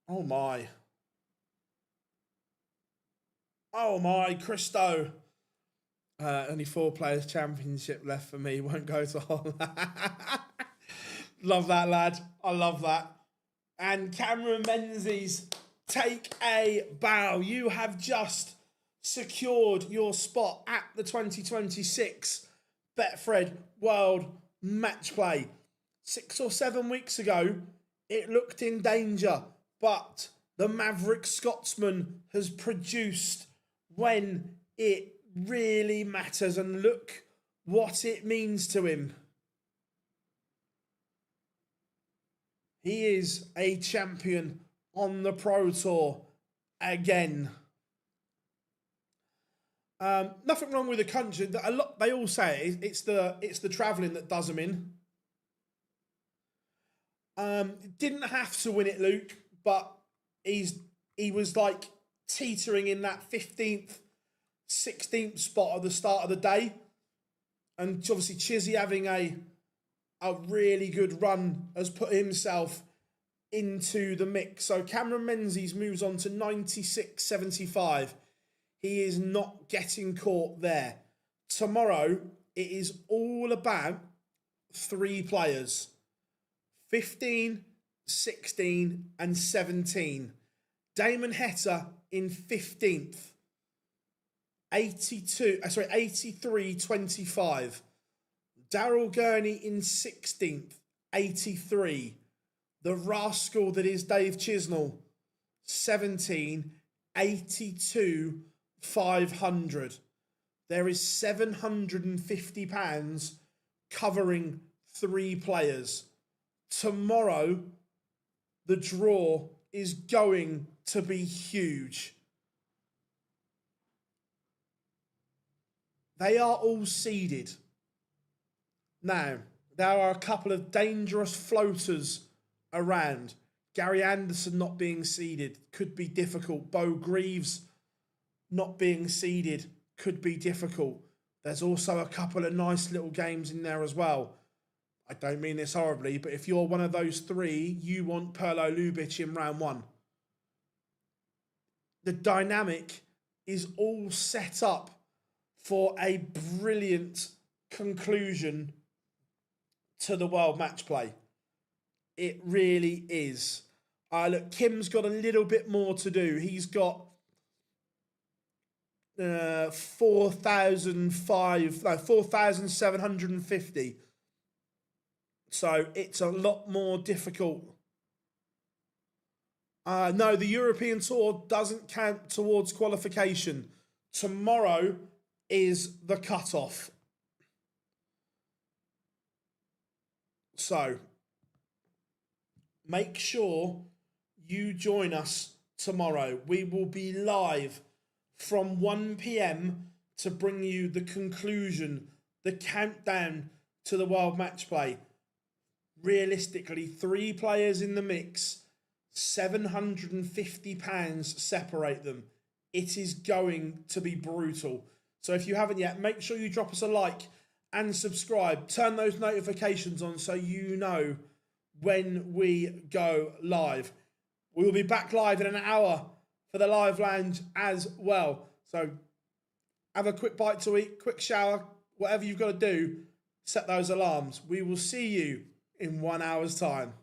Oh my. Oh my, Cristo. Only 4 players championship left for me. Won't go to Holland. Love that, lad. I love that. And Cameron Menzies, take a bow. You have just secured your spot at the 2026 Betfred World Match Play. 6 or 7 weeks ago, it looked in danger, but the Maverick Scotsman has produced when it really matters, and look what it means to him. He is a champion on the Pro Tour again. Nothing wrong with the country. They all say it's the travelling that does them in. Didn't have to win it, Luke, but he was like teetering in that 15th, 16th spot at the start of the day. And obviously Chizzy having a really good run has put himself into the mix. So Cameron Menzies moves on to 96.75. He is not getting caught there. Tomorrow, it is all about 3 players. 15, 16 and 17. Damon Heta in 15th. 83.25. Daryl Gurney in 16th. 83. The rascal that is Dave Chisnell. 17. 82,500. There is £750 covering 3 players. Tomorrow, the draw is going to be huge. They are all seeded. Now, there are a couple of dangerous floaters around. Gary Anderson not being seeded could be difficult. Bo Greaves not being seeded could be difficult. There's also a couple of nice little games in there as well. I don't mean this horribly, but if you're one of those 3, you want Perlo Ljubic in round 1. The dynamic is all set up for a brilliant conclusion to the World Match Play. It really is. Look, Kim's got a little bit more to do. He's got 4,750. So it's a lot more difficult. No, the European Tour doesn't count towards qualification. Tomorrow is the cut-off. So make sure you join us tomorrow. We will be live from 1 p.m. to bring you the conclusion, the countdown to the World Match Play. Realistically, 3 players in the mix, £750 separate them. It is going to be brutal. So if you haven't yet, make sure you drop us a like and subscribe. Turn those notifications on so you know when we go live. We will be back live in an hour for the live lounge as well. So have a quick bite to eat, quick shower, whatever you've got to do, set those alarms. We will see you in 1 hour's time.